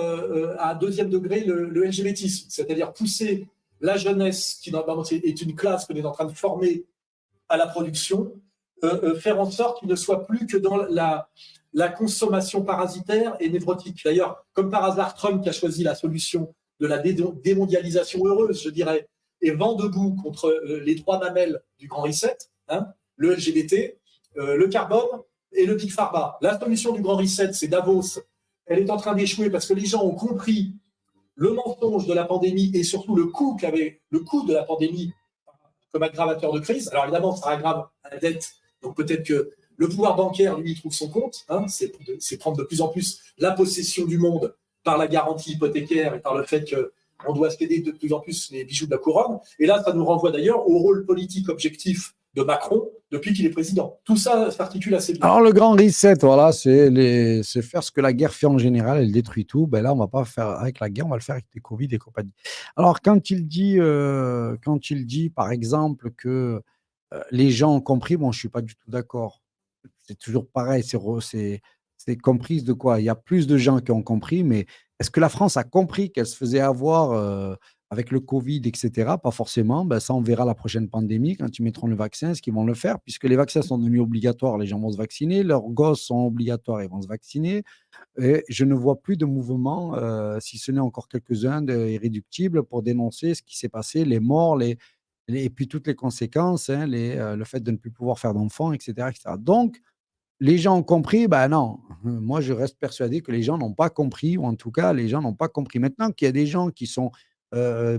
Speaker 11: à deuxième degré, le LGBTisme, c'est-à-dire pousser la jeunesse, qui normalement est une classe qu'on est en train de former à la production, faire en sorte qu'il ne soit plus que dans la consommation parasitaire et névrotique. D'ailleurs, comme par hasard, Trump qui a choisi la solution de la démondialisation heureuse, je dirais, et vent debout contre les trois mamelles du Grand Reset, hein, le LGBT, le carbone et le Big Pharma. La solution du Grand Reset, c'est Davos. Elle est en train d'échouer parce que les gens ont compris le mensonge de la pandémie et surtout le coût de la pandémie comme aggravateur de crise. Alors évidemment, ça aggrave la dette. Donc peut-être que le pouvoir bancaire, lui, trouve son compte. Hein, c'est prendre de plus en plus la possession du monde par la garantie hypothécaire et par le fait qu'on doit se céder de plus en plus les bijoux de la couronne. Et là, ça nous renvoie d'ailleurs au rôle politique objectif de Macron depuis qu'il est président. Tout ça s'articule assez bien.
Speaker 1: Alors, le Grand Reset, voilà, c'est faire ce que la guerre fait en général, elle détruit tout. Ben là, on ne va pas faire avec la guerre, on va le faire avec les Covid et compagnie. Alors, quand il dit, par exemple, que les gens ont compris, bon, je ne suis pas du tout d'accord. C'est toujours pareil, c'est comprise de quoi? Il y a plus de gens qui ont compris, mais est-ce que la France a compris qu'elle se faisait avoir avec le Covid, etc. Pas forcément. Ben, ça, on verra la prochaine pandémie quand ils mettront le vaccin, est-ce qu'ils vont le faire? Puisque les vaccins sont devenus obligatoires, les gens vont se vacciner. Leurs gosses sont obligatoires, ils vont se vacciner. Et je ne vois plus de mouvement, si ce n'est encore quelques-uns irréductibles, pour dénoncer ce qui s'est passé, les morts, et puis toutes les conséquences, hein, le fait de ne plus pouvoir faire d'enfants, etc., etc. Donc, les gens ont compris, ben non. Moi, je reste persuadé que les gens n'ont pas compris, ou en tout cas, les gens n'ont pas compris. Maintenant qu'il y a des gens qui sont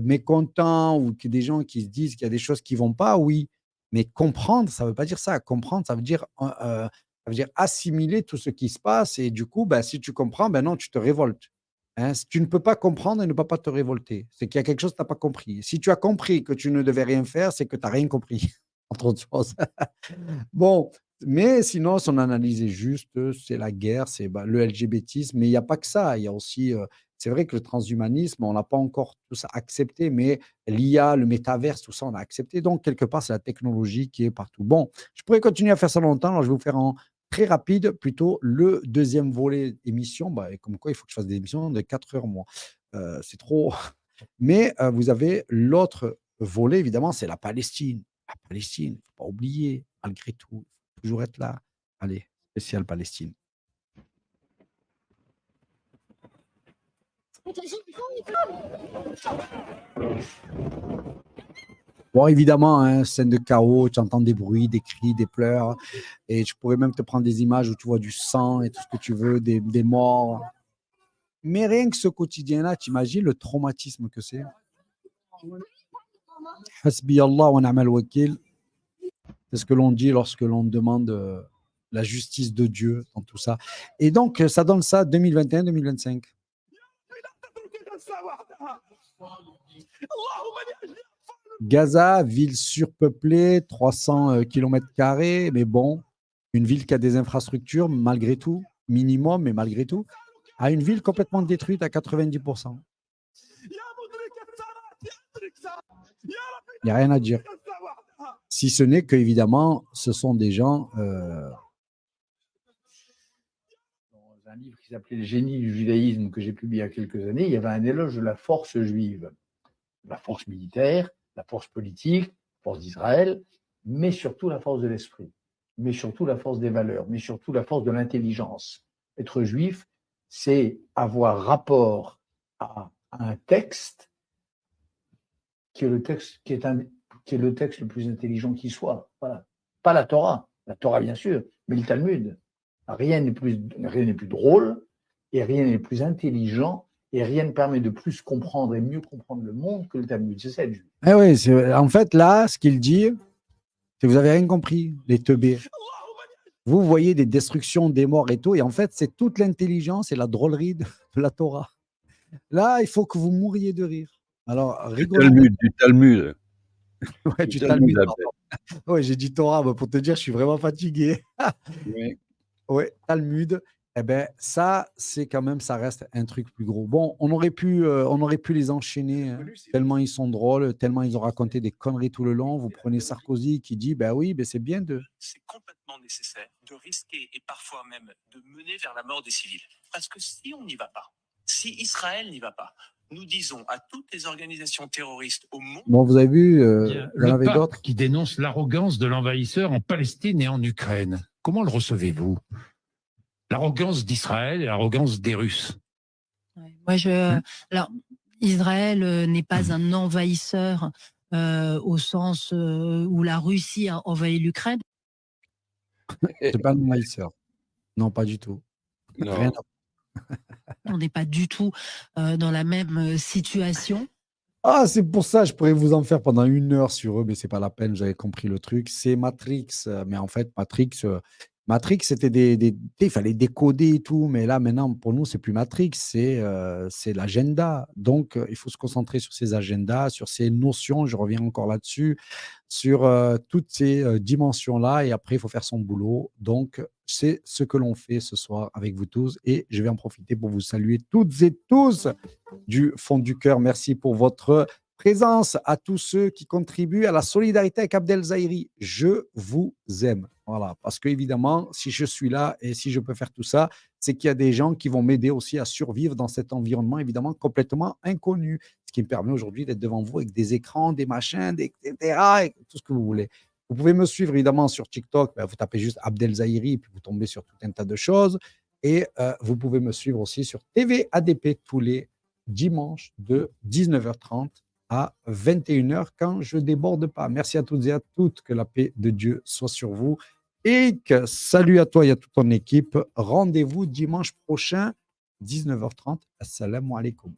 Speaker 1: mécontents ou qu'il y a des gens qui se disent qu'il y a des choses qui ne vont pas, oui. Mais comprendre, ça ne veut pas dire ça. Comprendre, ça veut dire assimiler tout ce qui se passe. Et du coup, ben, si tu comprends, ben non, tu te révoltes. Hein, si tu ne peux pas comprendre et ne peux pas te révolter. C'est qu'il y a quelque chose que tu n'as pas compris. Si tu as compris que tu ne devais rien faire, c'est que tu n'as rien compris, entre autres choses. Bon, mais sinon, son analyse est juste, c'est la guerre, c'est le LGBTisme, mais il n'y a pas que ça. Il y a aussi, c'est vrai que le transhumanisme, on n'a pas encore tout ça accepté, mais l'IA, le métaverse, tout ça, on a accepté. Donc, quelque part, c'est la technologie qui est partout. Bon, je pourrais continuer à faire ça longtemps, alors je vais vous faire en très rapide, plutôt le deuxième volet émission. Et comme quoi, il faut que je fasse des émissions de 4 heures, moi. C'est trop. Mais vous avez l'autre volet, évidemment, c'est la Palestine. La Palestine, il ne faut pas oublier, malgré tout. Toujours être là. Allez, spécial Palestine. Bon, évidemment, hein, scène de chaos, tu entends des bruits, des cris, des pleurs, et je pourrais même te prendre des images où tu vois du sang et tout ce que tu veux, des morts. Mais rien que ce quotidien-là, tu imagines le traumatisme que c'est. Hasbi Allah wa ni'mal wakil. C'est ce que l'on dit lorsque l'on demande la justice de Dieu dans tout ça. Et donc, ça donne ça 2021-2025. Gaza, ville surpeuplée, 300 km², mais bon, une ville qui a des infrastructures, malgré tout, minimum, mais malgré tout, à une ville complètement détruite à 90%. Il n'y a rien à dire. Si ce n'est qu'évidemment, ce sont des gens...
Speaker 15: Dans un livre qui s'appelait « Le génie du judaïsme » que j'ai publié il y a quelques années, il y avait un éloge de la force juive, la force militaire, la force politique, la force d'Israël, mais surtout la force de l'esprit, mais surtout la force des valeurs, mais surtout la force de l'intelligence. Être juif, c'est avoir rapport à un texte qui est le texte le plus intelligent qui soit. Voilà. Pas la Torah bien sûr, mais le Talmud. Rien n'est plus drôle et rien n'est plus intelligent Et rien ne permet de plus comprendre et mieux comprendre le monde que le Talmud. C'est ça être juif.
Speaker 1: Eh oui, en fait, là, ce qu'il dit, c'est que vous n'avez rien compris, les teubés. Vous voyez des destructions, des morts et tout, et en fait, c'est toute l'intelligence et la drôlerie de la Torah. Là, il faut que vous mouriez de rire. Alors, rigolez.
Speaker 13: Du Talmud.
Speaker 1: Ouais, du Talmud, pardon. Ouais, j'ai dit Torah, bah, pour te dire, je suis vraiment fatigué.
Speaker 13: Oui.
Speaker 1: Ouais, Talmud. Eh ben, ça, c'est quand même, ça reste un truc plus gros. Bon, on aurait pu les enchaîner, hein, tellement ils sont drôles, tellement ils ont raconté des conneries tout le long. Vous prenez Sarkozy qui dit, ben oui, ben c'est bien de...
Speaker 3: C'est complètement nécessaire de risquer et parfois même de mener vers la mort des civils. Parce que si on n'y va pas, si Israël n'y va pas, nous disons à toutes les organisations terroristes au monde...
Speaker 1: Bon, vous avez vu, il y en avait
Speaker 9: pape
Speaker 1: d'autres.
Speaker 9: qui dénonce l'arrogance de l'envahisseur en Palestine et en Ukraine. Comment le recevez-vous? L'arrogance d'Israël et l'arrogance des Russes.
Speaker 24: Moi, alors, Israël n'est pas un envahisseur au sens où la Russie a envahi l'Ukraine.
Speaker 1: C'est pas un envahisseur. Non, pas du tout. Rien
Speaker 24: On n'est pas du tout dans la même situation.
Speaker 1: Ah, c'est pour ça, je pourrais vous en faire pendant 1 heure sur eux, mais c'est pas la peine, j'avais compris le truc. C'est Matrix, mais en fait, Matrix, c'était il fallait décoder et tout, mais là, maintenant, pour nous, c'est plus Matrix, c'est l'agenda. Donc, il faut se concentrer sur ces agendas, sur ces notions, je reviens encore là-dessus, sur toutes ces dimensions-là, et après, il faut faire son boulot. Donc, c'est ce que l'on fait ce soir avec vous tous, et je vais en profiter pour vous saluer toutes et tous du fond du cœur. Merci pour votre présence, à tous ceux qui contribuent à la solidarité avec Abdel Zahiri. Je vous aime. Voilà, parce que évidemment, si je suis là et si je peux faire tout ça, c'est qu'il y a des gens qui vont m'aider aussi à survivre dans cet environnement évidemment complètement inconnu. Ce qui me permet aujourd'hui d'être devant vous avec des écrans, des machins, etc. et tout ce que vous voulez. Vous pouvez me suivre évidemment sur TikTok. Vous tapez juste Abdel Zahiri et puis vous tombez sur tout un tas de choses. Et vous pouvez me suivre aussi sur TV ADP tous les dimanches de 19h30 à 21h quand je déborde pas. Merci à toutes et à toutes. Que la paix de Dieu soit sur vous. Et que salut à toi et à toute ton équipe. Rendez-vous dimanche prochain, 19h30. Assalamu alaikum.